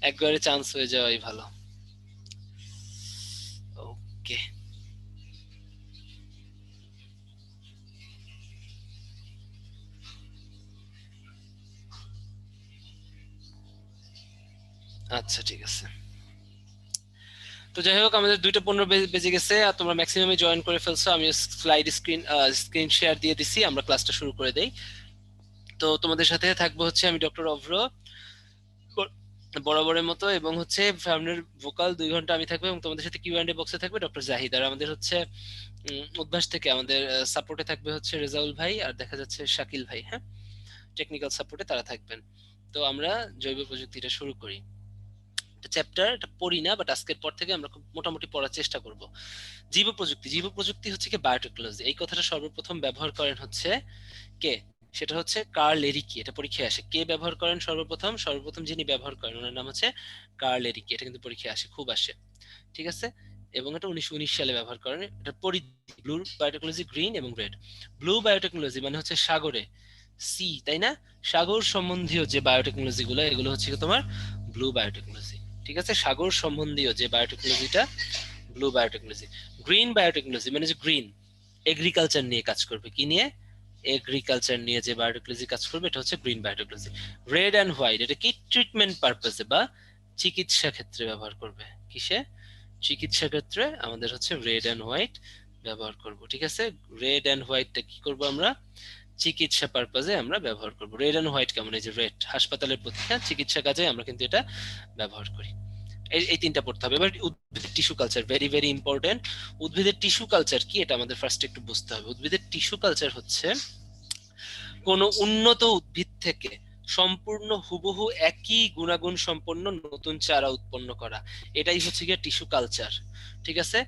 একবারে চান্স হয়ে যাওয়াই ভালো। ওকে, আচ্ছা ঠিক আছে। তো যাই হোক, আমাদের 2:15 বেজে গেছে আর তোমরা ম্যাক্সিমামে জয়েন করে ফেলছো। আমি স্ক্রিন শেয়ার দিয়ে দিছি, আমরা ক্লাসটা শুরু করে দেই। তো তোমাদের সাথে থাকবো হচ্ছে আমি ডক্টর অভ্র বর- বরাবরের মতো, এবং হচ্ছে সামনের ভোকাল 2 ঘন্টা আমি থাকবো, এবং তোমাদের সাথে কিউ এন্ড এ বক্সে থাকবে ডক্টর জাহিদ। আর আমাদের হচ্ছে উদ্ভাস থেকে আমাদের সাপোর্টে থাকবে হচ্ছে রেজাউল ভাই, আর দেখা যাচ্ছে শাকিল ভাই। হ্যাঁ, টেকনিক্যাল সাপোর্টে তারা থাকবেন। তো আমরা জৈব প্রযুক্তিটা শুরু করি। এটা চ্যাপ্টার, এটা পড়ি না, বাট আজকের পর থেকে আমরা খুব মোটামুটি পড়ার চেষ্টা করব। জীব প্রযুক্তি, জীব প্রযুক্তি হচ্ছে কি বায়োটেকনোলজি, এই কথাটা সর্বপ্রথম ব্যবহার করেন হচ্ছে কে? সেটা হচ্ছে কার্ল এরিকি। এটা পরীক্ষায় আসে, কে ব্যবহার করেন সর্বপ্রথম? সর্বপ্রথম যিনি ব্যবহার করেন ওনার নাম হচ্ছে কার্ল এরিকি। এটা কিন্তু পরীক্ষায় আসে, খুব আসে, ঠিক আছে। এবং এটা 1919 সালে ব্যবহার করেন। এটা পরিধি, ব্লু বায়োটেকনোলজি, গ্রিন এবং রেড। ব্লু বায়োটেকনোলজি মানে হচ্ছে সাগরে, সি, তাই না? সাগর সম্বন্ধীয় যে বায়োটেকনোলজি গুলো, এগুলো হচ্ছে তোমার ব্লু বায়োটেকনোলজি, ঠিক আছে। সাগর সম্বন্ধীয় যে বায়োটেকনোলজিটা, ব্লু বায়োটেকনোলজি। গ্রিন বায়োটেকনোলজি মানে যে গ্রিন, এগ্রিকালচার নিয়ে কাজ করবে। কি নিয়ে? এগ্রিকালচার নিয়ে যে বায়োটেকনোলজি কাজ করবে, এটা হচ্ছে green biotechnology. Red and white, এটা কি? ট্রিটমেন্ট পারপাসে বা চিকিৎসা ক্ষেত্রে ব্যবহার করবে। কিসে? চিকিৎসা ক্ষেত্রে আমাদের হচ্ছে রেড অ্যান্ড হোয়াইট ব্যবহার করব, ঠিক আছে। রেড অ্যান্ড হোয়াইটটা কি করব আমরা? চিকিৎসা পারপাজে আমরা ব্যবহার করব। রেড অ্যান্ড হোয়াইট কেমন? এই যে রেড হাসপাতালের প্রতি, হ্যাঁ, চিকিৎসা কাজে আমরা কিন্তু এটা ব্যবহার করি। এই তিনটা পড়তে হবে। এবার উদ্ভিদের tissue culture, very very important. উদ্ভিদের টিস্যু কালচার কি, এটা আমাদের ফার্স্ট একটু বুঝতে হবে। উদ্ভিদের টিস্যু কালচার হচ্ছে কোন উন্নত উদ্ভিদ থেকে সম্পূর্ণ হুবহু একই গুণাগুণ সম্পন্ন নতুন চারা উৎপন্ন করা, এটাই হচ্ছে গিয়ে টিস্যু কালচার, ঠিক আছে।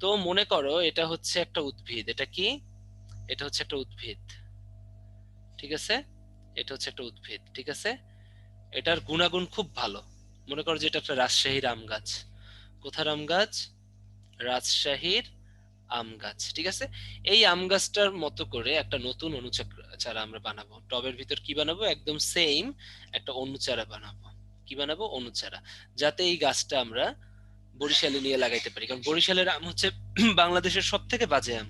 তো মনে করো এটা হচ্ছে একটা উদ্ভিদ, এটা কি? এটা হচ্ছে একটা উদ্ভিদ, ঠিক আছে। এটা হচ্ছে একটা উদ্ভিদ, ঠিক আছে। এটার গুণাগুণ খুব ভালো। মনে করো যে এটা একটা রাজশাহীর আম গাছ। কোথার আম গাছ? রাজশাহীর আম গাছ, ঠিক আছে। এই আম গাছটার মতো করে একটা নতুন চারা আমরা বানাবো। টবের ভিতর কি বানাবো? একদম সেম একটা অনুচারা বানাবো। কি বানাবো? অনুচারা। যাতে এই গাছটা আমরা বরিশালে নিয়ে লাগাইতে পারি, কারণ বরিশালের আম হচ্ছে বাংলাদেশের সব থেকে বাজে আম।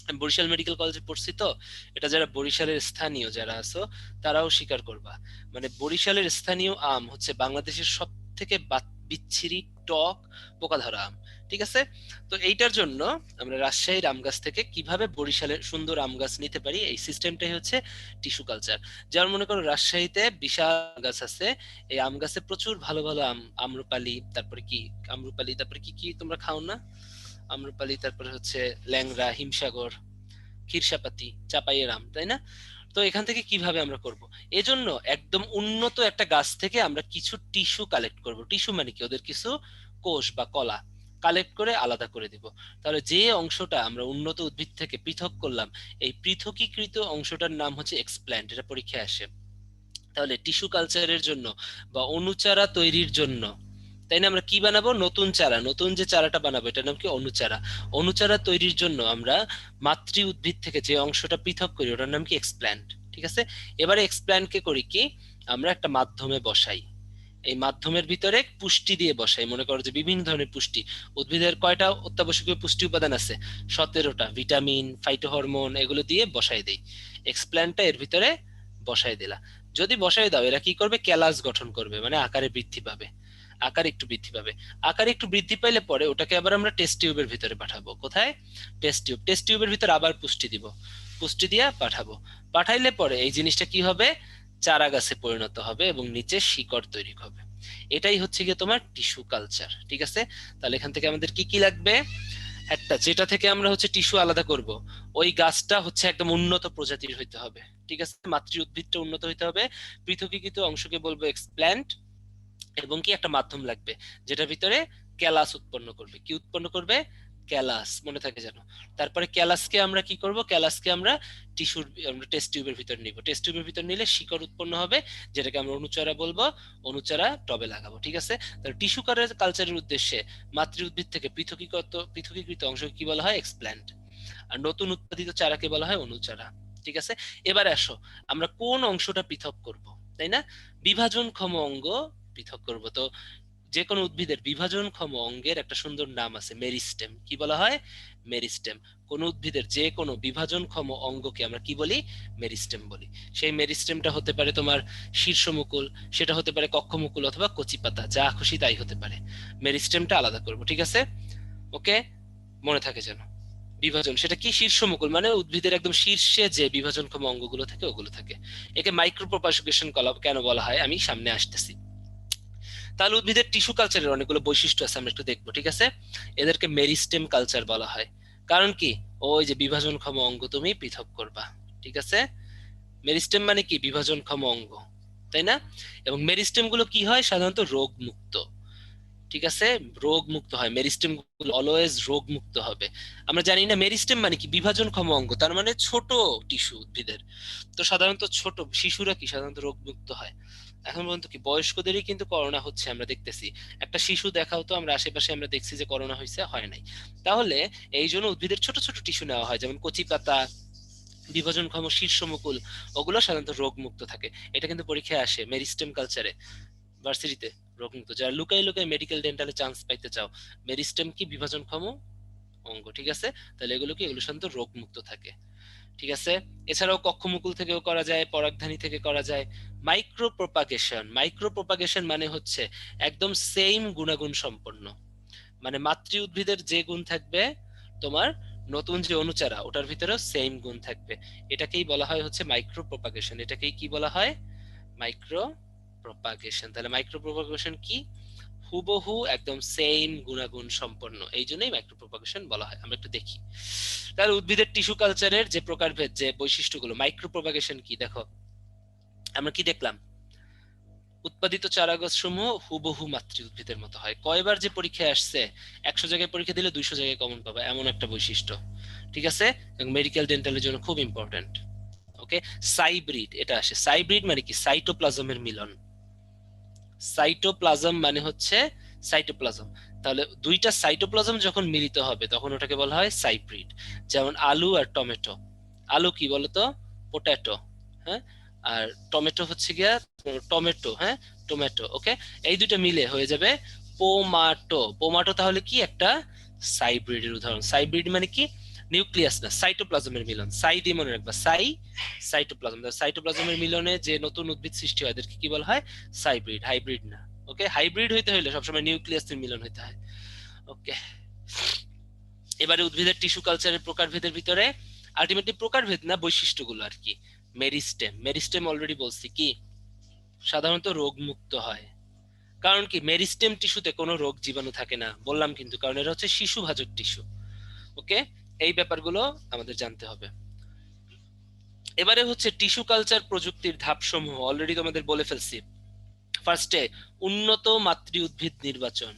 আমি বরিশাল মেডিকেল কলেজে পড়ছি, তো এটা যারা বরিশালের স্থানীয় যারা আছো তারাও স্বীকার করবা। মানে বরিশালের স্থানীয় আম হচ্ছে বাংলাদেশের সব থেকে বিচ্ছিরি, টক, পোকা ধরা আম, ঠিক আছে। তো এইটার জন্য আমরা রাজশাহীর আম গাছ থেকে কিভাবে বরিশালের সুন্দর আম গাছ নিতে পারি, এই সিস্টেমটাই হচ্ছে টিস্যু কালচার। যেমন মনে করো রাজশাহীতে বিশাল গাছ আছে, এই আম গাছে প্রচুর ভালো ভালো আম, আম্রপালি, তারপরে কি, আম্রপালি, তারপরে কি কি তোমরা খাও না? আম্রপালি, তারপরে হচ্ছে ল্যাংড়া, হিমসাগর, ক্ষীরসাপাতি, চাপাইয়ের আম, তাই না? তো এখান থেকে কিভাবে আমরা করব? এজন্য একদম উন্নত একটা গাছ থেকে আমরা কিছু টিস্যু কালেক্ট করব। টিস্যু মানে কি? ওদের কিছু কোষ বা কলা কালেক্ট করে আলাদা করে দিব। তাহলে যে অংশটা আমরা উন্নত উদ্ভিদ থেকে পৃথক করলাম, এই পৃথকীকৃত অংশটার নাম হচ্ছে এক্সপ্ল্যান্ট। এটা পরীক্ষায় আসে। তাহলে টিস্যু কালচারের জন্য বা অনুচারা তৈরির জন্য, তাই না, আমরা কি বানাবো? নতুন চারা। নতুন যে চারাটা বানাবো এটার নাম কি? অনুচারা। অনুচারা তৈরির জন্য আমরা মাতৃ উদ্ভিদ থেকে যে অংশটা পৃথক করি ওটার নাম কি? এক্সপ্ল্যান্ট, ঠিক আছে। এবারে এক্সপ্ল্যান্টকে করি কি? আমরা একটা মাধ্যমে বসাই। এই মাধ্যমের ভিতরে পুষ্টি দিয়ে বসাই। মনে করো যে বিভিন্ন ধরনের পুষ্টি, উদ্ভিদের কয়টা অত্যাবশ্যকীয় পুষ্টি উপাদান আছে? 17টা। ভিটামিন, ফাইটোহরমোন, এগুলো দিয়ে বসাই দেই। এক্সপ্ল্যান্টটা এর ভিতরে বসাই দিলা। যদি বসাই দাও, এরা কি করবে? ক্যালাস গঠন করবে, মানে আকারে বৃদ্ধি পাবে। আকার একটু বৃদ্ধি পাবে। আকার একটু বৃদ্ধি পাইলে পরে ওটাকে আবার আমরা টেস্ট টিউবের ভিতরে পাঠাবো। কোথায়? Test tube. টেস্ট টিউবের ভিতরে আবার পুষ্টি দিব, পুষ্টি দিয়া পাঠাবো। পাঠাইলে পরে এই জিনিসটা কি হবে? চারা গাছে পরিণত হবে এবং নিচে শিকড় তৈরি হবে। এটাই হচ্ছে গিয়ে তোমার টিস্যু কালচার, ঠিক আছে। তাহলে এখান থেকে আমাদের কি কি লাগবে? একটা, যেটা থেকে আমরা হচ্ছে টিস্যু আলাদা করব, ওই গাছটা হচ্ছে একদম উন্নত প্রজাতির হইতে হবে, ঠিক আছে। মাতৃ উদ্ভিদটা উন্নত হইতে হবে। পৃথকীকৃত অংশকে বলবো এক্সপ্ল্যান্ট। এবং কি একটা মাধ্যম লাগবে যেটার ভিতরে ক্যালাস উৎপন্ন করবে। কি উৎপন্ন করবে? ক্যালাস, মনে থাকে যেন। তারপরে ক্যালাসকে আমরা কি করব? ক্যালাসকে আমরা টিস্যুর, আমরা টেস্ট টিউবের ভিতর নিব। টেস্ট টিউবের ভিতর নিলে শিকড় উৎপন্ন হবে, যেটাকে আমরা অনুচারা বলবো। অনুচারা টবে লাগাবো, ঠিক আছে। তাহলে টিস্যু কালচারের উদ্দেশ্যে মাতৃ উদ্ভিদ থেকে পৃথকীকৃত অংশকে কি বলা হয়? এক্সপ্ল্যান্ট। আর নতুন উৎপাদিত চারাকে বলা হয় অনুচারা, ঠিক আছে। এবারে আসো, আমরা কোন অংশটা পৃথক করব, তাই না? বিভাজনক্ষম অঙ্গ পৃথক করব। তো যে কোনো উদ্ভিদের বিভাজনক্ষম অঙ্গের একটা সুন্দর নাম আছে, মেরিস্টেম। কি বলা হয়? মেরিস্টেম। কোন উদ্ভিদের যে কোনো বিভাজনক্ষম অঙ্গকে আমরা কি বলি? মেরিস্টেম বলি। সেই মেরিস্টেমটা হতে পারে তোমার শীর্ষমুকুল, সেটা হতে পারে কক্ষমুকুল অথবা কচি পাতা, যা খুশি তাই হতে পারে। মেরিস্টেমটা আলাদা করব, ঠিক আছে? ওকে, মনে থাকে যেন। বিভাজন সেটা কি? শীর্ষমুকুল মানে উদ্ভিদের একদম শীর্ষে যে বিভাজনক্ষম অঙ্গগুলো থাকে ওগুলো থাকে। একে মাইক্রোপ্রোপাগেশন কেন বলা হয় আমি সামনে আসতেছি। তাহলে উদ্ভিদের টিস্যু কালচারের অনেকগুলো বৈশিষ্ট্য আছে, আমরা একটু দেখবো, ঠিক আছে? এদেরকে মেরিস্টেম কালচার বলা হয়। কারণ কি? ওই যে বিভাজনক্ষম অঙ্গ তুমি পৃথক করবা, ঠিক আছে? মেরিস্টেম মানে কি? বিভাজনক্ষম অঙ্গ, তাই না? এবং মেরিস্টেম গুলো কি হয়? সাধারণত রোগ মুক্ত, ঠিক আছে? রোগ মুক্ত হয় মেরিস্টেম গুলো, অলওয়েজ রোগ মুক্ত হবে। আমরা জানি না মেরিস্টেম মানে কি? বিভাজনক্ষম অঙ্গ, তার মানে ছোট টিস্যু উদ্ভিদের। তো সাধারণত ছোট শিশুরা কি সাধারণত রোগ মুক্ত হয়। এখন পর্যন্ত কি বয়স্কদেরই কিন্তু করোনা হচ্ছে, আমরা দেখতেছি। একটা শিশু দেখাও তো, আমরা আশেপাশে আমরা দেখছি যে করোনা হয়েছে, হয় নাই। তাহলে এই জন্য উদ্ভিদের ছোট ছোট টিস্যু নেওয়া হয়, যেমন কচি পাতা, বিভাজনক্ষম শীর্ষমুকুল, ওগুলো সাধারণত রোগ মুক্ত থাকে। এটা কিন্তু পরীক্ষায় আসে মেরিস্টেম কালচারে, ভার্সিটিতে। রোগ মুক্ত, যারা লুকাই লুকাই মেডিকেল ডেন্টালে চান্স পাইতে চাও, মেরিস্টেম কি? বিভাজনক্ষম অঙ্গ, ঠিক আছে? তাহলে এগুলো সাধারণত রোগ মুক্ত থাকে, ঠিক আছে? এছাড়াও কক্ষমুকুল থেকেও করা যায়, পরাগধানী থেকে করা যায়। মাইক্রো প্রপাগেশন মানে হচ্ছে একদম সেম গুণাগুণ সম্পন্ন, মানে মাতৃ উদ্ভিদের যে গুণ থাকবে তোমার নতুন যে অনুচারা ওটার ভিতরেও সেম গুণ থাকবে। এটাকেই বলা হয় হচ্ছে মাইক্রো প্রপাগেশন। এটাকেই কি বলা হয়? Micro propagation. তাহলে মাইক্রো প্রপাগেশন কি? হুবহু একদম সেম গুণাগুণ সম্পন্ন, এই জন্যই মাইক্রো প্রপাগেশন বলা হয়। আমরা একটু দেখি তাহলে উদ্ভিদের টিস্যু কালচারের যে প্রকারভেদ, যে বৈশিষ্ট্যগুলো। মাইক্রো প্রপাগেশন কি? দেখো আমরা কি দেখলাম? উৎপাদিত চারাগাছ সমূহ হুবহু মাতৃ উদ্ভিদের মতো হয়। কয়বার যে পরীক্ষায় আসছে, 100 জায়গায় পরীক্ষা দিলে 200 জায়গায় কমন পাবে, এমন একটা বৈশিষ্ট্য, ঠিক আছে? এবং মেডিকেল ডেন্টালের জন্য খুব ইম্পর্টেন্ট। ওকে, সাইব্রিড এটা আসে। সাইব্রিড মানে কি? সাইটোপ্লাজমের মিলন। সাইটোপ্লাজম মানে হচ্ছে সাইটোপ্লাজম। তাহলে দুইটা সাইটোপ্লাজম যখন মিলিত হবে তখন ওটাকে বলা হয় সাইব্রিড। যেমন আলু আর টমেটো। আলু কি বলতো? পোটাটো, হ্যাঁ? আর টমেটো হচ্ছে গিয়া টমেটো, হ্যাঁ, টমেটো। ওকে, এই দুইটা মিলে হয়ে যাবে পোমাটো। পোমাটো তাহলে কি? একটা সাইব্রিডের উদাহরণ। সাইব্রিড মানে কি? নিউক্লিয়াস না, সাইটোপ্লাজমের মিলন। সাই দিয়ে মনে রাখবা, সাইটোপ্লাজম। সাইটোপ্লাজমের মিলনে যে নতুন উদ্ভিদ সৃষ্টি হয় এদেরকে কি বলা হয়? সাইব্রিড, হাইব্রিড না। ওকে, হাইব্রিড হইতে হলে সবসময় নিউক্লিয়াসের মিলন হইতে হয়। ওকে, এবারে উদ্ভিদের টিস্যু কালচারের প্রকারভেদের ভিতরে আলটিমেটলি প্রকারভেদ না, বৈশিষ্ট্যগুলো আর কি। মেরিস্টেম অলরেডি বলছি কি? সাধারণত রোগ মুক্ত হয়। কারণ কি? মেরিস্টেম টিস্যুতে কোনো রোগ জীবাণু থাকে না, বললাম কিন্তু, কারণ এটা হচ্ছে শিশুভাজক টিস্যু। ওকে, এই ব্যাপারগুলো আমাদের জানতে হবে। এবারে হচ্ছে টিস্যু কালচার প্রযুক্তির ধাপসমূহ, অলরেডি তোমাদের বলে ফেলছি। ফার্স্টে উন্নত মাতৃ উদ্ভিদ নির্বাচন।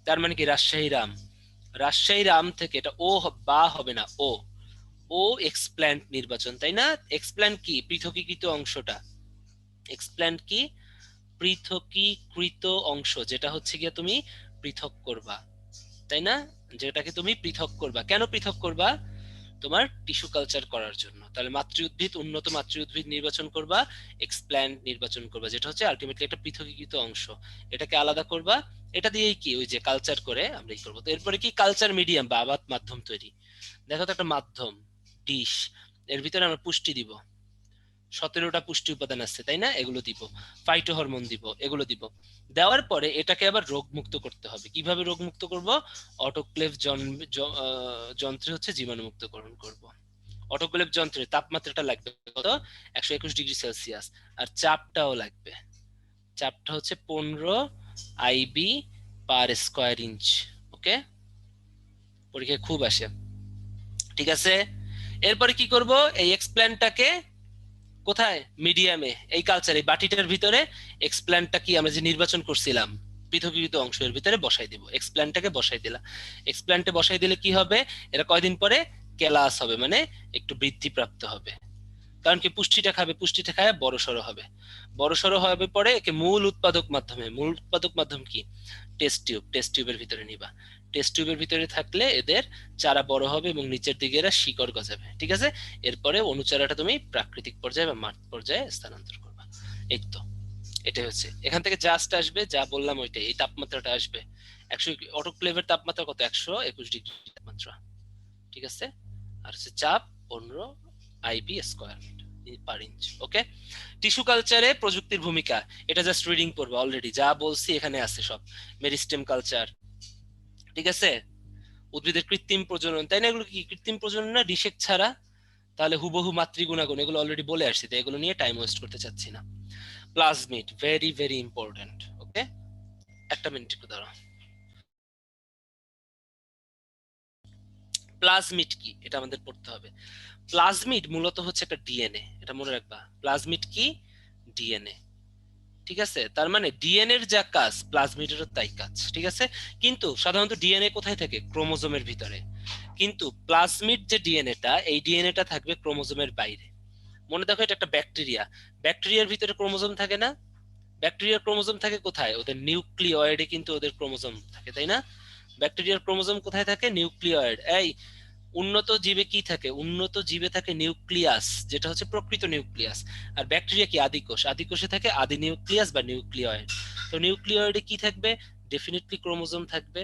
তার মানে কি? রাজশাহী রাম থেকে, এটা ও বা হবে না, ও ও এক্সপ্ল্যান্ট নির্বাচন, তাই না? এক্সপ্ল্যান্ট কি? পৃথকীকৃত অংশটা। এক্সপ্ল্যান্ট কি? পৃথকীকৃত অংশ, যেটা হচ্ছে গিয়ে তুমি পৃথক করবা, তাই না? যেটাকে তুমি পৃথক করবা। কেন পৃথক করবা? তোমার টিস্যু কালচার করার জন্য। তাহলে উন্নত মাতৃ উদ্ভিদ নির্বাচন করবা, এক্সপ্ল্যান্ট নির্বাচন করবা, যেটা হচ্ছে আলটিমেটলি একটা পৃথকীকৃত অংশ। এটাকে আলাদা করবা। এটা দিয়েই কি? ওই যে কালচার করে আমরা এই করবো। তো এরপরে কি? কালচার মিডিয়াম বা আবাদ মাধ্যম তৈরি। দেখো তো একটা মাধ্যম, ডিশ, এর ভিতরে আমরা পুষ্টি দিব। 17টা পুষ্টি উপাদান আছে, তাই না? এগুলো দিব, ফাইটো হরমোন দিব, এগুলো দিব। দেওয়ার পরে এটাকে আবার রোগ মুক্ত করতে হবে। কিভাবে রোগ মুক্ত করব? অটোক্লেভ যন্ত্রে হচ্ছে জীবাণুমুক্তকরণ করব। অটোক্লেভ যন্ত্রের তাপমাত্রাটা লাগবে কত? 121 ডিগ্রি সেলসিয়াস। আর চাপটাও লাগবে। চাপটা হচ্ছে 15 IB/স্কয়ার ইঞ্চ। ওকে, পরীক্ষায় খুব আসে, ঠিক আছে? এরপরে কি করব? এই এক্সপ্ল্যান্টটাকে কোথায়? মিডিয়ামে, এই কালচার, এই বাটিটার ভিতরে এক্সপ্ল্যান্টটা কি আমরা যে নির্বাচন করছিলাম পৃথকীকৃত অংশের ভিতরে বসাই দিব। এক্সপ্ল্যান্টটাকে বসাই দিলা। এক্সপ্ল্যান্টে বসাই দিলে কি হবে? এরা কয়দিন পরে কেলাস হবে, মানে একটু বৃদ্ধি প্রাপ্ত হবে। কারণ কি? পুষ্টিটা খাবে, পুষ্টিটা খায় বড় সড়ো হবে। বড় সড়ো হবে পরে একে মূল উৎপাদক মাধ্যম কি? টেস্ট টিউবের ভিতরে নিবা। টেস্ট টিউবের ভিতরে থাকলে এদের চারা বড় হবে এবং নিচের দিকে এরা শিকড় গজাবে, ঠিক আছে? এরপরে অনুচারাটা তুমি প্রাকৃতিক পর্যায়ে বা মাঠ পর্যায়ে স্থানান্তর করবা। এই তো, এটাই হচ্ছে, এখান থেকে জাস্ট আসবে যা বললাম ওইটাই, এই তাপমাত্রাটা আসবে 100, অটোক্লেভের তাপমাত্রা কত, 121 ডিগ্রি তাপমাত্রা, ঠিক আছে। আর হচ্ছে চাপ 15 IB² পার ইঞ্চ। ওকে, টিস্যু কালচারে প্রযুক্তির ভূমিকা, এটা জাস্ট রিডিং পড়বে, অলরেডি যা বলছি এখানে আছে সব। মেরিস্টেম কালচার, ঠিক আছে। উদ্ভিদের কৃত্রিম প্রজনন, তাই না, এগুলো কি কৃত্রিম প্রজনন না, ডিশেক ছাড়া? তাহলে হুবহু মাতৃগুণাগুণ, এগুলো অলরেডি বলে আসছি, তাই এগুলো নিয়ে টাইম ওয়েস্ট করতে চাচ্ছি না। Plasmid very very important. Okay, একটা মিনিট একটু দাঁড়াও। প্লাজমিড কি এটা আমাদের পড়তে হবে। প্লাজমিড মূলত হচ্ছে একটা ডিএনএ, এটা মনে রাখবা। প্লাজমিড কি? ডিএনএ, ঠিক আছে। তার মানে ডিএনএ এর যা কাজ প্লাজমিডেরও তাই কাজ, ঠিক আছে। কিন্তু সাধারণত ডিএনএ কোথায় থাকে? ক্রোমোজোমের ভিতরে। কিন্তু প্লাজমিড যে ডিএনএটা, এই ডিএনএটা থাকবে ক্রোমোজোমের বাইরে। মনে দেখো এটা একটা ব্যাকটেরিয়া, ব্যাকটেরিয়ার ভিতরে ক্রোমোজোম থাকে না? ব্যাকটেরিয়ার ক্রোমোজোম থাকে কোথায়? ওদের নিউক্লিওয়েডে কিন্তু ওদের ক্রোমোজোম থাকে, তাই না? ব্যাকটেরিয়ার ক্রোমোজোম কোথায় থাকে? নিউক্লিওয়েড। এই উন্নত জীবে কি থাকে? উন্নত জীবে থাকে নিউক্লিয়াস, যেটা হচ্ছে প্রকৃত নিউক্লিয়াস। আর ব্যাকটেরিয়া কি? আদিকোষ, আদিকোষে থাকে আদি নিউক্লিয়াস বা নিউক্লিওয়েড। তো নিউক্লিওয়েডে কি থাকবে? ডেফিনেটলি ক্রোমোজোম থাকবে।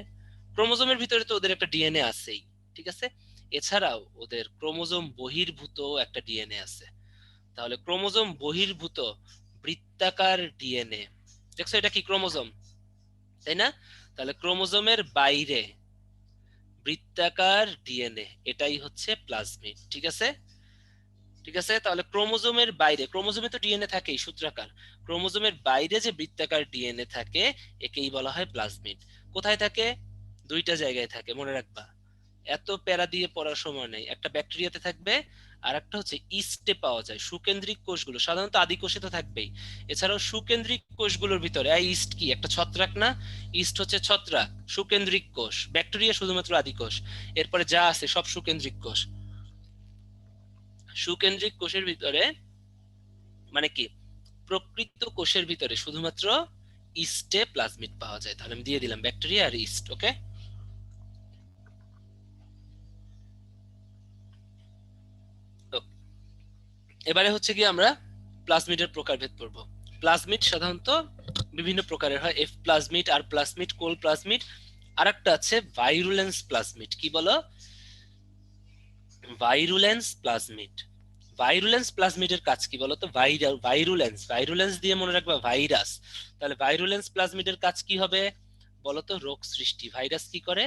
ক্রোমোজোমের ভিতরে তো ওদের একটা ডিএনএ আছেই, ঠিক আছে। এছাড়াও ওদের ক্রোমোজোম বহির্ভূত একটা ডিএনএ আছে। তাহলে ক্রোমোজোম বহির্ভূত বৃত্তাকার ডিএনএ, দেখছো এটা কি? ক্রোমোজোম, তাই না? তাহলে ক্রোমোজোমের বাইরে বৃত্তাকার ডিএনএ, এটাই হচ্ছে প্লাজমিড, ঠিক আছে। ঠিক আছে, তাহলে ক্রোমোজোমের বাইরে, ক্রোমোজোমে তো ডিএনএ থাকেই সূত্রাকার, ক্রোমোজোমের বাইরে যে বৃত্তাকার ডিএনএ থাকে একেই বলা হয় প্লাজমিড। কোথায় থাকে? দুইটা জায়গায় থাকে, মনে রাখবা। এত প্যারা দিয়ে পড়ার সময় নেই। একটা ব্যাকটেরিয়াতে থাকবে, আর একটা হচ্ছে ইস্টে পাওয়া যায়। সুকেন্দ্রিক কোষগুলো সাধারণত আদি কোষে তো থাকবেই, এছাড়াও সুকেন্দ্রিক কোষগুলোর ভিতরে। এই ইস্ট কি? একটা ছত্রাক না? ইস্ট হচ্ছে ছত্রাক, সুকেন্দ্রিক কোষ। ব্যাকটেরিয়া শুধুমাত্র আদি কোষ, এরপরে যা আছে সব সুকেন্দ্রিক কোষ। সুকেন্দ্রিক কোষের ভিতরে মানে কি, প্রকৃত কোষের ভিতরে শুধুমাত্র ইস্টে প্লাজমিড পাওয়া যায়। তাহলে আমি দিয়ে দিলাম ব্যাকটেরিয়া আর ইস্ট। ওকে, এবারে হচ্ছে কি আমরা প্লাজমিডের প্রকারভেদ পড়ব। প্লাজমিড সাধারণত বিভিন্ন প্রকারের হয়, এফ প্লাজমিড, আর প্লাজমিড, কোল প্লাজমিড, আর একটা আছে ভাইরুলেন্স প্লাজমিড। কি বলো? ভাইরুলেন্স প্লাজমিড। ভাইরুলেন্স প্লাজমিডের কাজ কি বলতো? ভাইরুলেন্স, ভাইরুলেন্স দিয়ে মনে রাখবা ভাইরাস। তাহলে ভাইরুলেন্স প্লাজমিডের কাজ কি হবে বলতো? রোগ সৃষ্টি। ভাইরাস কি করে?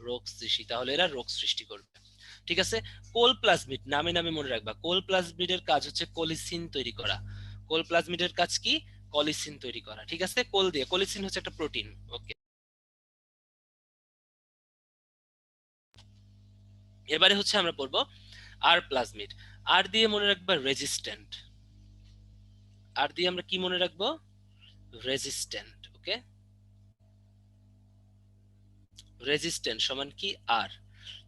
রোগ সৃষ্টি। তাহলে এরা রোগ সৃষ্টি করবে, ঠিক আছে। কোল প্লাজমিড, নামে নামে মনে রাখবা, কোল প্লাজমিডের কাজ হচ্ছে কলিসিন তৈরি করা। কোল প্লাজমিডের কাজ কি? কলিসিন তৈরি করা, ঠিক আছে। কোল দিয়ে, কলিসিন হচ্ছে একটা প্রোটিন। ওকে, এবারে হচ্ছে আমরা পড়বো আর প্লাজমিড। আর দিয়ে মনে রাখবা রেজিস্ট্যান্ট। আর দিয়ে আমরা কি মনে রাখবো? রেজিস্ট্যান্ট। ওকে, রেজিস্ট্যান্ট সমান কি? আর।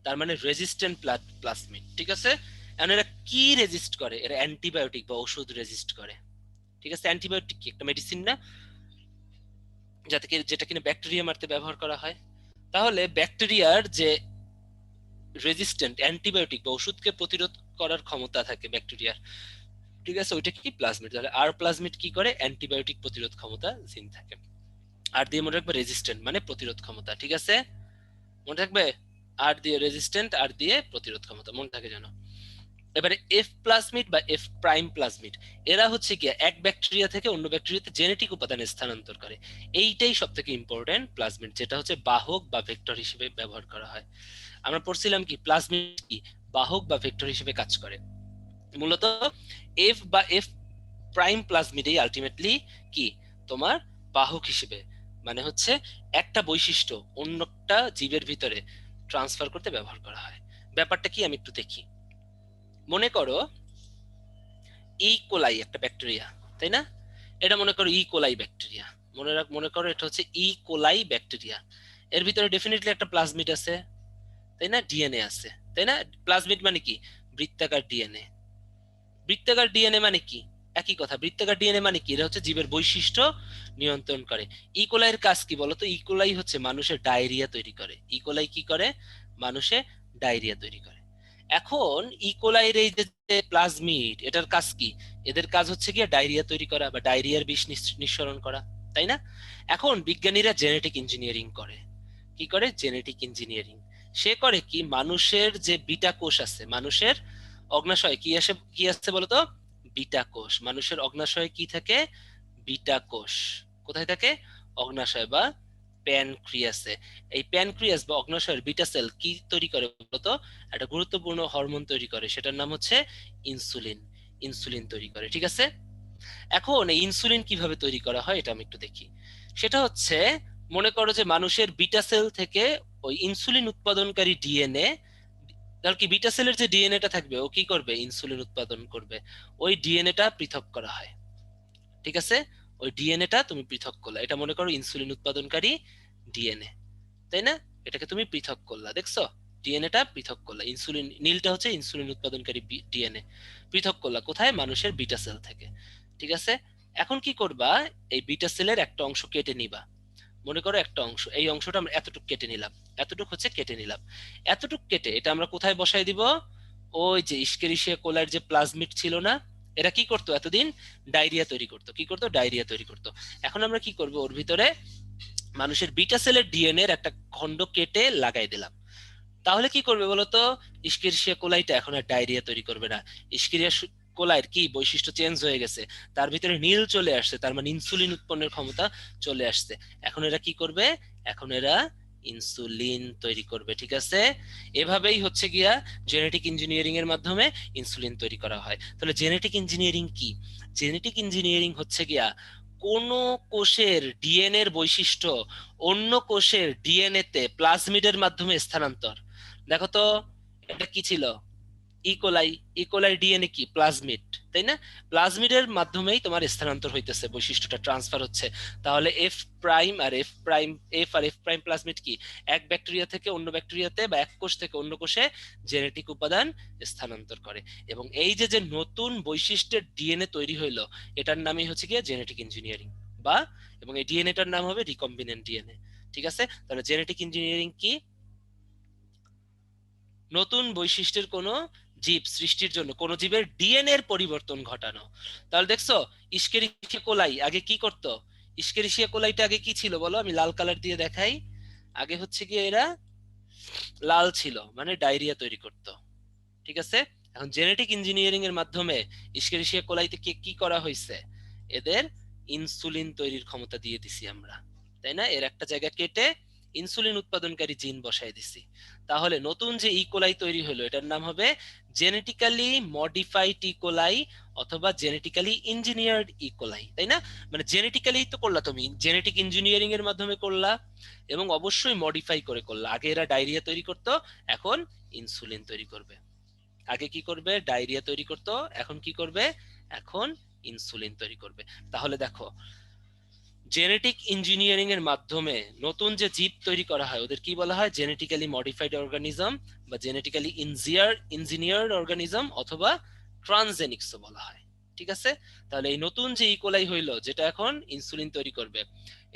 তার মানে রেজিস্ট্যান্ট প্লাজমিড, ঠিক আছে। এখন এরা কি রেজিস্ট করে? এরা অ্যান্টিবায়োটিক বা ওষুধ রেজিস্ট করে, ঠিক আছে। অ্যান্টিবায়োটিক কি? একটা মেডিসিন না, যাতে যেটা কিনা ব্যাকটেরিয়া মারতে ব্যবহার করা হয়। তাহলে ব্যাকটেরিয়ার যে রেজিস্ট্যান্ট, অ্যান্টিবায়োটিক বা ওষুধকে প্রতিরোধ করার ক্ষমতা থাকে ব্যাকটেরিয়ার, ঠিক আছে, ওইটা কি? প্লাজমিড। তাহলে আর প্লাজমিড কি করে? অ্যান্টিবায়োটিক প্রতিরোধ ক্ষমতা জিন থাকে। আর দিয়ে মনে রাখবে রেজিস্ট্যান্ট মানে প্রতিরোধ ক্ষমতা, ঠিক আছে, মনে রাখবে। আর দিয়ে রেজিস্ট্যান্ট, আর দিয়ে প্রতিরোধ ক্ষমতা, মনে থাকে যেন। এবারে এফ প্লাজমিড বা এফ প্রাইম প্লাজমিড, এরা হচ্ছে কি এক ব্যাকটেরিয়া থেকে অন্য ব্যাকটেরিয়াতে জেনেটিক উপাদান স্থানান্তর করে। এইটাই সব থেকে ইম্পর্টেন্ট প্লাজমিড, যেটা হচ্ছে বাহক বা ভেক্টর হিসেবে ব্যবহার করা হয়। আমরা পড়ছিলাম কি প্লাজমিড কি? বাহক বা ভেক্টর হিসেবে কাজ করে। মূলত এফ বা এফ প্রাইম প্লাজমিডেই আলটিমেটলি কি তোমার বাহক হিসেবে, মানে হচ্ছে একটা বৈশিষ্ট্য অন্যটা জীবের ভিতরে ট্রান্সফার করতে ব্যবহার করা হয়। ব্যাপারটা কি আমি একটু দেখি। মনে করো কোলাই একটা ব্যাকটেরিয়া, তাই না? এটা মনে করো কোলাই ব্যাকটেরিয়া, মনে করো এটা হচ্ছে কোলাই ব্যাকটেরিয়া। এর ভিতরে ডেফিনেটলি একটা প্লাজমিড আছে, তাই না? ডিএনএ আছে, তাই না? প্লাজমিড মানে কি? বৃত্তাকার ডিএনএ। বৃত্তাকার ডিএনএ মানে কি? একই কথা, বৃত্তাকার ডিএনএ মানে কি? এটা হচ্ছে জীবের বৈশিষ্ট্য নিয়ন্ত্রণ করে। ইকোলাইয়ের কাজ কি বলতো? ইকোলাই হচ্ছে মানুষের ডায়রিয়া তৈরি করে। ইকোলাই কি করে? মানুষে ডায়রিয়া তৈরি করে। এখন ইকোলাইর এই যে প্লাজমিড, এটার কাজ কি? এদের কাজ হচ্ছে গিয়ে ডায়রিয়া তৈরি করা বা ডায়রিয়ার বিষ নিঃসরণ করা, তাই না? এখন বিজ্ঞানীরা জেনেটিক ইঞ্জিনিয়ারিং করে। কি করে? Genetic engineering. সে করে কি, মানুষের যে বিটা কোষ আছে, মানুষের অগ্নাশয় কি আছে বলতো? বিটা কোষ। মানুষের অগ্নাশয়ে কি থাকে? বিটা কোষ। কোথায় থাকে? অগ্নাশয় বা প্যানক্রিয়াসে। এই প্যানক্রিয়াস বা অগ্নাশয়ের বিটা সেল কি তৈরি করে বলতো? একটা গুরুত্বপূর্ণ হরমোন তৈরি করে, সেটার নাম হচ্ছে ইনসুলিন। ইনসুলিন তৈরি করে, ঠিক আছে? এখন এই ইনসুলিন কিভাবে তৈরি করা হয় এটা আমি একটু দেখি। সেটা হচ্ছে, মনে করো যে মানুষের বিটা সেল থেকে ওই ইনসুলিন উৎপাদনকারী ডিএনএ, তাহলে কি বিটা সেলের যে ডিএনএটা থাকবে ও কি করবে? ইনসুলিন উৎপাদন করবে। ওই ডিএনএটা পৃথক করা হয়, ঠিক আছে? ওই ডিএনএটা তুমি পৃথক করলা, এটা মনে করো ইনসুলিন উৎপাদনকারী ডিএনএ, তাই না? এটাকে তুমি পৃথক করলা, দেখছো? ডিএনএটা পৃথক করলা, ইনসুলিন নীলটা হচ্ছে ইনসুলিন উৎপাদনকারী ডিএনএ। পৃথক করলা কোথায়? মানুষের বিটা সেল থেকে, ঠিক আছে? এখন কি করবা? এই বিটা সেলের একটা অংশ কেটে নিবা। মনে করো একটা অংশ, এই অংশটা আমরা এতটুকু কেটে নিলাম, এতটুকু হচ্ছে কেটে নিলাম। এতটুকু কেটে এটা আমরা কোথায় বসাই দিব? ওই যে ইস্কেরিশিয়া কোলার যে প্লাজমিড ছিল না, এরা কি করতো এতদিন? ডায়রিয়া তৈরি করতো। কি করতো? ডায়রিয়া তৈরি করতো। এখন আমরা কি করব? ওর ভিতরে মানুষের বিটা সেলের ডিএনএ এর একটা খন্ড কেটে লাগাই দিলাম। তাহলে কি করবে বলতো? ইস্কেরিশিয়া কোলাইটা এখন আর ডায়রিয়া তৈরি করবে না। ইস্কেরিয়া কোলাইয়ের কি বৈশিষ্ট্য চেঞ্জ হয়ে গেছে, তার ভিতরে নীল চলে আসছে, তার মানে ইনসুলিন উৎপন্নের ক্ষমতা চলে আসছে। এখন এরা কি করবে? এখন এরা ইনসুলিন তৈরি করবে, ঠিক আছে? এভাবেই হচ্ছে গিয়া জেনেটিক ইঞ্জিনিয়ারিং এর মাধ্যমে ইনসুলিন তৈরি করা হয়। তাহলে জেনেটিক ইঞ্জিনিয়ারিং কি? জেনেটিক ইঞ্জিনিয়ারিং হচ্ছে গিয়া কোন কোষের ডিএনএ এর বৈশিষ্ট্য অন্য কোষের ডিএনএ তে প্লাজমিডের মাধ্যমে স্থানান্তর। দেখো তো, এটা কি ছিল? ইকোলাই। ইকোলাই ডিএনএ কি? প্লাজমিড, তাই না? প্লাজমিডের মাধ্যমেই তোমার স্থানান্তর হইতেছে, বৈশিষ্ট্যটা ট্রান্সফার হচ্ছে। তাহলে এফ প্রাইম আর F prime, F R F prime plasmid কি? এক ব্যাকটেরিয়া থেকে অন্য ব্যাকটেরিয়াতে বা এক কোষ থেকে অন্য কোষে জেনেটিক উপাদান স্থানান্তর করে। এবং এই যে যে নতুন বৈশিষ্ট্যের ডিএনএ তৈরি হইলো, এটার নামই হচ্ছে গিয়ে জেনেটিক ইঞ্জিনিয়ারিং। বা এবং এই ডিএনএটার নাম হবে রিকম্বিনেন্ট ডিএনএ, ঠিক আছে? তাহলে জেনেটিক ইঞ্জিনিয়ারিং কি? নতুন বৈশিষ্ট্যের কোন জীব সৃষ্টির জন্য কোন জীবের ডিএনএ এর পরিবর্তন ঘটানো। তাহলে দেখছো, ইস্কেরিশিয়া কোলাই আগে কি করতো? ইস্কেরিশিয়া কোলাইটা আগে কি ছিল বলো? আমি লাল কালার দিয়ে দেখাই। আগে হচ্ছে কি এরা লাল ছিল, মানে ডায়রিয়া তৈরি করতো, ঠিক আছে? এখন জেনেটিক ইঞ্জিনিয়ারিং এর মাধ্যমে ইস্কেরিশিয়া কোলাইতে কি কি করা হয়েছে? এদের ইনসুলিন তৈরির ক্ষমতা দিয়ে দিছি আমরা, তাই না? এর একটা জায়গা কেটে ইনসুলিন উৎপাদনকারী জিন বসাই দিছি। তাহলে নতুন যে ইকোলাই তৈরি হলো, এটার নাম হবে জেনেটিক্যালি মডিফাইড ইকোলাই অথবা জেনেটিক্যালি ইঞ্জিনিয়ার্ড ইকোলাই, তাই না? মানে জেনেটিক্যালি তো করলা, তুমি জেনেটিক ইঞ্জিনিয়ারিং এর মাধ্যমে করলা এবং অবশ্যই মডিফাই করে করলা। আগে এরা ডায়রিয়া তৈরি করতো, এখন ইনসুলিন তৈরি করবে। আগে কি করবে? ডায়রিয়া তৈরি করতো, এখন কি করবে? এখন ইনসুলিন তৈরি করবে। তাহলে দেখো, জেনেটিক ইঞ্জিনিয়ারিং এর মাধ্যমে নতুন যে জীব তৈরি করা হয় ওদের কি বলা হয়? জেনেটিক্যালি মডিফাইড অর্গানিজম বা জেনেটিক্যালি ইঞ্জিনিয়ার্ড অর্গানিজম অথবা ট্রান্সজেনিক্সও বলা হয়, ঠিক আছে? তাহলে এই নতুন যে ইকোলাই হইলো, যেটা এখন ইনসুলিন তৈরি করবে,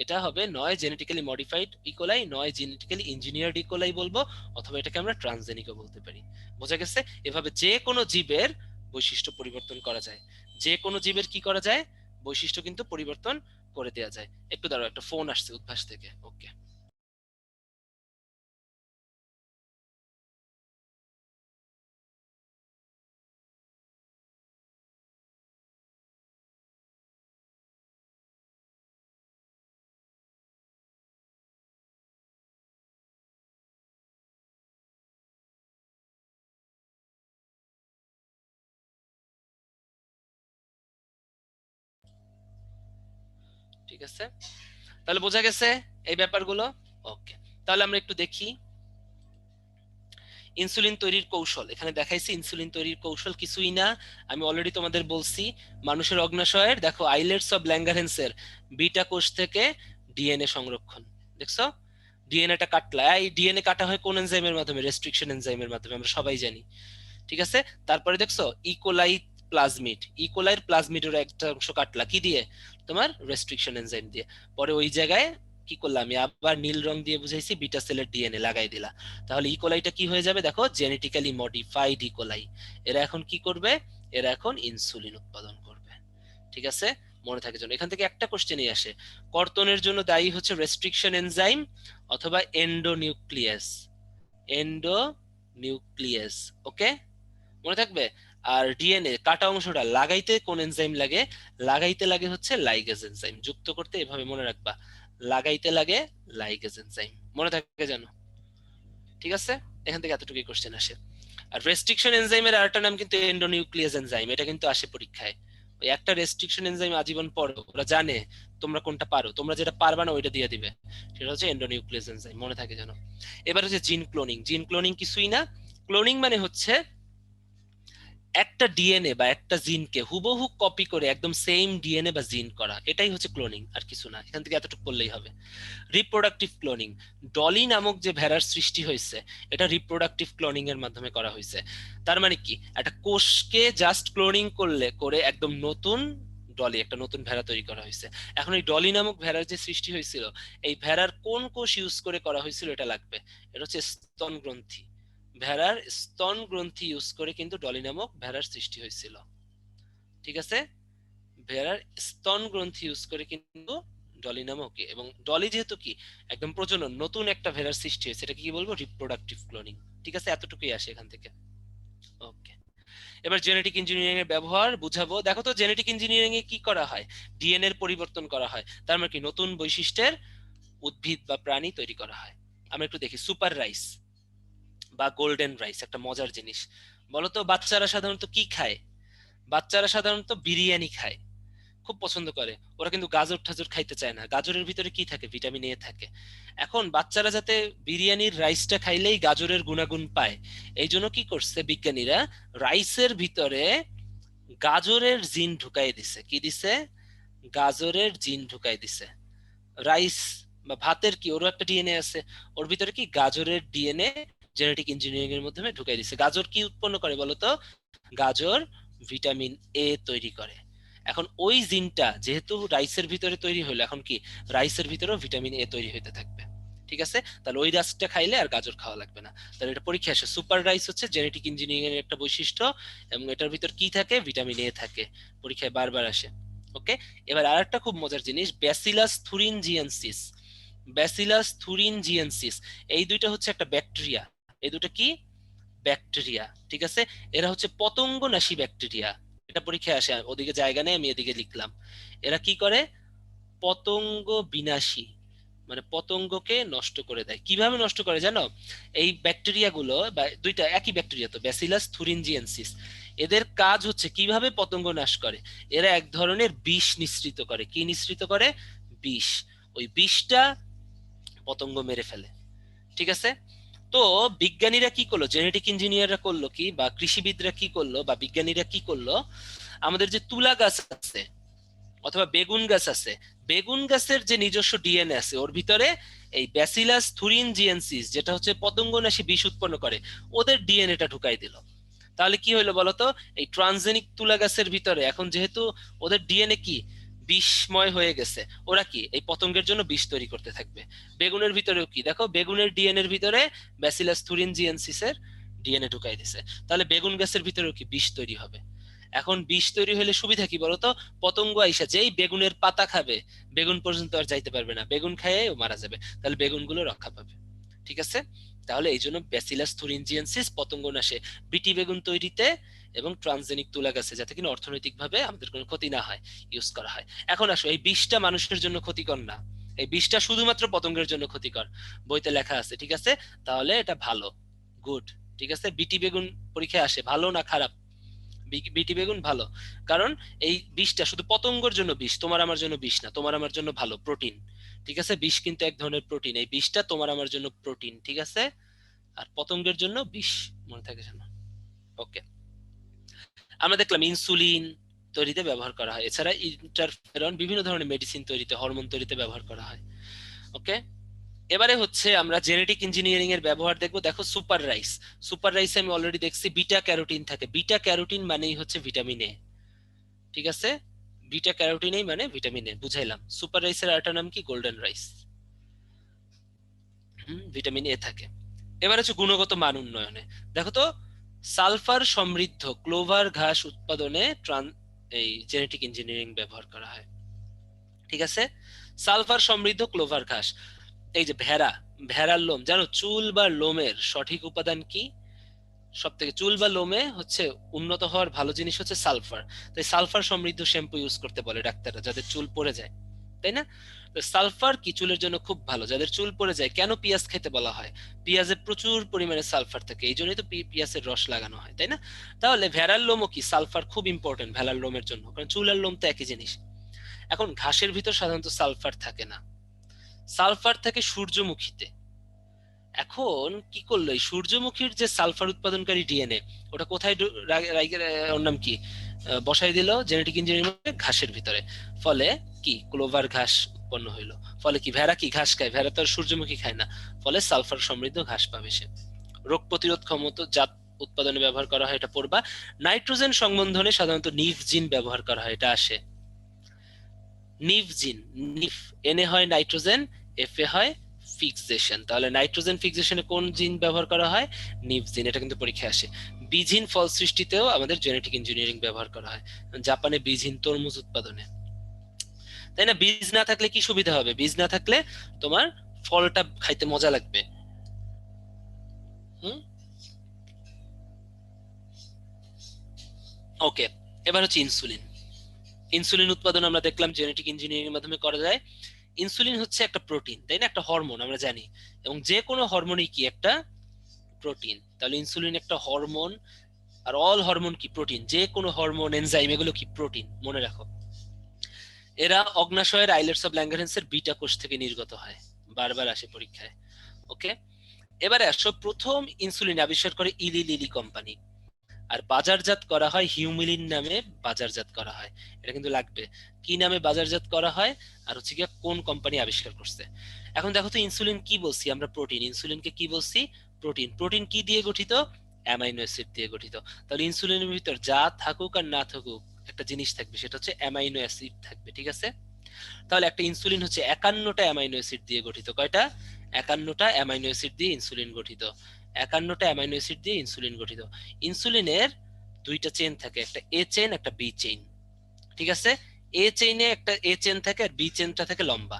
এটা হবে নয় জেনেটিক্যালি মডিফাইড ইকোলাই, নয় জেনেটিক্যালি ইঞ্জিনিয়ার্ড ইকোলাই বলবো, অথবা এটাকে আমরা ট্রান্সজেনিকও বলতে পারি। বোঝা গেছে? এভাবে যে কোনো জীবের বৈশিষ্ট্য পরিবর্তন করা যায়। যে কোনো জীবের কি করা যায়? বৈশিষ্ট্য কিন্তু পরিবর্তন করে দেওয়া যায়। একটু দাঁড়াও, একটা ফোন আসছে উদ্ভাস থেকে। ওকে। ঠিক আছে, তাহলে বোঝা গেছে এই ব্যাপারগুলো। ওকে, তাহলে আমরা একটু দেখি ইনসুলিন তৈরির কৌশল। এখানে দেখাইছি ইনসুলিন তৈরির কৌশল কিছুই না, আমি অলরেডি তোমাদের বলছি। মানুষের অগ্নাশয়ের দেখো আইলেটস অফ ল্যাঙ্গারহ্যান্সের বিটা কোষ থেকে ডিএনএ সংরক্ষণ, দেখছো? ডিএনএটা কাটলা, এই ডিএনএ কাটা হয় কোন এনজাইমের মাধ্যমে? রেস্ট্রিকশন এনজাইমের মাধ্যমে, আমরা সবাই জানি, ঠিক আছে? তারপরে দেখছো ইকোলাই প্লাজমিড, ইকোলাইয়ের প্লাজমিডের একটা অংশ কাটলা কি দিয়ে? তোমার রেস্ট্রিকশন এনজাইম দিয়ে। পরে ওই জায়গায় কি করলাম, আমি আবার নীল রং দিয়ে বুঝাইছি, বিটা সেলের ডিএনএ লাগাই দিলা। তাহলে ইকোলাইটা কি হয়ে যাবে দেখো, জেনেটিক্যালি মডিফাইড ইকোলাই। এরা এখন কি করবে, এরা এখন ইনসুলিন উৎপাদন করবে। ঠিক আছে, মনে থাকে জন্য এখান থেকে একটা কোশ্চেনই আসে, কর্তনের জন্য দায়ী হচ্ছে রেস্ট্রিকশন এনজাইম অথবা এন্ডোনিউক্লিয়াস। এন্ডোনিউক্লিয়াস, ওকে, মনে থাকবে। আর ডিএনএ কাটা অংশটা লাগাইতে কোন এনজাইম লাগে, লাগাইতে লাগে হচ্ছে লাইগেজ এনজাইম। যুক্ত করতে এভাবে মনে রাখবা, লাগাইতে লাগে লাইগেজ এনজাইম, মনে থাকে জানো। ঠিক আছে, এখান থেকে এতটুকুই কোশ্চেন আসে। আর রেস্ট্রিকশন এনজাইমের আরেকটা নাম কিন্তু এন্ডোনিউক্লিয়াস এনজাইম, এটা কিন্তু আসে পরীক্ষায়। ওই একটা রেস্ট্রিকশন এনজাইম আজীবন পড়ো, ওরা জানে তোমরা কোনটা পারো, তোমরা যেটা পারবা না ওইটা দিয়ে দিবে, সেটা হচ্ছে এন্ডোনিউক্লিয়াস এনজাইম, মনে থাকে জানো। এবার হচ্ছে জিন ক্লোনিং। জিন ক্লোনিং কিছুই না, ক্লোনিং মানে হচ্ছে একটা ডিএনএ বা একটা জিনকে হুবহু কপি করে একদম সেম ডিএনএ বা জিন করা, এটাই হচ্ছে ক্লোনিং, আর কিছু না। এখান থেকে এতটুকু বললেই হবে। রিপ্রোডাক্টিভ ক্লোনিং, ডলি নামক যে ভেড়ার সৃষ্টি হয়েছে, এটা রিপ্রোডাক্টিভ ক্লোনিং এর মাধ্যমে করা হয়েছে। তার মানে কি, একটা কোষকে জাস্ট ক্লোনিং করে একদম নতুন ডলি, একটা নতুন ভেড়া তৈরি করা হয়েছে। এখন এই ডলি নামক ভেড়ার যে সৃষ্টি হয়েছিল, এই ভেড়ার কোন কোষ ইউজ করে করা হয়েছিল এটা লাগবে। এটা হচ্ছে স্তন গ্রন্থি, ভেড়ার স্তন গ্রন্থি ইউজ করে কিন্তু ডলি নামক ভেড়ার সৃষ্টি হয়েছিল। ঠিক আছে, ভেড়ার স্তন গ্রন্থি ইউজ করে কিন্তু ডলি নামক, এবং ডলি যেহেতু কি একদম প্রজনন, নতুন একটা ভেড়ার সৃষ্টি হয়েছে, এটাকে কি বলবো, রিপ্রোডাক্টিভ ক্লোনিং। ঠিক আছে, এতটুকুই আসে এখান থেকে। ওকে, এবার জেনেটিক ইঞ্জিনিয়ারিং এর ব্যবহার বুঝাবো। দেখো তো জেনেটিক ইঞ্জিনিয়ারিং এ কি করা হয়, ডিএনএ এর পরিবর্তন করা হয়, তার মানে কি নতুন বৈশিষ্ট্যের উদ্ভিদ বা প্রাণী তৈরি করা হয়। আমরা একটু দেখি, সুপার রাইস বা গোল্ডেন রাইস একটা মজার জিনিস। বলতো বাচ্চারা সাধারণত কি খায়, বাচ্চারা সাধারণত বিরিয়ানি খায়, খুব পছন্দ করে। ওরা কিন্তু গাজর ঠাজর খাইতে চায় না, গাজরের ভিতরে কি থাকে, ভিটামিন এ থাকে। এখন বাচ্চারা যাতে বিরিয়ানির রাইসটা খাইলেই গাজরের গুণাগুণ পায়, এই জন্য কি করছে বিজ্ঞানীরা, রাইসের ভিতরে গাজরের জিন ঢুকাই দিছে। কি দিছে, গাজরের জিন ঢুকাই দিছে। রাইস বা ভাতের কি, ওরও একটা ডিএনএ আছে, ওর ভিতরে কি গাজরের ডিএনএ জেনেটিক ইঞ্জিনিয়ারিং এর মাধ্যমে ঢুকাই দিছে। গাজর কি উৎপন্ন করে বলতো, গাজর ভিটামিন এ তৈরি করে। এখন ওই জিনটা যেহেতু রাইসের ভিতরে তৈরি হলো, এখন কি রাইসের ভিতরেও ভিটামিন এ তৈরি হতে থাকবে। ঠিক আছে, তাহলে ওই রাইসটা খাইলে আর গাজর খাওয়া লাগবে না। তাহলে এটা পরীক্ষা আসে, সুপার রাইস হচ্ছে জেনেটিক ইঞ্জিনিয়ারিং এর একটা বৈশিষ্ট্য, এবং এটার ভিতর কি থাকে, ভিটামিন এ থাকে। পরীক্ষায় বারবার আসে। ওকে, এবার আরেকটা খুব মজার জিনিস, ব্যাসিলাস থুরিনজিয়েন্সিস। ব্যাসিলাস থুরিনজিয়েন্সিস, এই দুইটা হচ্ছে একটা ব্যাকটেরিয়া। এই দুটো কি, ব্যাকটেরিয়া। ঠিক আছে, এরা হচ্ছে পতঙ্গনাশী ব্যাকটেরিয়া। এটা পরীক্ষায় আসে, ওদিকে জায়গা নেই, আমি এদিকে লিখলাম। এরা কি করে, পতঙ্গ বিনাশী, মানে পতঙ্গকে নষ্ট করে দেয়। কিভাবে নষ্ট করে জানো, এই ব্যাকটেরিয়া গুলো, বা দুইটা একই ব্যাকটেরিয়া তো, ব্যাসিলাস থুরিনজিয়েন্সিস, এদের কাজ হচ্ছে কিভাবে পতঙ্গ নাশ করে, এরা এক ধরনের বিষ নিঃসৃত করে। কি নিঃসৃত করে, বিষ। ওই বিষটা পতঙ্গ মেরে ফেলে। ঠিক আছে, তো বিজ্ঞানীরা কি করলো, জেনেটিক ইঞ্জিনিয়াররা করলো কি, বা কৃষিবিদরা কি করলো, বা বিজ্ঞানীরা কি করলো, আমাদের যে তুলা গাছ আছে অথবা বেগুন গাছ আছে, বেগুন গাছের যে নিজস্ব ডিএনএ আছে, ওর ভিতরে এই ব্যাসিলাস থুরিনজিয়েন্সিস, যেটা হচ্ছে পতঙ্গনাশী বিষ উৎপন্ন করে, ওদের ডিএনএটা ঢুকাই দিল। তাহলে কি হইলো বলতো, এই ট্রানজেনিক তুলা গাছের ভিতরে এখন যেহেতু ওদের ডিএনএ কি বিষময় হয়ে গেছে, ওরা কি এই পতঙ্গের জন্য বিষ তৈরি করতে থাকবে। বেগুনের ভিতরেও কি দেখো, বেগুনের ডিএনএ এর ভিতরে ব্যাসিলাস থুরিনজিয়েন্সিস এর ডিএনএ ঢুকাই দিছে, তাহলে বেগুন গাছের ভিতরেও কি বিষ তৈরি হবে। এখন বিষ তৈরি হলে সুবিধা কি বলতো, পতঙ্গ আইসা যেই বেগুনের পাতা খাবে, বেগুন পর্যন্ত আর যাইতে পারবে না, বেগুন খেয়ে ও মারা যাবে, তাহলে বেগুনগুলো রক্ষা পাবে। ঠিক আছে, তাহলে এই জন্য ব্যাসিলাস থুরিনজিয়েন্সিস পতঙ্গ নাশে, বিটি বেগুন তৈরিতে এবং ট্রান্সজেনিক তুলা গাছে, যাতে কিনা অর্থনৈতিকভাবে আমাদের কোনো ক্ষতি না হয়, ইউজ করা হয়। এখন আসো, এই বিষটা মানুষের জন্য ক্ষতিকর না, এই বিষটা শুধুমাত্র পতঙ্গের জন্য ক্ষতিকর, বইতে লেখা আছে। ঠিক আছে, তাহলে এটা ভালো, গুড। ঠিক আছে, বিটি বেগুন পরীক্ষায় আসে, ভালো না খারাপ, বিটি বেগুন ভালো। কারণ এই বিষটা শুধু পতঙ্গের জন্য বিষ, তোমার আমার জন্য বিষ না, তোমার আমার জন্য ভালো, প্রোটিন। ঠিক আছে, বিষ কিন্তু এক ধরনের প্রোটিন, এই বিষটা তোমার আমার জন্য প্রোটিন। ঠিক আছে, আর পতঙ্গের জন্য বিষ, মনে থাকে যেন। ওকে, আমরা দেখলাম ইনসুলিন তৈরিতে ব্যবহার করা হয়, এছাড়া ইন্টারফেরন বিভিন্ন ধরনের মেডিসিন তৈরিতে, হরমোন তৈরিতে ব্যবহার করা হয়। ওকে, এবারে হচ্ছে আমরা জেনেটিক ইঞ্জিনিয়ারিং এর ব্যবহার দেখবো। দেখো সুপার রাইস, সুপার রাইসে আমি অলরেডি দেখছি বিটা ক্যারোটিন থাকে, বিটা ক্যারোটিন মানেই হচ্ছে ভিটামিন এ। ঠিক আছে, বিটা ক্যারোটিনই মানে ভিটামিন এ, বুঝাইলাম। সুপার রাইসের আরেকটা নাম কি, গোল্ডেন রাইস। ভিটামিন এ থাকে। এবার হচ্ছে গুণগত মান উন্নয়নে, দেখো তো সালফার সমৃদ্ধ ক্লোভার ঘাস উৎপাদনে এই জেনেটিক ইঞ্জিনিয়ারিং ব্যবহার করা হয়। ঠিক আছে, সালফার সমৃদ্ধ ক্লোভার ঘাস, এই যে ভেড়ার লোম, জানো চুল বা লোমের সঠিক উপাদান কি? সব থেকে চুল বা লোমে হচ্ছে উন্নত হওয়ার ভালো জিনিস হচ্ছে সালফার। তাই সালফার সমৃদ্ধ শ্যাম্পু ইউজ করতে বলে ডাক্তাররা যাদের চুল পড়ে যায়, তাই না? তো সালফার কি চুলের জন্য খুব ভালো, যাদের চুল পড়ে যায়। কেন পেঁয়াজ খেতে বলা হয়? পেঁয়াজে প্রচুর পরিমাণে সালফার থাকে, এই জন্যই তো পেঁয়াজের রস লাগানো হয়, তাই না? তাহলে ভেড়ার লোমও কি সালফার খুব ইম্পর্টেন্ট ভেড়ার লোমের জন্য, কারণ চুল আর লোম তো একই জিনিস। এখন ঘাসের ভিতর সাধারণত সালফার থাকে না, সালফার থাকে সূর্যমুখীতে। এখন কি করলো, এই সূর্যমুখীর যে সালফার উৎপাদনকারী ডিএনএ, ওটা কোথায় ওর নাম কি, বসাই দিল জেনেটিক ইঞ্জিনিয়ারিং ঘাসের ভিতরে। ফলে কি ক্লোভার ঘাস উৎপন্ন হইলো। ফলে কি ভেড়া কি ঘাস খায়? ভেড়া তো আর সূর্যমুখী খায় না। ফলে সালফার সমৃদ্ধ ঘাস পাবে সে। রোগ প্রতিরোধ ক্ষমতা জাত উৎপাদনে ব্যবহার করা হয়, এটা পড়বা। নাইট্রোজেন সংবন্ধনে সাধারণত নিভ জিন ব্যবহার করা হয়, এটা আসে নিভ জিন। নিফ, এনে হয় নাইট্রোজেন, এফ এ হয় ফিক্সেশন। তাহলে নাইট্রোজেন ফিক্সেশনে কোন জিন ব্যবহার করা হয়? নিভ জিন। এটা কিন্তু পরীক্ষায় আসে। বিজিন ফল সৃষ্টিতেও আমাদের জেনেটিক ইঞ্জিনিয়ারিং ব্যবহার করা হয়, জাপানে বিজিন তরমুজ উৎপাদনে, তাই না? বীজ না থাকলে কি সুবিধা হবে? বীজ না থাকলে তোমার ফলটা খাইতে মজা লাগবে। হুম, ওকে। এবার হচ্ছে ইনসুলিন। ইনসুলিন উৎপাদন আমরা দেখলাম জেনেটিক ইঞ্জিনিয়ারিং এর মাধ্যমে করা যায়। ইনসুলিন হচ্ছে একটা প্রোটিন, তাই না? একটা হরমোন আমরা জানি, এবং যে কোনো হরমোনই কি একটা প্রোটিন। তাহলে ইনসুলিন একটা হরমোন, আর অল হরমোন কি প্রোটিন। যে কোনো হরমোন, এনজাইম, এগুলো কি প্রোটিন, মনে রাখো। এরা অগ্নাশয়ের আইলেটস অফ ল্যাঙ্গারহ্যান্সের বিটা কোষ থেকে নির্গত হয়, বারবার আসে পরীক্ষায়। ওকে, এবারে আসো, প্রথম ইনসুলিন আবিষ্কার করে ইলি লিলি কোম্পানি, আর বাজারজাত করা হয় হিউমিলিন নামে বাজারজাত করা হয়। এটা কিন্তু লাগবে, কি নামে বাজারজাত করা হয়, আর হচ্ছে গিয়ে কোন কোম্পানি আবিষ্কার করছে। এখন দেখো তো ইনসুলিন কি বলছি আমরা? প্রোটিন। ইনসুলিনকে কি বলছি? প্রোটিন। প্রোটিন কি দিয়ে গঠিত? অ্যামাইনো অ্যাসিড দিয়ে গঠিত। তাহলে ইনসুলিনের ভিতর যা থাকুক আর না থাকুক একটা জিনিস থাকবে, সেটা হচ্ছে অ্যামাইনো অ্যাসিড থাকবে, ঠিক আছে? তাহলে একটা ইনসুলিন হচ্ছে 51টা অ্যামাইনো অ্যাসিড দিয়ে গঠিত। কয়টা? 51টা অ্যামাইনো অ্যাসিড দিয়ে ইনসুলিন গঠিত। 51টা অ্যামাইনো অ্যাসিড দিয়ে ইনসুলিন গঠিত। ইনসুলিনের দুইটা চেইন থাকে, একটা এ চেইন একটা বি চেইন, ঠিক আছে? এ চেইনে একটা এ চেইন থাকে, আর বি চেইনটা থাকে লম্বা।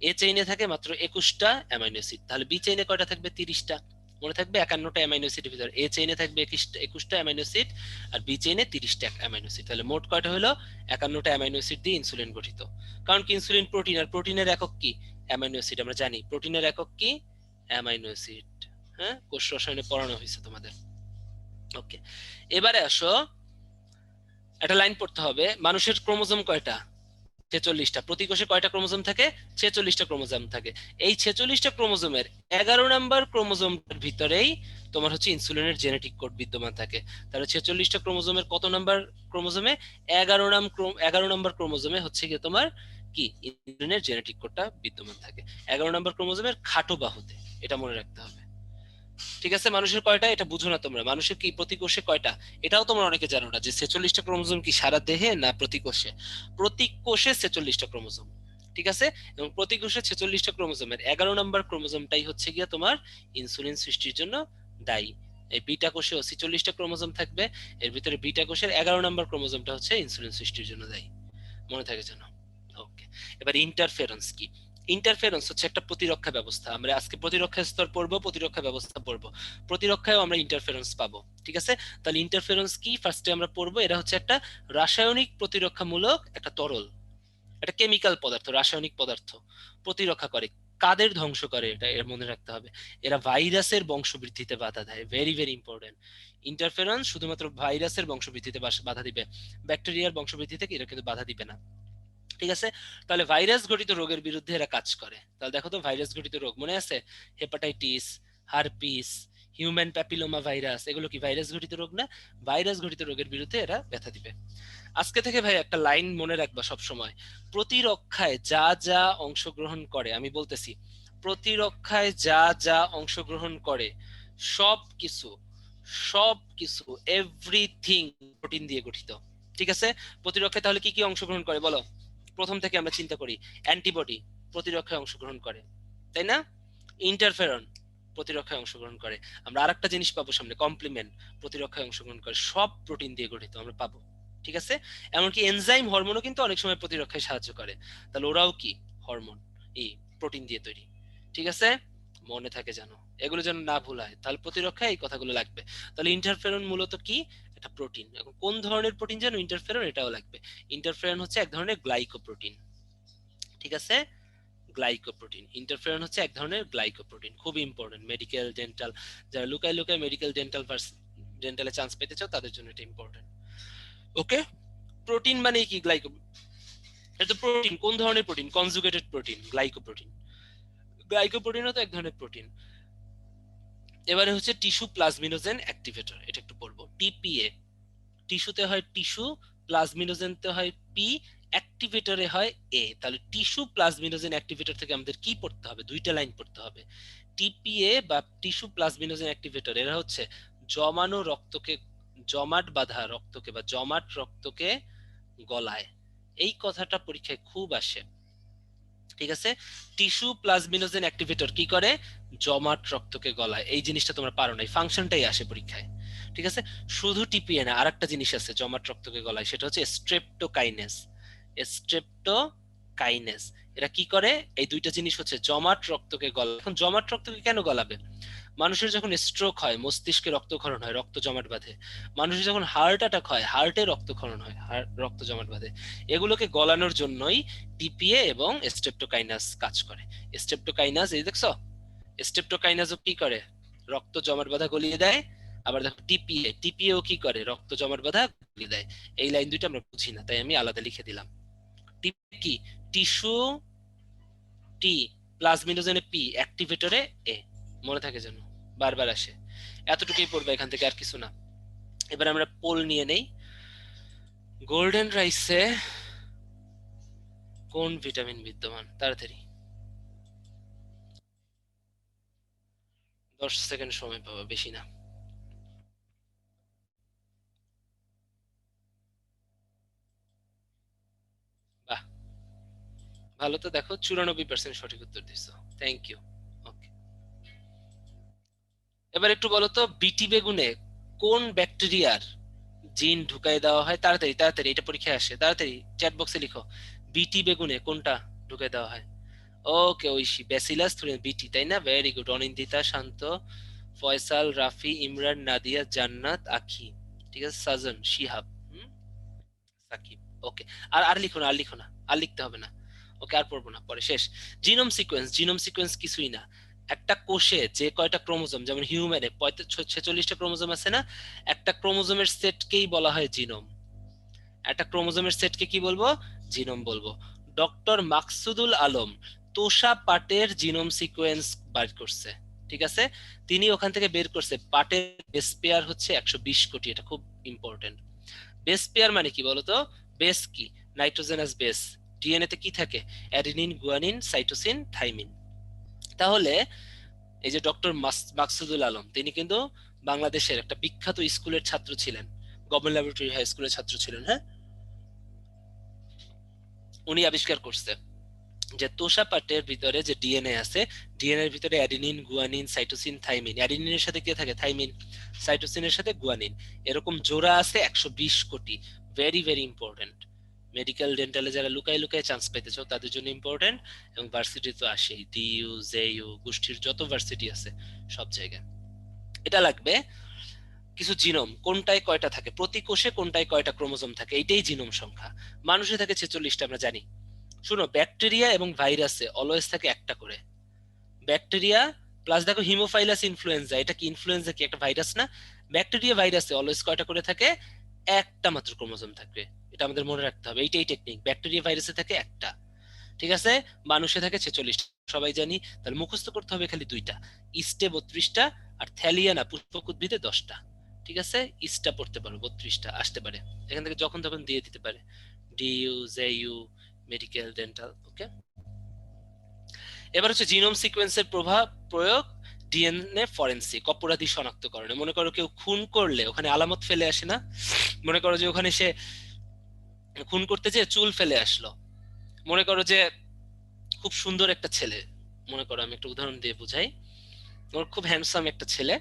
এ চেইনে থাকে মাত্র 21টা অ্যামাইনো অ্যাসিড, তাহলে বি চেইনে কয়টা থাকবে? 30টা। মনে থাকবে 51টা অ্যামাইনো অ্যাসিডের ভিতর এ চেইনে থাকবে 21টা অ্যামাইনো অ্যাসিড, আর বি চেইনে 30টা অ্যামাইনো অ্যাসিড। তাহলে মোট কয়টা হলো? 51টা অ্যামাইনো অ্যাসিড দিয়ে ইনসুলিন গঠিত। কারণ কি ইনসুলিন প্রোটিন, আর প্রোটিনের একক কি? Amino acid. আমরা জানি প্রোটিনের একক কি? Amino acid. হ্যাঁ, কোষ রসায়নে পড়ানো হয়েছে তোমাদের। ওকে, এবারে আসো, একটা লাইন পড়তে হবে। মানুষের ক্রোমোজোম কয়টা? 46টা। প্রতি কোষে কয়টা ক্রোমোজোম থাকে? 46টা ক্রোমোজোম থাকে। এই 46টা ক্রোমোজোমের 11 নম্বর ক্রোমোজোমটার ভিতরেই তোমার হচ্ছে ইনসুলিনের জেনেটিক কোড বিদ্যমান থাকে। তাহলে 46টা ক্রোমোজোমের কত নাম্বার ক্রোমোজোমে? 11 নম্বর ক্রোমোজোমে হচ্ছে গিয়ে তোমার কি ইনসুলিনের জেনেটিক কোডটা বিদ্যমান থাকে, 11 নম্বর ক্রোমোজোমের খাটো বাহুতে। এটা মনে রাখতে হবে, ঠিক আছে? মানুষের কয়টা এটা বুঝো না তোমরা? মানুষের কি প্রতি কোষে কয়টা? এটাও তোমরা অনেকে জানো না, যে 46টা ক্রোমোজোম কি সারা দেহে না প্রতি কোষে? প্রতি কোষে 46টা ক্রোমোজোম, ঠিক আছে? এবং প্রতি কোষে 46টা ক্রোমোজোমের 11 নম্বর ক্রোমোজোমটাই হচ্ছে গিয়ে তোমার ইনসুলিন সৃষ্টির জন্য দায়ী। এই বিটা কোষেও 46টা ক্রোমোজোম থাকবে, এর ভিতরে বিটা কোষের 11 নম্বর ক্রোমোজোমটা হচ্ছে ইনসুলিন সৃষ্টির জন্য দায়ী, মনে থাকে যেন। ওকে, এবার ইন্টারফেরেন্স কি? ইন্টারফেরেন্স হচ্ছে একটা প্রতিরক্ষা ব্যবস্থা। আমরা আজকে প্রতিরক্ষা স্তর পড়বো, প্রতিরক্ষা ব্যবস্থা পড়বো। প্রতিরক্ষায় আমরা ইন্টারফেরেন্স পাবো, ঠিক আছে? তাহলে ইন্টারফেরেন্স কি ফার্স্টে আমরা পড়বো। এটা হচ্ছে একটা রাসায়নিক প্রতিরক্ষামূলক একটা তরল, একটা কেমিক্যাল পদার্থ, রাসায়নিক পদার্থ প্রতিরক্ষা করে। কাদের ধ্বংস করে এটা এর মনে রাখতে হবে। এরা ভাইরাসের বংশবৃদ্ধিতে বাধা দেয়, ভেরি ভেরি ইম্পর্টেন্ট। ইন্টারফেরেন্স শুধুমাত্র ভাইরাসের বংশবৃদ্ধিতে বাধা দিবে, ব্যাকটেরিয়ার বংশবৃদ্ধিতে এরা কিন্তু বাধা দিবে না, ঠিক আছে? তাহলে ভাইরাস ঘটিত রোগের বিরুদ্ধে এরা কাজ করে। তাহলে দেখো তো ভাইরাস ঘটিত রোগ মনে আছে? Hepatitis, herpes, human papilloma virus, এগুলো কি ভাইরাস ঘটিত রোগ না? ভাইরাস ঘটিত রোগের বিরুদ্ধে এরা ব্যথা দিবে। আজকে থেকে ভাই একটা লাইন মনে রাখবা সব সময়, প্রতিরক্ষায় যা যা অংশগ্রহণ করে, আমি বলতেছি, প্রতিরক্ষায় যা যা অংশগ্রহণ করে সব কিছু, সব কিছু, এভরিথিং প্রোটিন দিয়ে গঠিত, ঠিক আছে? প্রতিরক্ষায় তাহলে কি কি অংশগ্রহণ করে বলো? প্রথম থেকে আমরা চিন্তা করি, অ্যান্টিবডি প্রতিরক্ষায় অংশগ্রহণ করে, তাই না? ইন্টারফেরন প্রতিরক্ষায় অংশগ্রহণ করে। আমরা আরেকটা জিনিস পাবো সামনে, কমপ্লিমেন্ট প্রতিরক্ষায় অংশগ্রহণ করে। সব প্রোটিন দিয়ে গঠিত আমরা পাবো, ঠিক আছে। এমনকি এনজাইম হরমোনও কিন্তু অনেক সময় প্রতিরক্ষায় সাহায্য করে। তাহলে ওরাও কি হরমোন, এই প্রোটিন দিয়ে তৈরি, ঠিক আছে। মনে থাকে জানো, এগুলো যেন না ভুল হয়, তাহলে প্রতিরক্ষায় এই কথাগুলো লাগবে। তাহলে ইন্টারফেরন মূলত কি, এটা প্রোটিন। এখন কোন ধরনের প্রোটিন যেন ইন্টারফেরন, এটাও লাগবে। ইন্টারফেরন হচ্ছে এক ধরনের গ্লাইকোপ্রোটিন, ঠিক আছে। গ্লাইকোপ্রোটিন, ইন্টারফেরন হচ্ছে এক ধরনের গ্লাইকোপ্রোটিন, খুব ইম্পর্টেন্ট। মেডিকেল ডেন্টাল, যারা লুকায় লুকায় মেডিকেল ডেন্টাল ডেন্টালে চান্স পেতে চাও তাদের জন্য এটা ইম্পর্টেন্ট। ওকে, প্রোটিন মানে কি? গ্লাইকো, এটা প্রোটিন। কোন ধরনের প্রোটিন? Conjugated protein, glycoprotein. গ্লাইকোপ্রোটিনও তো এক ধরনের প্রোটিন। এবারে হচ্ছে টিস্যু প্লাজমিনোজেন অ্যাক্টিভেটর, এটা একটু পড়বো। টিপিএ, টিস্যুতে হয় টিস্যু, প্লাজমিনোজেনতে হয় পি, অ্যাক্টিভেটরে হয় এ। তাহলে টিস্যু প্লাজমিনোজেন অ্যাক্টিভেটর থেকে আমাদের কি পড়তে হবে? দুইটা লাইন পড়তে হবে। টিপিএ বা টিস্যু প্লাজমিনোজেন অ্যাক্টিভেটর, এরা হচ্ছে জমানো রক্তকে, জমাট বাঁধা রক্তকে বা জমাট রক্তকে গলায়। এই কথাটা পরীক্ষায় খুব আসে, ঠিক আছে। টিস্যু প্লাজমিনোজেন অ্যাক্টিভেটর কি করে? জমাট রক্তকে গলায়। এই জিনিসটা তোমরা পারো নাই, ফাংশনটাই আসে পরীক্ষায়, ঠিক আছে। শুধু টিপিএ না, আরেকটা জিনিস আছে জমাট রক্তকে গলায়, সেটা হচ্ছে স্ট্রেপ্টোকাইনেস। স্ট্রেপ্টোকাইনেস, এরা কি করে? এই দুইটা জিনিস হচ্ছে জমাট রক্তকে গলায়। এখন জমাট রক্তকে কেন গলাবে? মানুষের যখন স্ট্রোক হয়, মস্তিষ্কে রক্তক্ষরণ হয়, রক্ত জমাট বাঁধে। মানুষের যখন হার্ট অ্যাটাক হয়, হার্টে রক্তক্ষরণ হয়, রক্ত জমাট বাঁধে। এগুলোকে গলানোর জন্যই টিপিএ এবং স্ট্রেপ্টোকাইনাস কাজ করে। স্ট্রেপ্টোকাইনাস, এই দেখছো, স্ট্রেপ্টোকাইনাসও কি করে? রক্ত জমাট বাঁধা গলিয়ে দেয়। আবার দেখো টিপিএ, টিপিএও কি করে? রক্ত জমাট বাঁধা গলিয়ে দেয়। এই লাইন দুইটা আমরা বুঝি না, তাই আমি আলাদা লিখে দিলাম। টিপি কি? টিস্যু টি, প্লাজমিনোজেনে পি, অ্যাক্টিভেটরে এ। মনে থাকে যেন, বারবার আসে। এতটুকুই পড়বে এখান থেকে, আর কিছু না। এবার আমরা পোল নিয়ে নেই। গোল্ডেন রাইসে কোন ভিটামিন বিদ্যমান? তাড়াতাড়ি, 10 সেকেন্ড সময় পাবা, বেশি না। বাহ, ভালো তো। দেখো 94% সঠিক উত্তর দিছো, থ্যাংক ইউ। ওকে, এবার একটু বলো তো, বিটি বেগুনে কোন ব্যাকটেরিয়ার জিন ঢুকাই দেওয়া হয়? তাড়াতাড়ি তাড়াতাড়ি, এটা পরীক্ষায় আসে, তাড়াতাড়ি চ্যাট বক্সে লিখো। বিটি বেগুনে কোনটা ঢুকাই দেওয়া হয়? ওকে, ঐশী, ব্যাসিলাস থুরিন, বিটি, তাই না? Very good. অনিন্দিতা, শান্ত, ফয়সাল, রাফি, ইমরান, নাদিয়া, জান্নাত, আখি, ঠিক আছে, সাজন, শিহাব, সাকিব। ওকে, আর আর লিখো না, আর লিখো না, আর লিখতে হবে না। ওকে, আর পড়বো না, পরে শেষ। জিনোম সিকোয়েন্স, জিনোম সিকোয়েন্স কিছুই না। একটা কোষে যে কয়টা ক্রোমোজোম, যেমন হিউম্যানে 46টা ক্রোমোজোম আছে না, একটা ক্রোমোজোমের সেটকেই বলা হয় জিনোম। একটা ক্রোমোজোমের সেটকে কি বলবো? জিনোম বলবো। ডক্টর মাকসুদুল আলম তোষা পাটের জিনোম সিকোয়েন্স বার করছে, ঠিক আছে। তিনি ওখান থেকে বের করছে পাটের বেস পেয়ার হচ্ছে 120 কোটি। এটা খুব ইম্পর্টেন্ট। বেস পেয়ার মানে কি বলতো? বেস কি? Nitrogenous base. ডিএনএ তে কি থাকে? Adenine, guanine, cytosine, thymine. তাহলে এই যে ডক্টর মাকসুদুল আলম, তিনি কিন্তু বাংলাদেশের একটা বিখ্যাত স্কুলের ছাত্র ছিলেন, গভর্নমেন্ট ল্যাবরেটরি হাই স্কুলের ছাত্র ছিলেন, হ্যাঁ। উনি আবিষ্কার করছে যে তোষা পাটের ভিতরে যে ডিএনএ আছে, ডিএনএ এর ভিতরে অ্যাডিনিন, গুয়ানিন, সাইটোসিন, থাইমিন। অ্যাডিনিনের সাথে কে থাকে? থাইমিন। সাইটোসিনের সাথে গুয়ানিন। এরকম জোড়া আছে 120 কোটি। Very very important. মেডিকেল ডেন্টালে যারা লুকায় লুকায় চান্স পেতে চাও তাদের জন্য ইম্পর্টেন্ট। এবং ভার্সিটি তো আসেই, ডিইউ, জেইউ, গোষ্ঠীর যত ভার্সিটি আছে সব জায়গায় এটা লাগবে। কিছু জিনোম, কোনটায় কয়টা থাকে, প্রতি কোষে কোনটায় কয়টা ক্রোমোজোম থাকে, এইটাই জিনোম সংখ্যা। মানুষে থাকে 46টা, আমরা জানি। শুনো, ব্যাকটেরিয়া এবং ভাইরাসে অলওয়েজ থাকে একটা করে। ব্যাকটেরিয়া প্লাস দেখো হিমোফাইলাস ইনফ্লুয়েঞ্জা, এটা কি ইনফ্লুয়েঞ্জা? কি একটা ভাইরাস না? ব্যাকটেরিয়া ভাইরাসে অলওয়েজ কয়টা করে থাকে? একটা মাত্র ক্রোমোজোম থাকবে। এটা আমাদের মনে রাখতে হবে, এইটাই টেকনিক। ব্যাকটেরিয়া ভাইরাসে থাকে একটা, ঠিক আছে। মানুষে থাকে 46, সবাই জানি। তাহলে মুখস্থ করতে হবে খালি দুইটা, ইস্টে 32টা, আর থ্যালিয়ানা পুষ্পক উদ্ভিদে 10টা। ঠিক আছে, ইস্টা পড়তে পারো, 32টা আসতে পারে, এখান থেকে যখন তখন দিয়ে দিতে পারে। DU, JU, medical, dental. Okay, এবার হচ্ছে জিনোম সিকোয়েন্সের প্রভাব প্রয়োগ ডিএনএ ফরেন্সিক, অপরাধী শনাক্তকরণে। মনে করো কেউ খুন করলে ওখানে আলামত ফেলে আসে না? মনে করো যে ওখানে সে খুন করতে যেয়ে চুল ফেলে আসলো। মনে করো যে খুব সুন্দর একটা ছেলে, মনে করো আমি একটা উদাহরণ দিয়ে বুঝাই। ওর খুব হ্যান্ডসাম একটা ছেলে,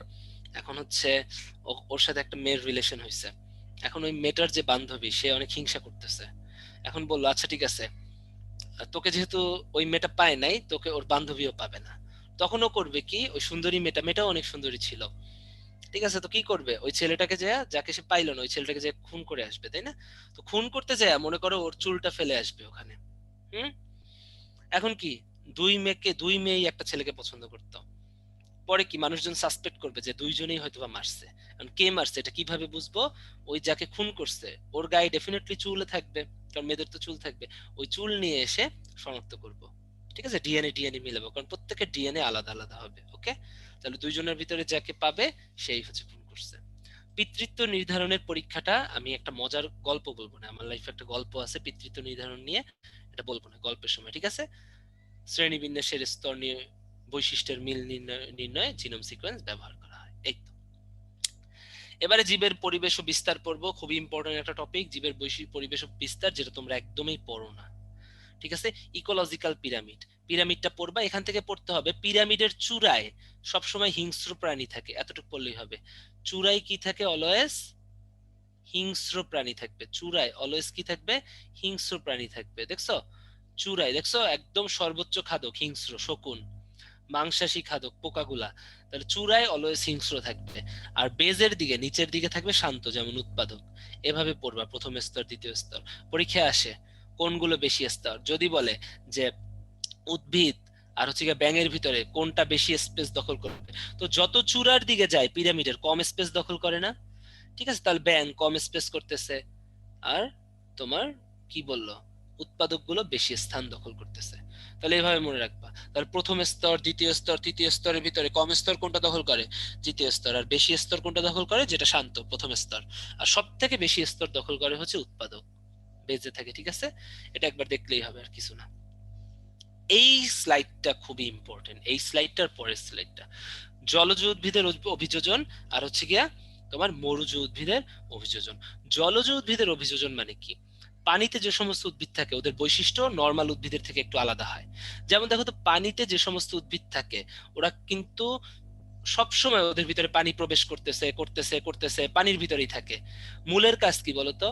এখন হচ্ছে ওর সাথে একটা মেয়ের রিলেশন হয়েছে। এখন ওই মেয়েটার যে বান্ধবী সে অনেক হিংসা করতেছে। এখন বললো আচ্ছা ঠিক আছে, তোকে যেহেতু ওই মেয়েটা পায় নাই, তোকে ওর বান্ধবীও পাবে না। তখন ও করবে কি, ওই সুন্দরী মেয়েটাও অনেক সুন্দরী ছিল, ঠিক আছে, তো কি করবে, ওই ছেলেটাকে যে যাকে সে পাইলো না ওই ছেলেটাকে যে খুন করে আসবে, তাই না? তো খুন করতে যায় মনে করো ওর চুলটা ফেলে আসবে ওখানে। হুম। এখন কি, দুই মেয়েই একটা ছেলেকে পছন্দ করতো। পরে কি মানুষজন সাসপেক্ট করবে যে দুইজনেই হয়তোবা মারছে। এখন কে মারছে এটা কিভাবে বুঝবো? ওই যাকে খুন করছে ওর গায়ে ডেফিনেটলি চুল থাকবে, কারণ মেয়েদের তো চুল থাকবে। ওই চুল নিয়ে এসে শনাক্ত করব, ঠিক আছে, ডিএনএ মিলাবো, কারণ প্রত্যেকের ডিএনএ আলাদা আলাদা হবে। ওকে, তাহলে দুইজনের ভিতরে যাকে পাবে সেই হচ্ছে খুন করছে। পিতৃত্ব নির্ধারণের পরীক্ষাটা আমি একটা মজার গল্প বলবো না, আমার লাইফে একটা গল্প আছে পিতৃত্ব নির্ধারণ নিয়ে, এটা বলবো না গল্পের সময়, ঠিক আছে। শ্রেণীবিন্যাসের স্তর নিয়ে বৈশিষ্ট্যের মিল নির্ণয়ে জিনোম সিকোয়েন্স ব্যবহার করা হয়। এই তো, এবারে জীবের পরিবেশ ও বিস্তার পড়ব, খুবই ইম্পর্টেন্ট একটা টপিক, জীবের পরিবেশ ও বিস্তার, যেটা তোমরা একদমই পড়ো না, ঠিক আছে। ইকোলজিক্যাল পিরামিড, পিরামিডটা পড়বা, এখান থেকে পড়তে হবে পিরামিডের চূড়ায় সবসময় হিংস্র প্রাণী থাকে, এতটুকু পড়লেই হবে। চূড়ায় কি থাকে? অলওয়েজ হিংস্র প্রাণী থাকবে, চূড়ায় অলওয়েজ কি থাকবে? হিংস্র প্রাণী থাকবে। দেখছো চূড়ায়, দেখছো একদম সর্বোচ্চ খাদক হিংস্র শকুন, মাংসাশী খাদক পোকাগুলা, তাহলে চূড়ায় অলওয়েজ হিংস্র থাকবে। আর বেজের দিকে নিচের দিকে থাকবে শান্ত, যেমন উৎপাদক। এভাবে পড়বা, প্রথম স্তর দ্বিতীয় স্তর। পরীক্ষায় আসে কোনগুলো বেশি স্তর, যদি বলে যে উদ্ভিদ আর হচ্ছে ব্যাঙের ভিতরে কোনটা বেশি স্পেস দখল করবে, তো যত চূড়ার দিকে যায় পিরামিডের কম স্পেস দখল করে না, ঠিক আছে, তাহলে ব্যাঙ কম স্পেস করতেছে, আর তোমার কি বললো উৎপাদক গুলো বেশি স্থান দখল করতেছে। তাহলে এইভাবে মনে রাখবা। তাহলে প্রথম স্তর দ্বিতীয় স্তর তৃতীয় স্তরের ভিতরে কম স্তর কোনটা দখল করে? তৃতীয় স্তর। আর বেশি স্তর কোনটা দখল করে? যেটা শান্ত, প্রথম স্তর। আর সব থেকে বেশি স্তর দখল করে হচ্ছে উৎপাদক, বেঁচে থাকে, ঠিক আছে। এটা একবার দেখলেই হবে, আর কিছু না। এই স্লাইডটা খুবই ইম্পর্টেন্ট, এই স্লাইডটার পরের স্লাইডটা, জলজ উদ্ভিদের অভিযোজন আর হচ্ছে গিয়া তোমার মরুজ উদ্ভিদের অভিযোজন। জলজ উদ্ভিদের অভিযোজন মানে কি? পানিতে যে সমস্ত উদ্ভিদ থাকে ওদের বৈশিষ্ট্য নর্মাল উদ্ভিদের থেকে একটু আলাদা হয়। যেমন দেখো তো, পানিতে যে সমস্ত উদ্ভিদ থাকে ওরা কিন্তু সব সময় ওদের ভিতরে পানি প্রবেশ করতেছে করতেছে করতেছে, পানির ভিতরেই থাকে। মূলের কাজ কি বলতো?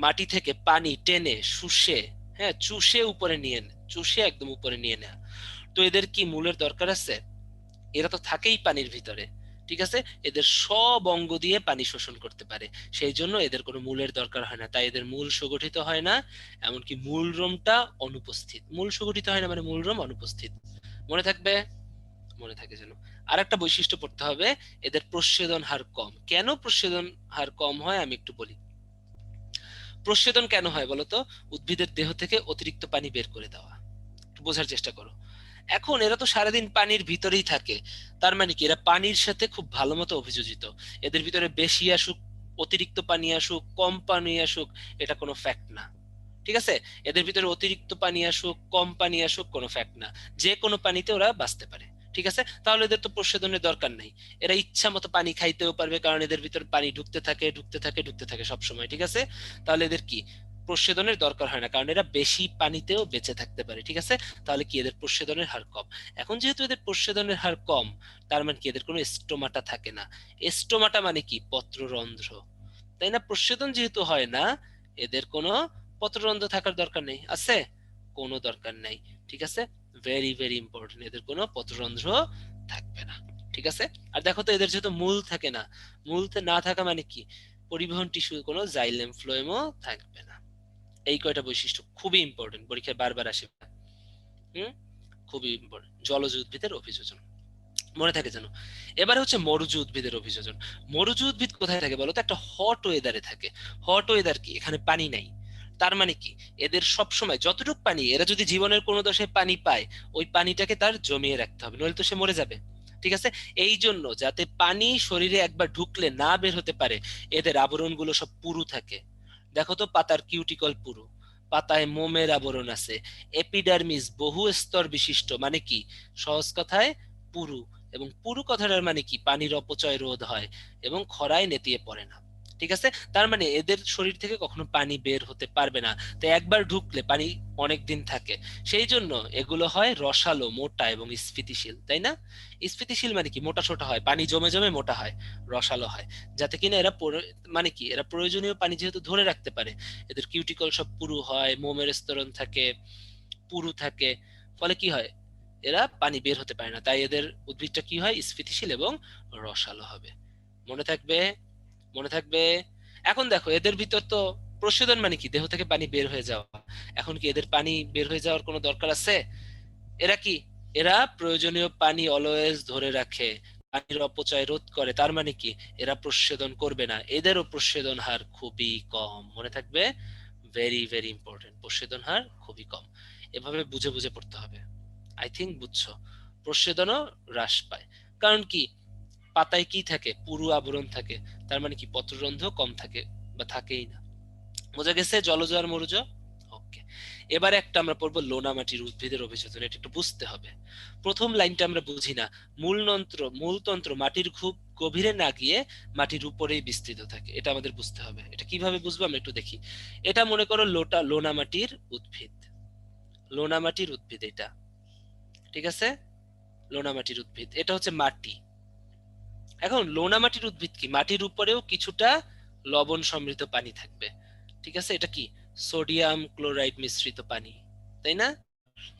মাটি থেকে পানি টেনে শুষে, হ্যাঁ চুষে উপরে নিয়ে চুষে একদম উপরে নিয়ে নেয়। তো এদের কি মূলের দরকার আছে? এরা তো থাকেই পানির ভিতরে, ঠিক আছে, এদের সব অঙ্গ দিয়ে পানি শোষণ করতে পারে, সেই জন্য এদের কোনো মূলের দরকার হয় না, তাই এদের মূল সংগঠিত হয় না, এমনকি মূলরোমটা অনুপস্থিত। মূল সংগঠিত হয় না মানে মূলরোম অনুপস্থিত। মনে থাকবে, মনে থাকে যেন। আর একটা বৈশিষ্ট্য পড়তে হবে, এদের প্রস্বেদন হার কম। কেন প্রস্বেদন হার কম হয় আমি একটু বলি। প্রস্বেদন কেন হয় বলতো? উদ্ভিদের দেহ থেকে অতিরিক্ত পানি বের করে দেওয়া, একটু বোঝার চেষ্টা করো। এখন এরা তো সারাদিন পানির ভিতরেই থাকে, তার মানে কি এরা পানির সাথে খুব ভালো মতো অভিযোজিত। এদের ভিতরে বেশি আসুক, অতিরিক্ত পানি আসুক, কম পানি আসুক, এটা কোনো ফ্যাক্ট না, ঠিক আছে। এদের ভিতরে অতিরিক্ত পানি আসুক কম পানি আসুক কোনো ফ্যাক্ট না, যে কোনো পানিতে ওরা বাঁচতে পারে, ঠিক আছে। তাহলে এদের তো প্রশোধনের দরকার নেই, এরা ইচ্ছা মতো পানি খাইতেও পারবে, কারণ এদের ভিতর পানি ঢুকতে থাকে ঢুকতে থাকে ঢুকতে থাকে সব সময়, ঠিক আছে। তাহলে এদের কি প্রশোধনের দরকার হয় না, কারণ এরা বেশি পানিতেও বেঁচে থাকতে পারে, ঠিক আছে। তাহলে কি এদের প্রশোধনের হার কম। এখন যেহেতু এদের প্রশোধনের হার কম, তার মানে কি এদের কোনো স্টোমাটা থাকে না। স্টোমাটা মানে কি? পত্ররন্ধ্র, তাই না? প্রশোধন যেহেতু হয় না, এদের কোনো পত্ররন্ধ্র থাকার দরকার নেই, আছে? কোনো দরকার নাই, ঠিক আছে। ভেরি ভেরি ইম্পর্টেন্ট, এদের কোনো পত্ররন্ধ্র থাকবে না, ঠিক আছে। আর দেখো তো, এদের যেহেতু মূল থাকে না, মূলতে না থাকা মানে কি? পরিবহন টিস্যু কোনো জাইলেম ফ্লোয়েমও থাকবে না। এই কয়টা বৈশিষ্ট্য খুবই ইম্পর্টেন্ট, পরীক্ষায় বারবার আসে। হুম, খুবই ইম্পর্টেন্ট। জলজ উদ্ভিদের অভিযোজন মনে থাকে যেন। এবারে হচ্ছে মরুজ উদ্ভিদের অভিযোজন। মরুজ উদ্ভিদ কোথায় থাকে বলতো? একটা হট ওয়েদারে থাকে। হট ওয়েদার কি? এখানে পানি নাই, তার মানে কি এদের সব সময় যতটুকু পানি, এরা যদি জীবনের কোনো দশায় পানি পায়, ওই পানিটাকে তার জমিয়ে রাখতে হবে, নইলে তো সে মরে যাবে, ঠিক আছে। এই জন্য যাতে পানি শরীরে একবার ঢুকলে না বের হতে পারে, এদের আবরণ গুলো সব পুরু থাকে। দেখো তো, পাতার কিউটিকল পুরু, পাতায় মোমের আবরণ আছে, এপিডার্মিস বহু স্তর বিশিষ্ট, মানে কি সহজ কথায় পুরু। এবং পুরু কথাটার মানে কি? পানির অপচয় রোধ হয় এবং খরায় নেতিয়ে পড়ে না, ঠিক আছে, তার মানে এদের শরীর থেকে কখনো পানি বের হতে পারবে না। তো একবার ঢুকলে পানি অনেক দিন থাকে। সেই জন্য এগুলো হয় রসালো, মোটা এবং স্ফীতিশীল, তাই না? স্ফীতিশীল মানে কি, মোটা সোটা হয়, পানি জমে জমে মোটা হয়, রসালো হয়, যাতে কিনা এরা মানে কি, এরা প্রয়োজনীয় পানি যেহেতু ধরে রাখতে পারে, এদের কিউটিকল সব পুরু হয়, মোমের স্তরণ থাকে, পুরু থাকে, ফলে কি হয়, এরা পানি বের হতে পারে না, তাই এদের উদ্ভিদটা কি হয়, স্থিতিশীল এবং রসালো হবে। মনে থাকবে, মনে থাকবে। এখন দেখো এদের ভিতর তো প্রশোধন মানে কি, দেহ থেকে পানি বের হয়ে যাওয়া। এখন কি এদের পানি বের হয়ে যাওয়ার কোনো দরকার আছে? এরা কি, এরা প্রয়োজনীয় পানি অলওয়েজ ধরে রাখে, পানির অপচয় রোধ করে, তার মানে কি এরা প্রশোধন করবে না, এদেরও প্রশোধন হার খুবই কম। মনে থাকবে, ভেরি ভেরি ইম্পর্টেন্ট, প্রশোধন হার খুবই কম। এভাবে বুঝে বুঝে পড়তে হবে। আই থিঙ্ক বুঝছো। প্রশোধনও হ্রাস পায়, কারণ কি, পাতায় কি থাকে, পুরু আবরণ থাকে, তার মানে কি পত্ররন্ধ্র কম থাকে বা থাকেই না। বোঝা গেছে জলজ আর মরুজ? ওকে। এবারে একটা আমরা পড়বো লোনা মাটির উদ্ভিদের অভিযোজন, এটা একটু বুঝতে হবে। প্রথম লাইনটা আমরা বুঝি না, মূলতন্ত্র মাটির খুব গভীরে না গিয়ে মাটির উপরেই বিস্তৃত থাকে, এটা আমাদের বুঝতে হবে। এটা কিভাবে বুঝবো আমরা একটু দেখি। এটা মনে করো লোনা মাটির উদ্ভিদ, লোনা মাটির উদ্ভিদ এটা, ঠিক আছে, লোনা মাটির উদ্ভিদ, এটা হচ্ছে মাটি। এখন লোনা মাটির উদ্ভিদ কি, মাটির উপরেও কিছুটা লবণ সমৃদ্ধ পানি থাকবে, ঠিক আছে, এটা কি, সোডিয়াম ক্লোরাইড মিশ্রিত পানি, তাই না?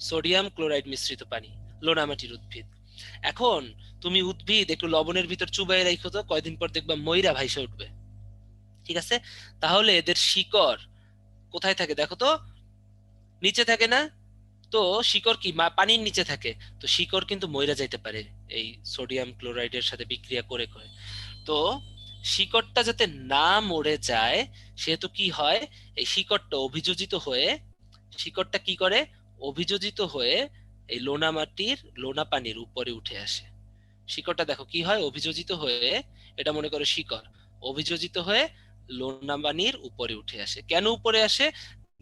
সোডিয়াম ক্লোরাইড মিশ্রিত পানি, লোনা মাটির উদ্ভিদ। এখন তুমি উদ্ভিদ একটু লবণের ভিতর চুবাই রাখো তো, কয়দিন পর দেখবা মইরা ভাইসা উঠবে, ঠিক আছে? তাহলে এদের শিকড় কোথায় থাকে দেখো তো, নিচে থাকে না? তো শিকড় কি পানির নিচে থাকে, তো শিকড় কিন্তু মইরা যাইতে পারে এই সোডিয়াম ক্লোরাইডের সাথে বিক্রিয়া করে করে। তো শিকড়টা যাতে না মরে যায়, সেহেতু কি হয়, এই শিকড়টা অভিযোজিত হয়ে, শিকড়টা কি করে, অভিযোজিত হয়ে এই লোনা মাটির, লোনা পানির উপরে উঠে আসে। শিকড়টা দেখো কি হয়, অভিযোজিত হয়ে, এটা মনে করো শিকড়, অভিযোজিত হয়ে লোনা পানির উপরে উঠে আসে। কেন উপরে আসে?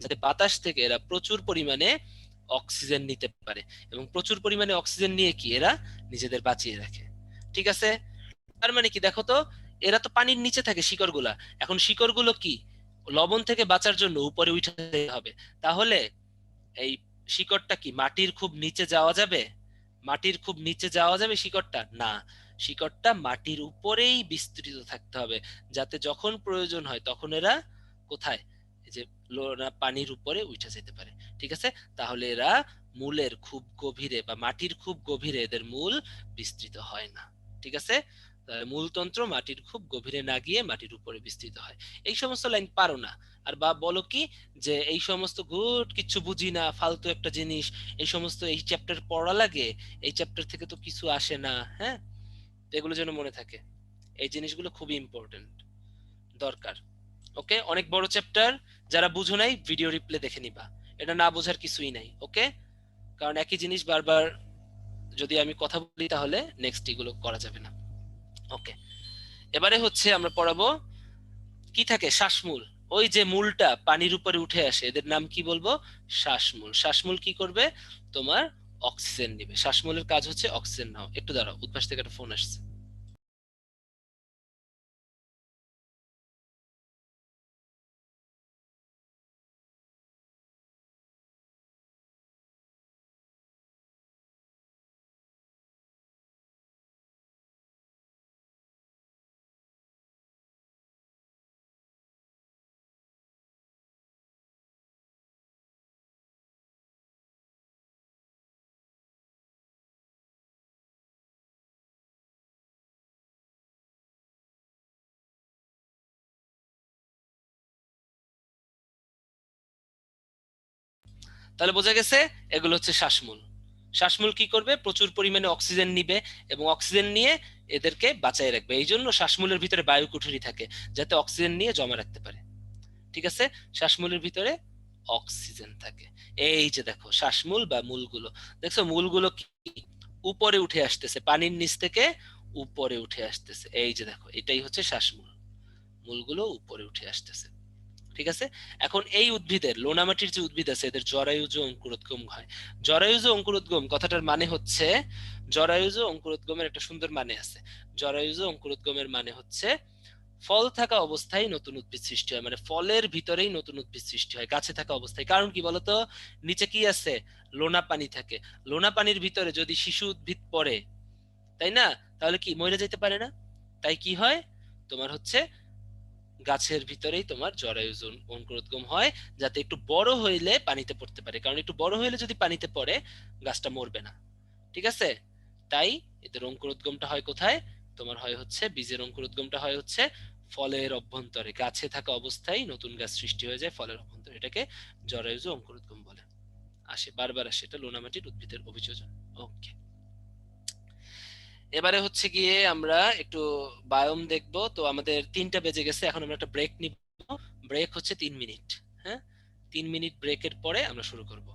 যাতে বাতাস থেকে এরা প্রচুর পরিমাণে অক্সিজেন নিতে পারে, এবং প্রচুর পরিমাণে অক্সিজেন নিয়ে কি এরা নিজেদের বাঁচিয়ে রাখে, ঠিক আছে? তার মানে কি দেখো তো, এরা তো পানির নিচে থাকে শিকড়গুলা, এখন শিকড়গুলো কি, লবণ থেকে বাঁচার জন্য উপরে উঠে যেতে হবে। তাহলে এই শিকড়টা কি মাটির খুব নিচে যাওয়া যাবে? মাটির খুব নিচে যাওয়া যাবে শিকড়টা? না, শিকড়টা মাটির উপরেই বিস্তৃত থাকতে হবে, যাতে যখন প্রয়োজন হয় তখন এরা কোথায়, এই যে পানির উপরে উঠে যেতে পারে, ঠিক আছে? তাহলে এরা মূলের খুব গভীরে বা মাটির খুব গভীরে এদের মূল বিস্তৃত হয় না, ঠিক আছে? মূলতন্ত্র মাটির খুব গভীরে না গিয়ে মাটির উপরে বিস্তৃত হয়। এই সমস্ত লাইন পারো না, আর বা বলো কি, যে এই সমস্ত গুড কিচ্ছু বুঝি না, ফালতু একটা জিনিস, এই সমস্ত এই চ্যাপ্টার পড়া লাগে, এই চ্যাপ্টার থেকে তো কিছু আসে না, হ্যাঁ? তো এগুলো যেন মনে থাকে, এই জিনিসগুলো খুবই ইম্পর্টেন্ট, দরকার। ওকে, অনেক বড় চ্যাপ্টার, যারা বুঝো নাই ভিডিও রিপ্লে দেখে নিবা, এটা না বোঝার কিছুই নাই, ওকে? কারণ একই জিনিস বারবার যদি আমি কথা বলি তাহলে নেক্সট এগুলো করা যাবে না। ওকে, এবারে হচ্ছে আমরা পড়াবো কি থাকে, শ্বাসমূল। ওই যে মূলটা পানির উপরে উঠে আসে, এদের নাম কি বলবো, শ্বাসমূল। শ্বাসমূল কি করবে, তোমার অক্সিজেন নিবে, শ্বাসমূলের কাজ হচ্ছে অক্সিজেন নাও। একটু দাঁড়াও, উদ্ভাস থেকে একটা ফোন আসছে। তাহলে বোঝা গেছে, এগুলো হচ্ছে শ্বাসমূল। শ্বাসমূল কি করবে, প্রচুর পরিমাণে অক্সিজেন নিবে, এবং অক্সিজেন নিয়ে এদেরকে বাঁচায় রাখবে। এই জন্য শ্বাসমূলের ভিতরে বায়ু কুঠুরি থাকে, যাতে অক্সিজেন নিয়ে জমা রাখতে পারে, ঠিক আছে? শ্বাসমূলের ভিতরে অক্সিজেন থাকে। এই যে দেখো শ্বাসমূল বা মূলগুলো, দেখছো মূলগুলো কি উপরে উঠে আসতেছে, পানির নিচ থেকে উপরে উঠে আসতেছে, এই যে দেখো এটাই হচ্ছে শ্বাসমূল, মূলগুলো উপরে উঠে আসতেছে, ঠিক আছে? এখন এই উদ্ভিদের, লোনা মাটির যে উদ্ভিদ আছে, এদের জরায়ুজ ও অঙ্কুরোদ্গম হয়। জরায়ুজ ও অঙ্কুরোদ্গম কথাটার মানে হচ্ছে, জরায়ুজ ও অঙ্কুরোদ্গমের একটা সুন্দর মানে আছে। জরায়ুজ ও অঙ্কুরোদ্গমের মানে হচ্ছে ফল থাকা অবস্থায় নতুন উদ্ভিদ সৃষ্টি হয়, মানে ফলের ভিতরেই নতুন উদ্ভিদ সৃষ্টি হয় গাছে থাকা অবস্থায়। কারণ কি বলতো, নিচে কি আছে, লোনা পানি থাকে। লোনা পানির ভিতরে যদি শিশু উদ্ভিদ পড়ে, তাই না, তাহলে কি মরে যেতে পারে না? তাই কি হয়, তোমার হচ্ছে গাছের ভিতরেই তোমার জরায়ু অঙ্কুরোদ্গম হয়, যাতে একটু বড় হইলে পানিতে পড়তে পারে। কারণ একটু বড় হইলে যদি পানিতে পড়ে, গাছটা মরবে না। ঠিক আছে? তাই এদের অঙ্কুরোদ্গমটা হয় কোথায়? তোমার হয় হচ্ছে বীজের অঙ্কুরোদ্গমটা হয় হচ্ছে ফলের অভ্যন্তরে, গাছে থাকা অবস্থায় নতুন গাছ সৃষ্টি হয়ে যায় ফলের অভ্যন্তরে। এটাকে জরায়ুজ অঙ্কুরোদ্গম বলে। আসে, বারবার আসে, এটা লোনামাটির উদ্ভিদের অভিযোজন। ওকে, এবারে হচ্ছে গিয়ে আমরা একটু বায়োম দেখবো। তো আমাদের 3টা বেজে গেছে, এখন আমরা একটা ব্রেক নিব। ব্রেক হচ্ছে 3 মিনিট। হ্যাঁ, 3 মিনিট ব্রেকের পরে আমরা শুরু করব।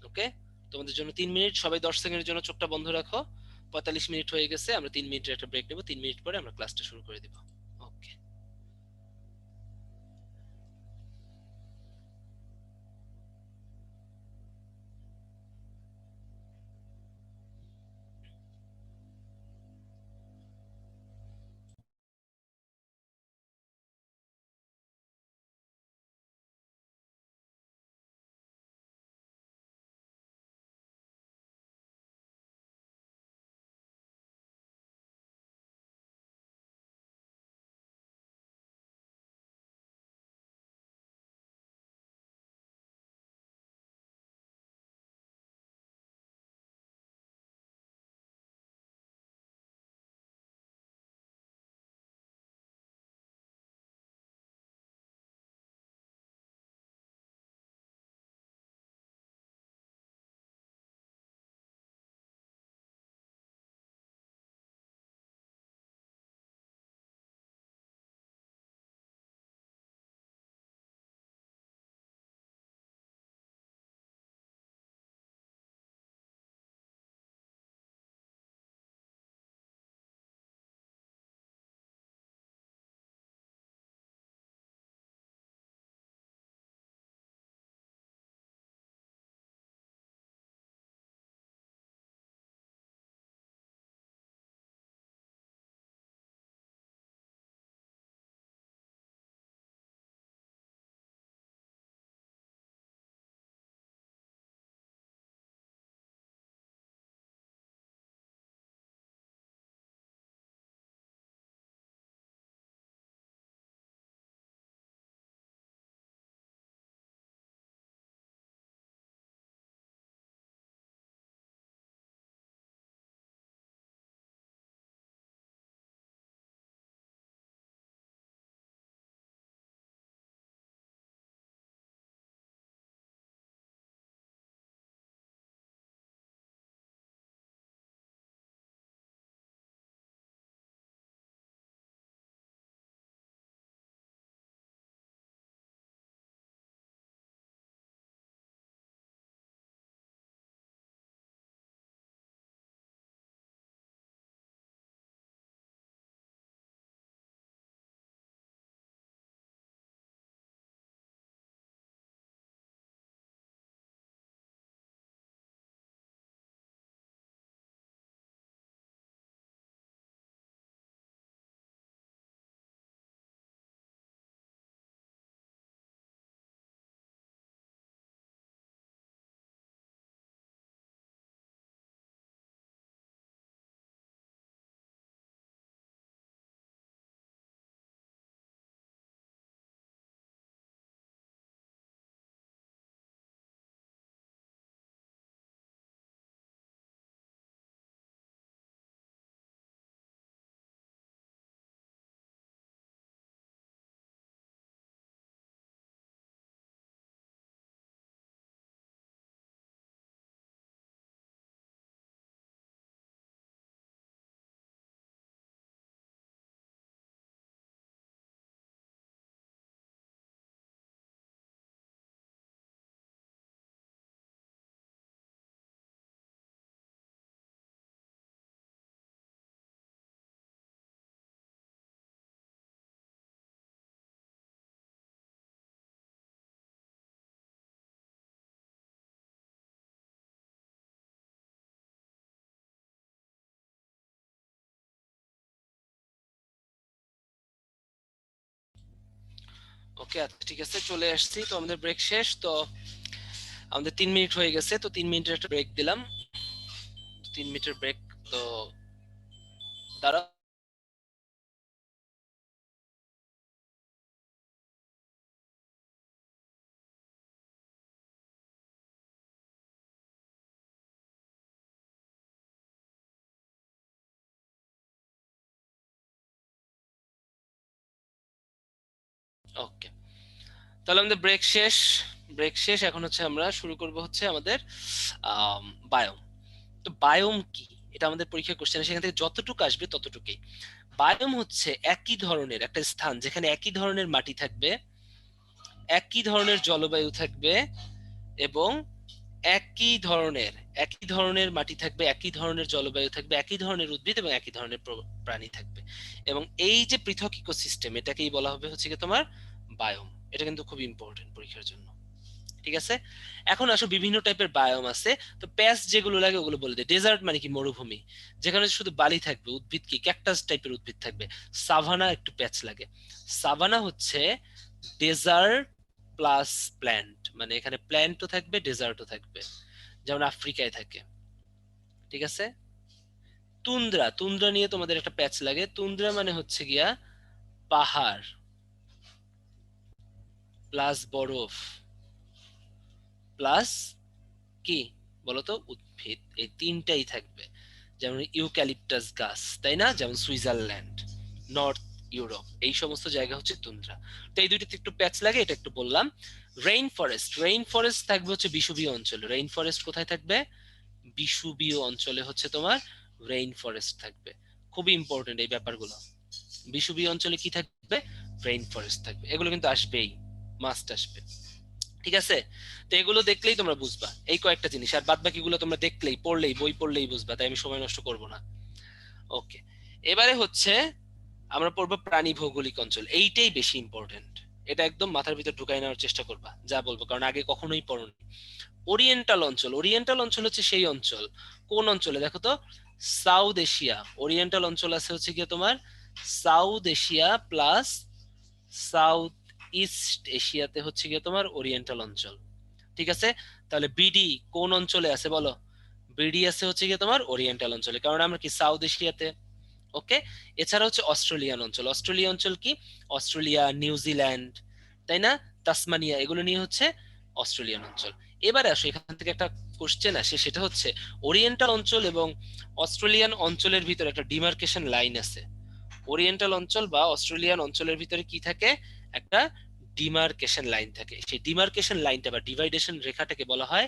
ওকে, তোমাদের জন্য 3 মিনিট, সবাই 10 সেকেন্ডের জন্য চোখটা বন্ধ রাখো। 45 মিনিট হয়ে গেছে, আমরা 3 মিনিটের একটা ব্রেক নেবো, 3 মিনিট পরে আমরা ক্লাসটা শুরু করে দিব। ওকে। ওকে, আচ্ছা ঠিক আছে, চলে আসছি। তো আমাদের ব্রেক শেষ। তো আমাদের 3 মিনিট হয়ে গেছে, তো 3 মিনিটের একটা ব্রেক দিলাম। 3 মিনিটের ব্রেক। তো দাঁড়া। ওকে, তাহলে আমাদের ব্রেক শেষ। ব্রেক শেষ, এখন হচ্ছে আমরা শুরু করব হচ্ছে আমাদের বায়োম। তো বায়োম কি, এটা আমাদের পরীক্ষার কোশ্চেন, সেখান থেকে যতটুকু আসবে ততটুকুই। বায়োম হচ্ছে একই ধরনের একটা স্থান যেখানে একই ধরনের মাটি থাকবে, একই ধরনের জলবায়ু থাকবে, এবং একই ধরনের একই ধরনের মাটি থাকবে, একই ধরনের জলবায়ু থাকবে, একই ধরনের উদ্ভিদ এবং একই ধরনের প্রাণী থাকবে। এবং এই যে পৃথক ইকোসিস্টেম, এটাকেই বলা হবে হচ্ছে কি তোমার বায়োম। এটা কিন্তু খুব ইম্পর্টেন্ট পরীক্ষার জন্য। ঠিক আছে, এখন আসো বিভিন্ন টাইপের বায়োম আছে। তো প্যাচ যেগুলো লাগে ওগুলো বলে দেয়। ডেজার্ট মানে কি, মরুভূমি, যেখানে শুধু বালি থাকবে, উদ্ভিদ কি ক্যাকটাস টাইপের উদ্ভিদ থাকবে। সাভানা একটু প্যাচ লাগে। সাভানা হচ্ছে ডেজার্ট প্লাস প্ল্যান্ট, মানে এখানে প্ল্যান্টও থাকবে ডেজার্টও থাকবে, যেমন আফ্রিকায় থাকে। ঠিক আছে, তুন্দ্রা, তুন্দ্রা নিয়ে তোমাদের একটা প্যাচ লাগে। তুন্দ্রা মানে হচ্ছে গিয়া পাহাড় প্লাস বরফ প্লাস কি বলতো উদ্ভিদ, এই তিনটাই থাকবে। যেমন ইউক্যালিপটাস গাছ, তাই না, যেমন সুইজারল্যান্ড, নর্থ ইউরোপ, এই সমস্ত জায়গা হচ্ছে তুন্দ্রা। তো এই দুইটাতে একটু প্যাচ লাগে, এটা একটু বললাম। রেইন ফরেস্ট, রেইন ফরেস্ট থাকবে হচ্ছে বিষুবীয় অঞ্চলে। রেইন ফরেস্ট কোথায় থাকবে, বিষুবীয় অঞ্চলে হচ্ছে তোমার রেইন ফরেস্ট থাকবে। খুবই ইম্পর্টেন্ট এই ব্যাপারগুলো। বিষুবীয় অঞ্চলে কি থাকবে, রেইন ফরেস্ট থাকবে। এগুলো কিন্তু আসবেই, মাস্ট আসবে। ঠিক আছে, তো এগুলো দেখলেই তোমরা বুঝবা এই কয়েকটা জিনিস, আর বাদ বাকিগুলো তোমরা দেখলেই পড়লেই বই পড়লেই বুঝবা, তাই আমি সময় নষ্ট করব না। ওকে, এবারে হচ্ছে আমরা পড়বো প্রাণী ভৌগোলিক অঞ্চল। এইটাই বেশি ইম্পর্টেন্ট। এটা একদম মাথার ভিতর ঢুকাই নেওয়ার চেষ্টা করবা যা বলবো, কারণ আগে কখনোই পড়োনি। ওরিয়েন্টাল অঞ্চল, ওরিয়েন্টাল অঞ্চল হচ্ছে সেই অঞ্চল, কোন অঞ্চলে দেখো তো, সাউথ এশিয়া। ওরিয়েন্টাল অঞ্চল আছে হচ্ছে গিয়ে তোমার south Asia plus south east এশিয়াতে হচ্ছে গিয়ে তোমার ওরিয়েন্টাল অঞ্চল। ঠিক আছে, তাহলে বিডি কোন অঞ্চলে আছে বলো, বিডি আছে হচ্ছে গিয়ে তোমার ওরিয়েন্টাল অঞ্চলে, কারণ আমরা কি সাউথ এশিয়াতে। ওকে, এছাড়া হচ্ছে অস্ট্রেলিয়ান অঞ্চল। অস্ট্রেলিয়া অঞ্চল কি, অস্ট্রেলিয়া, নিউজিল্যান্ড, তাই না, তাসমানিয়া, এগুলো নিয়ে হচ্ছে অস্ট্রেলিয়ান অঞ্চল। এবারে আসো, এখান থেকে একটা কোশ্চেন আসে, সেটা হচ্ছে ওরিয়েন্টাল অঞ্চল এবং অস্ট্রেলিয়ান অঞ্চলের ভিতরে একটা ডিমার্কেশন লাইন আছে। ওরিয়েন্টাল অঞ্চল বা অস্ট্রেলিয়ান অঞ্চলের ভিতরে কি থাকে, একটা ডিমার্কেশন লাইন থাকে। সেই ডিমার্কেশন লাইনটা বা ডিভাইডেশন রেখাটাকে বলা হয়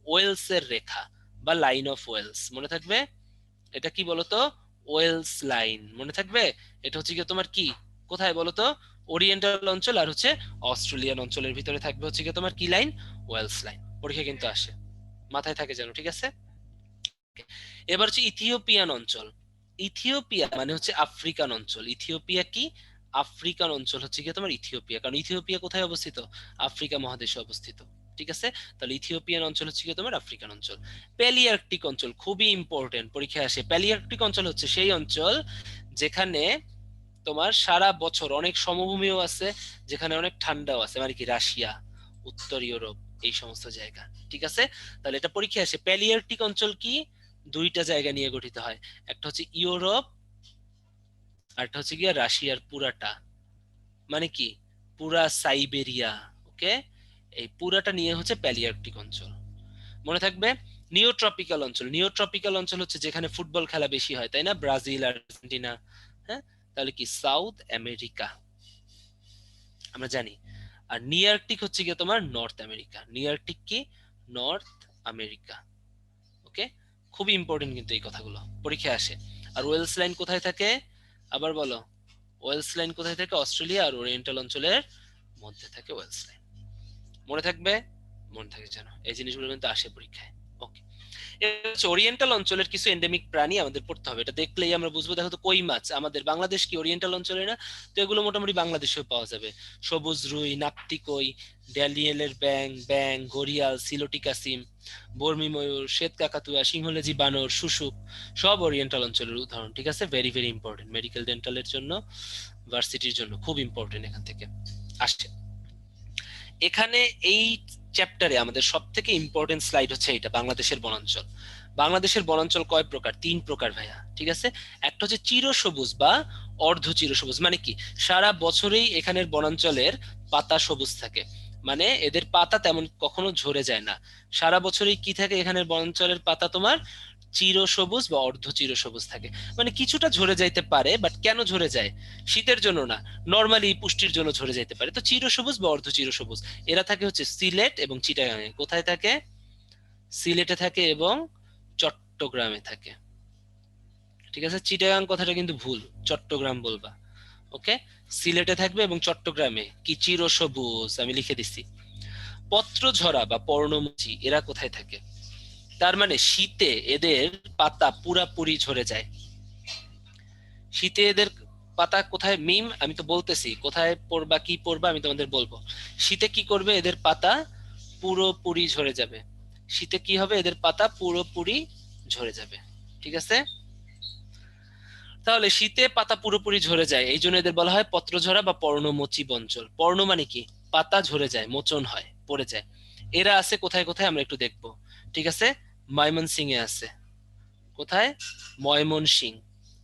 ওয়েলস এর রেখা বা লাইন অফ ওয়েলস। মনে থাকবে, এটা কি বলতো, ওয়েলস লাইন, মনে থাকবে। এটা হচ্ছে কি তোমার কি, কোথায় বলতো, ওরিয়েন্টাল অঞ্চল আর হচ্ছে অস্ট্রেলিয়ান অঞ্চলের ভিতরে থাকবে হচ্ছে কি তোমার কি লাইন, ওয়েলস লাইন। পরীক্ষা কিন্তু আসে, মাথায় থাকে যেন। ঠিক আছে, এবার হচ্ছে ইথিওপিয়ান অঞ্চল। ইথিওপিয়া মানে হচ্ছে আফ্রিকান অঞ্চল। ইথিওপিয়া কি, আফ্রিকান অঞ্চল হচ্ছে কি তোমার ইথিওপিয়া, কারণ ইথিওপিয়া কোথায় অবস্থিত, আফ্রিকা মহাদেশে অবস্থিত। ঠিক আছে, তাহলে ইথিওপিয়ান অঞ্চল হচ্ছে কি তোমার আফ্রিকান অঞ্চল। প্যালিয়ার্কটিক অঞ্চল খুবই ইম্পর্টেন্ট, পরীক্ষায় আসে। প্যালিয়ার্কটিক অঞ্চল হচ্ছে সেই অঞ্চল যেখানে তোমার সারা বছর অনেক সমভূমিও আছে, যেখানে অনেক ঠান্ডাও আছে, মানে কি রাশিয়া, উত্তর ইউরোপ, এই সমস্ত জায়গা। ঠিক আছে, তাহলে এটা পরীক্ষায় আসে। প্যালিয়ার্কটিক অঞ্চল কি, দুইটা জায়গা নিয়ে গঠিত হয়, একটা হচ্ছে ইউরোপ আর একটা হচ্ছে গিয়া রাশিয়ার পুরাটা, মানে কি পুরা সাইবেরিয়া। ওকে, এই পুরাটা নিয়ে হচ্ছে প্যালিয়ার্কটিক অঞ্চল। মনে থাকবে। নিওট্রপিক্যাল অঞ্চল, নিওট্রপিক্যাল অঞ্চল হচ্ছে যেখানে ফুটবল খেলা বেশি হয়, তাই না, ব্রাজিল, আর্জেন্টিনা। হ্যাঁ, তাহলে কি সাউথ আমেরিকা, আমরা জানি। আর নিয়ার্কটিক হচ্ছে গিয়ে তোমার নর্থ আমেরিকা। নিয়ার্কটিক কি, নর্থ আমেরিকা। ওকে, খুবই ইম্পর্টেন্ট কিন্তু এই কথাগুলো পরীক্ষায় আসে। আর ওয়েলস লাইন কোথায় থাকে, আবার বলো, ওয়েলস লাইন কোথায় থাকে, অস্ট্রেলিয়া আর ওরিয়েন্টাল অঞ্চলের মধ্যে থাকে ওয়েলস লাইন। মনে থাকবে, মনে থাকে জানো, এই জিনিসগুলো কিন্তু আসে পরীক্ষায়। ওকে, ওরিয়েন্টাল অঞ্চলের কিছু এন্ডেমিক প্রাণী আমাদের পড়তে হবে, এটা দেখলেই আমরা বুঝবো। দেখো তো, কই মাছ আমাদের বাংলাদেশ কি ওরিয়েন্টাল অঞ্চলে না, তো এগুলো মোটামুটি বাংলাদেশেও পাওয়া যাবে। সবুজ রুই, নাপ্তি কই, ড্যানিয়েলের ব্যাং, ব্যাং, ঘড়িয়াল, সিলোটি কাসিম, বর্মি ময়ূর, শ্বেত কাকাতুয়া, সিংহলেজি বানর, শুশুক, সব ওরিয়েন্টাল অঞ্চলের উদাহরণ। ঠিক আছে, ভেরি ভেরি ইম্পর্টেন্ট মেডিকেল ডেন্টালের জন্য, ভার্সিটির জন্য খুব ইম্পর্টেন্ট, এখান থেকে আসছে। এখানে এই চ্যাপ্টারে আমাদের সব থেকে ইম্পর্টেন্ট স্লাইড হচ্ছে এটা, বাংলাদেশের বনাঞ্চল। বাংলাদেশের বনাঞ্চল কয় প্রকার? 3 প্রকার ভাইয়া, ঠিক আছে। একটা হচ্ছে চিরসবুজ বা অর্ধ চিরসবুজ, মানে কি সারা বছরেই এখানের বনাঞ্চলের পাতা সবুজ থাকে, মানে এদের পাতা তেমন কখনো ঝরে যায় না। সারা বছরই কি থাকে এখানের বনাঞ্চলের পাতা তোমার চিরসবুজ বা অর্ধ চিরসবুজ থাকে। মানে কিছুটা ঝরে যাইতে পারে, বাট কেন ঝরে যায়? শীতের জন্য না, নর্মালি পুষ্টির জন্য ঝরে যাইতে পারে। তো চিরসবুজ বা অর্ধ চিরসবুজ এরা থাকে হচ্ছে সিলেট এবং চিটাগাঙে। কোথায় থাকে? সিলেটে থাকে এবং চট্টগ্রামে থাকে, ঠিক আছে। চিটাগাং কথাটা কিন্তু ভুল, চট্টগ্রাম বলবা। ওকে, সিলেটে থাকবে এবং চট্টগ্রামে কি চিরসবুজ, আমি লিখে দিচ্ছি। পত্রঝরা বা পর্ণমোচী এরা কোথায় থাকে? তার মানে শীতে এদের পাতা পুরাপুরি ঝরে যায়। শীতে এদের পাতা কোথায়, মিম আমি তো বলতেছি, কোথায় পড়বা কি পড়বা আমি তোমাদের বলবো। শীতে কি করবে, এদের পাতা পুরোপুরি ঝরে যাবে। শীতে কি হবে, এদের পাতা পুরোপুরি ঝরে যাবে, ঠিক আছে। তাহলে শীতে পাতা পুরোপুরি ঝরে যায়, এই জন্য এদের বলা হয় পত্রঝরা বা পর্ণমোচী অঞ্চল। পর্ণ মানে কি, পাতা ঝরে যায়, মোচন হয়, পড়ে যায়। এরা আছে কোথায় কোথায় আমরা একটু দেখবো, ঠিক আছে। ময়মনসিং এ আছে। কোথায়? ময়মনসিং।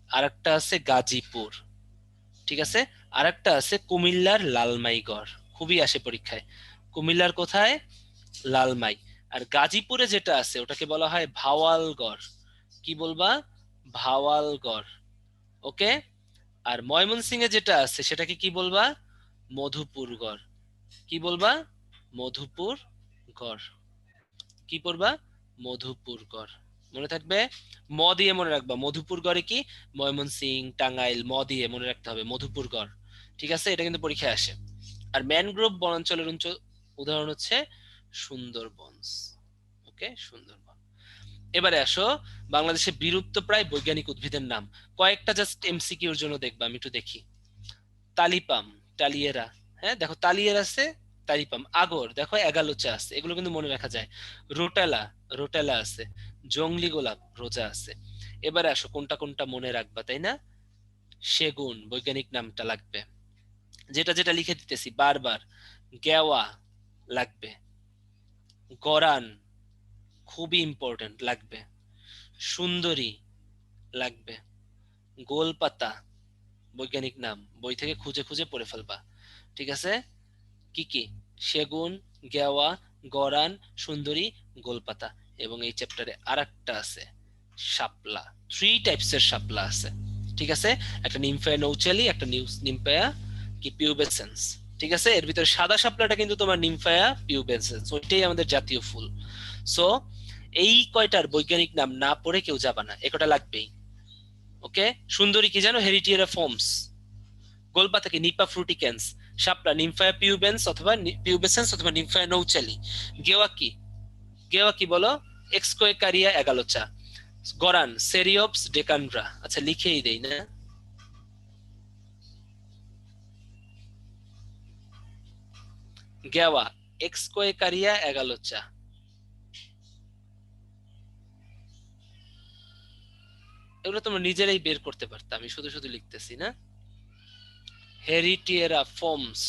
আর একটা আছে গাজীপুর, ঠিক আছে। আর একটা আছে কুমিল্লার লালমাইগড়, খুবই আসে পরীক্ষায়। কুমিল্লার কোথায়? লালমাই। আর গাজীপুরে যেটা আছে ওটাকে বলা হয় ভাওয়ালগড়। কি বলবা? ভাওয়ালগড়। ওকে। আর ময়মনসিং এ যেটা আছে সেটাকে কি বলবা? মধুপুরগড়। কি বলবা? মধুপুরগড়। কি পড়বা? মধুপুরগড়। মনে থাকবে, ম দিয়ে মনে রাখবা। মধুপুরগড়ে কি? ময়মনসিং, টাঙ্গাইল, ম দিয়ে মনে রাখতে হবে মধুপুরগড়, ঠিক আছে। এটা কিন্তু পরীক্ষায় আসে। আর ম্যানগ্রোভ বনাঞ্চলের উদাহরণ হচ্ছে সুন্দরবন। ওকে, সুন্দরবন। এবারে আসো, বাংলাদেশে বিলুপ্ত প্রায় বৈজ্ঞানিক উদ্ভিদের নাম কয়েকটা, জাস্ট এমসিকিউর জন্য দেখবা, আমি একটু দেখি। তালিপাম, টালিয়েরা, হ্যাঁ দেখো তালিয়ের আছে, তালিপাম। আগর দেখো এগালোচা আছে, এগুলো কিন্তু মনে রাখা যায়। রোটেলা, রোটেলা আছে। জংলি গোলাপ, রোজা আছে। এবারে আসো কোনটা কোনটা মনে রাখবা, তাই না? সেগুন, বৈজ্ঞানিক নামটা লাগবে, যেটা যেটা লিখে দিতেছি বারবার। গেওয়া লাগবে। গরান, খুবই ইম্পর্টেন্ট, লাগবে। সুন্দরী লাগবে। গোলপাতা, বৈজ্ঞানিক নাম, বই থেকে খুঁজে খুঁজে পড়ে ফেলবা, ঠিক আছে। কি কি? সেগুন, গেওয়া, গরান, সুন্দরী, গোলপাতা। এবং এই চ্যাপ্টারে আর একটা আছে শাপলা। 3 টাইপসের শাপলা আছে, ঠিক আছে। একটা নিমফায়া নৌচালি, একটা নিমফায়া কি পিউবেসেন্স, ঠিক আছে। এর ভিতরে সাদা শাপলাটা কিন্তু তোমার নিমফায়া পিউবেসেন্স, ওইটাই আমাদের জাতীয় ফুল। সো এই কয়টার বৈজ্ঞানিক নাম না পড়ে কেউ যাবা না, এ কটা লাগবেই। ওকে। সুন্দরী কি জানো? হেরিটিয়েরা ফর্মস। গোলপাতা কি? নিপা ফ্রুটিক্যান্স। শাপলা নিমফায়া পিউবেন্স অথবা পিউবেসেন্স অথবা নিমফায়া নৌচালি। গেওয়া কি? গেওয়া কি বলো? এক্সকোয়েকারিয়া এগালোচা। গরান সেরিওপস ডেকানড্রা। আচ্ছা লিখেই দেই না। গেওয়া এক্সকোয়েকারিয়া এগালোচা। এগুলো তোমরা নিজেরাই বের করতে পারতা, আমি শুধু শুধু লিখতেছি না। হেরিটিয়েরা ফর্মস।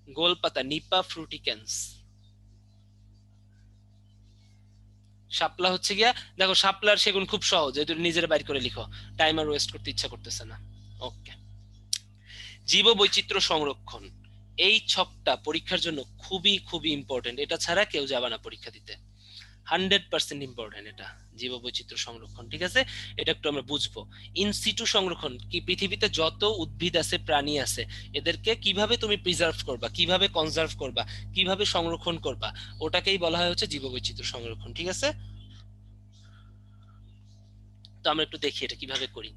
গোলপাতা নিপা ফ্রুটিক্যান্স। শাপলা হচ্ছে গিয়া, দেখো শাপলার সেগুন খুব সহজ, এই দুটো নিজেরা বাইর করে লিখো, টাইমার ওয়েস্ট করতে ইচ্ছা করতেছে না। ওকে। জীববৈচিত্র্য সংরক্ষণ, এই ছকটা পরীক্ষার জন্য খুবই খুবই ইম্পর্টেন্ট, এটা ছাড়া কেউ যাবে না পরীক্ষা দিতে। 100% ইম্পর্টেন্ট এটা, জীববৈচিত্র্য সংরক্ষণ, ঠিক আছে। এটা একটু আমরা বুঝবো। ইনসিটু সংরক্ষণ কি? পৃথিবীতে যত উদ্ভিদ আছে, প্রাণী আছে, এদেরকে কিভাবে তুমি প্রিজার্ভ করবা, কিভাবে কনজার্ভ করবা, কিভাবে সংরক্ষণ করবা, ওটাকেই বলা হয় হচ্ছে জীববৈচিত্র্য সংরক্ষণ, ঠিক আছে। তো আমরা একটু দেখি এটা কিভাবে করি।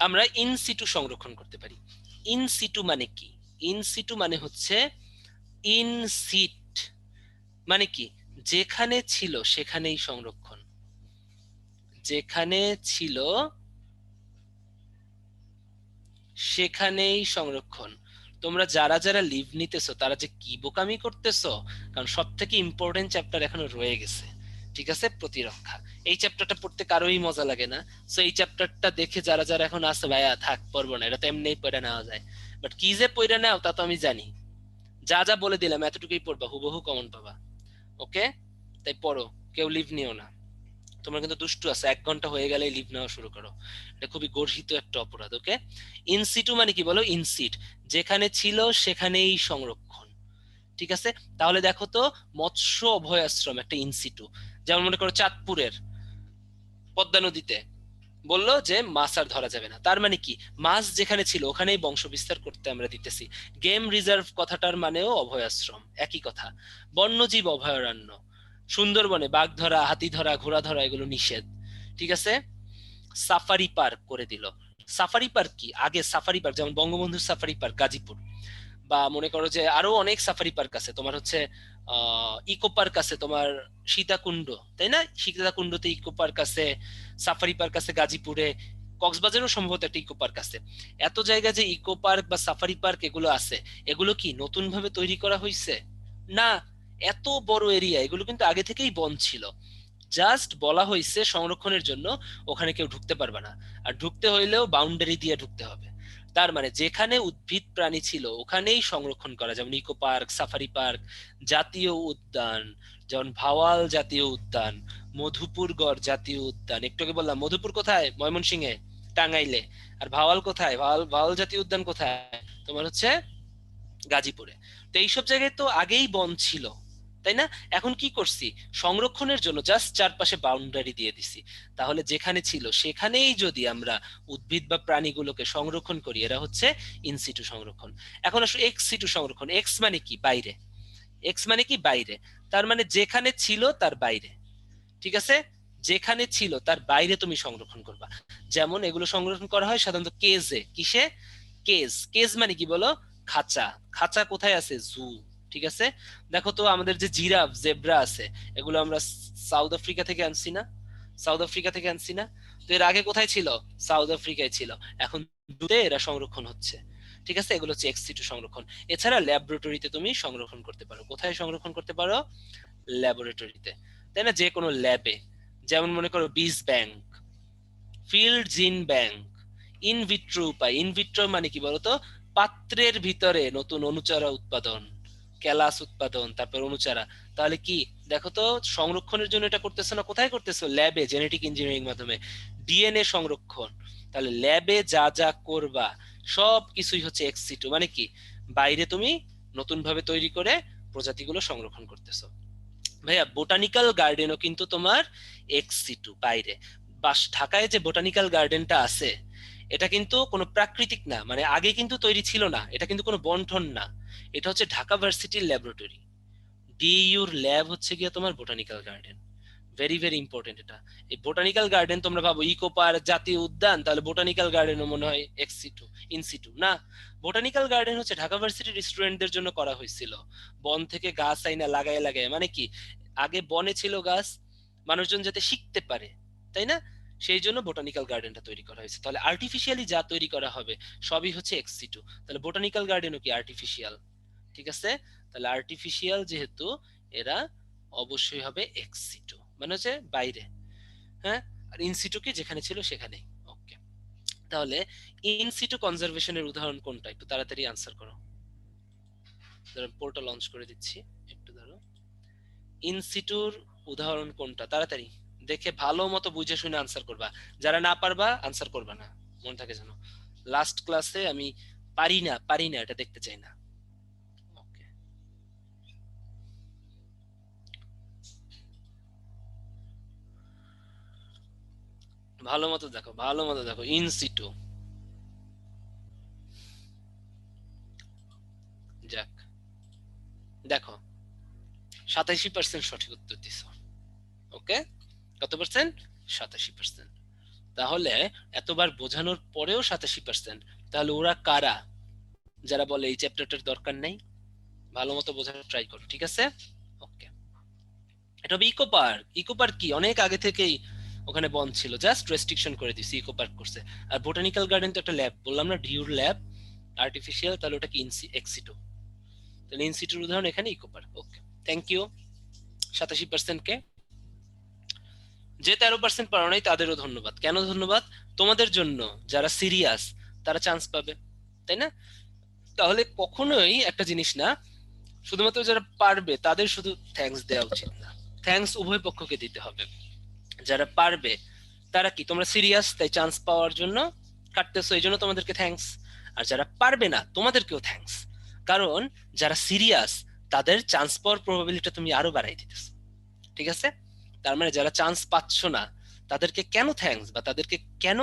আমরা ইনসিটু সংরক্ষণ করতে পারি। ইনসিটু মানে কি? ইনসিটু মানে হচ্ছে ইনসিট, মানে কি যেখানে ছিল সেখানেই সংরক্ষণ। যেখানে ছিল সেখানেই সংরক্ষণ। তোমরা যারা যারা লিভ নিতেছো তারা যে কি বোকামি করতেছো, কারণ সব থেকে ইম্পর্টেন্ট চ্যাপ্টার এখনো রয়ে গেছে, ঠিক আছে, প্রতিরক্ষা। এই চ্যাপ্টারটা পড়তে কারোই মজা লাগে না। সো এই চ্যাপ্টারটা দেখে যারা যারা এখন আছে ভাইয়া থাক পড়বো না, এটা তো এমনিই পড়ে নেওয়া যায়, বাট কি যে পড়ে নাও তা তো আমি জানি। যা যা বলে দিলাম এতটুকুই পড়বা, হুবহু কমন পাবা। ওকে, তাই পড়ো, কেউ লিভ নিও না। তোমরা কিন্তু দুষ্টু আছে, 1 ঘন্টা হয়ে গেলে লিভ নেওয়া শুরু করো, এটা খুবই গর্হিত একটা অপরাধ। ওকে, ইনসিটু মানে কি বলো? ইনসিট, যেখানে ছিল সেখানেই সংরক্ষণ। ঠিক আছে, তাহলে দেখো তো, মৎস্য অভয়াশ্রম একটা ইনসিটু। যেমন মনে করো চাঁদপুরের পদ্মা নদীতে বললো যে মাছ আর ধরা যাবে না, তার মানে কি মাছ যেখানে ছিল ওখানেই বংশ বিস্তার করতে আমরা দিতেছি। গেম রিজার্ভ কথাটার মানেও অভয়াশ্রম, একই কথা। বন্যজীব অভয়ারণ্য, সুন্দরবনে বাঘ ধরা, হাতি ধরা, ঘোড়া ধরা এগুলো নিষেধ। ঠিক আছে, সাফারি পার্ক করে দিল। সাফারি পার্ক কি, আগে সাফারি পার্ক যেমন বঙ্গবন্ধু সাফারি পার্ক গাজীপুর, বা মনে করো যে আরো অনেক সাফারি পার্ক আছে তোমার হচ্ছে ইকো পার্ক আছে তোমার সীতাকুণ্ড, তাই না? সীতাকুণ্ডতে ইকো পার্ক আছে, সাফারি পার্ক আছে গাজীপুরে, কক্সবাজারেও সম্ভবত একটা ইকো পার্ক আছে। এত জায়গা যে ইকো পার্ক বা সাফারি পার্ক এগুলো আছে, এগুলো কি নতুন ভাবে তৈরি করা হয়েছে? না, এত বড় এরিয়া, এগুলো কিন্তু আগে থেকেই বন ছিল। জাস্ট বলা হয়েছে সংরক্ষণের জন্য ওখানে কেউ ঢুকতে পারবে না, আর ঢুকতে হইলেও বাউন্ডারি দিয়ে ঢুকতে হবে। তার মানে যেখানে উদ্ভিদ প্রাণী ছিল ওখানেই সংরক্ষণ করা, যেমন ইকো পার্ক, সাফারি পার্ক, জাতীয় উদ্যান, যেমন ভাওয়াল জাতীয় উদ্যান, মধুপুরগড় জাতীয় উদ্যান। একটু আগে বললাম মধুপুর কোথায়? ময়মনসিংহে, টাঙ্গাইলে। আর ভাওয়াল কোথায়? ভাওয়াল ভাওয়াল জাতীয় উদ্যান কোথায়? তোমার হচ্ছে গাজীপুরে। তো এইসব জায়গায় তো আগেই বন ছিল, তাই না? এখন কি করছি, সংরক্ষণের জন্য জাস্ট চারপাশে বাউন্ডারি দিয়ে দিছি। তাহলে যেখানে ছিল সেখানেই যদি আমরা উদ্ভিদ বা প্রাণীগুলোকে সংরক্ষণ করি, এরা হচ্ছে ইনসিটু সংরক্ষণ। এখন আসলে এক্স সিটু সংরক্ষণ। এক্স মানে কি? বাইরে। এক্স মানে কি? বাইরে। তার মানে যেখানে ছিল তার বাইরে। ঠিক আছে, যেখানে ছিল তার বাইরে তুমি সংরক্ষণ করবা। যেমন এগুলো সংরক্ষণ করা হয় সাধারণত কেজে। কিসে? কেজ। কেজ মানে কি বলো? খাঁচা। খাঁচা কোথায় আছে? জু। ঠিক আছে, দেখো তো আমাদের যে জিরাফ, জেব্রা আছে, এগুলো আমরা সাউথ আফ্রিকা থেকে আনছি না? সাউথ আফ্রিকা থেকে আনছি না? তো এর আগে কোথায় ছিল? সাউথ আফ্রিকায় ছিল। এখন জুতে এরা সংরক্ষণ হচ্ছে। ঠিক আছে, এগুলো হচ্ছে এক্স সিটু সংরক্ষণ। এছাড়া ল্যাবরেটরিতে তুমি সংরক্ষণ করতে পারো। কোথায় সংরক্ষণ করতে পারো? ল্যাবরেটরিতে, তাই না? যে কোনো ল্যাবে, যেমন মনে করো বীজ ব্যাংক, ফিল্ড জিন ব্যাংক, ইনভিট্রো উপায়। ইনভিট্রো মানে কি বলতো? পাত্রের ভিতরে নতুন অনুচারা উৎপাদন, ক্যালাস উৎপাদন, তারপর অনুচারা। তাহলে কি, দেখো তো, সংরক্ষণের জন্য এটা করতেছো না, কোথায় করতেছো? ল্যাবে, জেনেটিক ইঞ্জিনিয়ারিং মাধ্যমে ডিএনএ সংরক্ষণ। তাহলে ল্যাবে যা যা করবা সব কিছুই হচ্ছে এক্স সিটু, মানে কি বাইরে তুমি নতুন ভাবে তৈরি করে প্রজাতিগুলো সংরক্ষণ করতেছো। ভাইয়া বোটানিক্যাল গার্ডেনও কিন্তু তোমার এক্স সিটু, বাইরে। বাস ঢাকায় যে বোটানিক্যাল গার্ডেনটা আছে, এটা কিন্তু কোনো প্রাকৃতিক না, মানে আগে কিন্তু তৈরি ছিল না, এটা কিন্তু কোনো বন্ঠন না। এটা হচ্ছে ঢাকা ভার্সিটির ল্যাবরেটরি। ডিইউর ল্যাব হচ্ছে গিয়ে তোমার botanical garden. Very very important এটা। এই বোটানিক্যাল গার্ডেন তোমরা ভাবো ইকো পার্ক, জাতীয় উদ্যান, তাহলে বোটানিক্যাল গার্ডেনও মনে হয় এক্স সিটু, ইনসিটু না। বোটানিক্যাল গার্ডেন হচ্ছে ঢাকা ভার্সিটির স্টুডেন্টদের জন্য করা হয়েছিল। বন থেকে গাছ আইনা লাগায় লাগায়, মানে কি আগে বনে ছিল গাছ, মানুষজন যাতে শিখতে পারে, তাই না? সেই জন্য বোটানিক্যাল গার্ডেনটা তৈরি করা হয়েছে। তাহলে আর্টিফিশিয়ালি যা তৈরি করা হবে সবই হচ্ছে এক্স সিটু। তাহলে বোটানিক্যাল গার্ডেনও কি আর্টিফিশিয়াল? ঠিক আছে, তাহলে আর্টিফিশিয়াল যেহেতু, এরা অবশ্যই হবে এক্স সিটু, মানে হচ্ছে বাইরে। হ্যাঁ, আর ইনসিটু কি? যেখানে ছিল সেখানেই। ওকে, তাহলে ইনসিটু কনজারভেশনের উদাহরণ কোনটা? একটু তাড়াতাড়ি আনসার করো। ধরো পোর্টাল লঞ্চ করে দিচ্ছি, একটু ধরো। ইনসিটুর উদাহরণ কোনটা? তাড়াতাড়ি দেখে ভালো মতো বুঝে শুনে আনসার করবা। যারা না পারবা আনসার করবা না, মনে থাকে যেন। লাস্ট ক্লাসে আমি পারি না পারি না এটা দেখতে চাই না। ওকে, ভালো মতো দেখো, ভালো মতো দেখো। ইনসিটু, যাক, দেখো 87% সঠিক উত্তর দিছো। ওকে, কত পার্সেন্ট? 87%। তাহলে এতবার বোঝানোর পরেও 87%, তাহলে ওরা কারা যারা বলে এই চ্যাপ্টারটার দরকার নেই? ভালো মতো বোঝার ট্রাই করো, ঠিক আছে? ওকে, এটা হবে ইকো পার্ক। ইকো পার্ক কি, অনেক আগে থেকেই ওখানে বন্ধ ছিল, জাস্ট রেস্ট্রিকশন করে দিছি, ইকো পার্ক করছে। আর বোটানিক্যাল গার্ডেন তো একটা ল্যাব, বললাম না, ডিউর ল্যাব, আর্টিফিশিয়াল, তাহলে ওটা কি এক্সিটো। তাহলে ইনসিটোর উদাহরণ এখানে eco park. Okay, thank you 87% কে। যে 13% পারো নাই তাদেরও ধন্যবাদ। কেন ধন্যবাদ? তোমাদের জন্য যারা সিরিয়াস তারা চান্স পাবে, তাই না? তাহলে কখনোই একটা জিনিস না, শুধুমাত্র যারা পারবে তাদের শুধু থ্যাঙ্কস দেওয়া উচিত না, থ্যাঙ্কস উভয় পক্ষকে দিতে হবে। যারা পারবে তারা কি, তোমরা সিরিয়াস তাই চান্স পাওয়ার জন্য কাটতেছো, এই জন্য তোমাদেরকে থ্যাঙ্কস। আর যারা পারবে না তোমাদেরকেও থ্যাঙ্কস, কারণ যারা সিরিয়াস তাদের চান্স পাওয়ার প্রবাবিলিটি তুমি আরো বাড়াই দিতেছো। ঠিক আছে? তার মানে যারা চান্স পাচ্ছ না তাদেরকে কেন থ্যাঙ্কস বা তাদেরকে কেন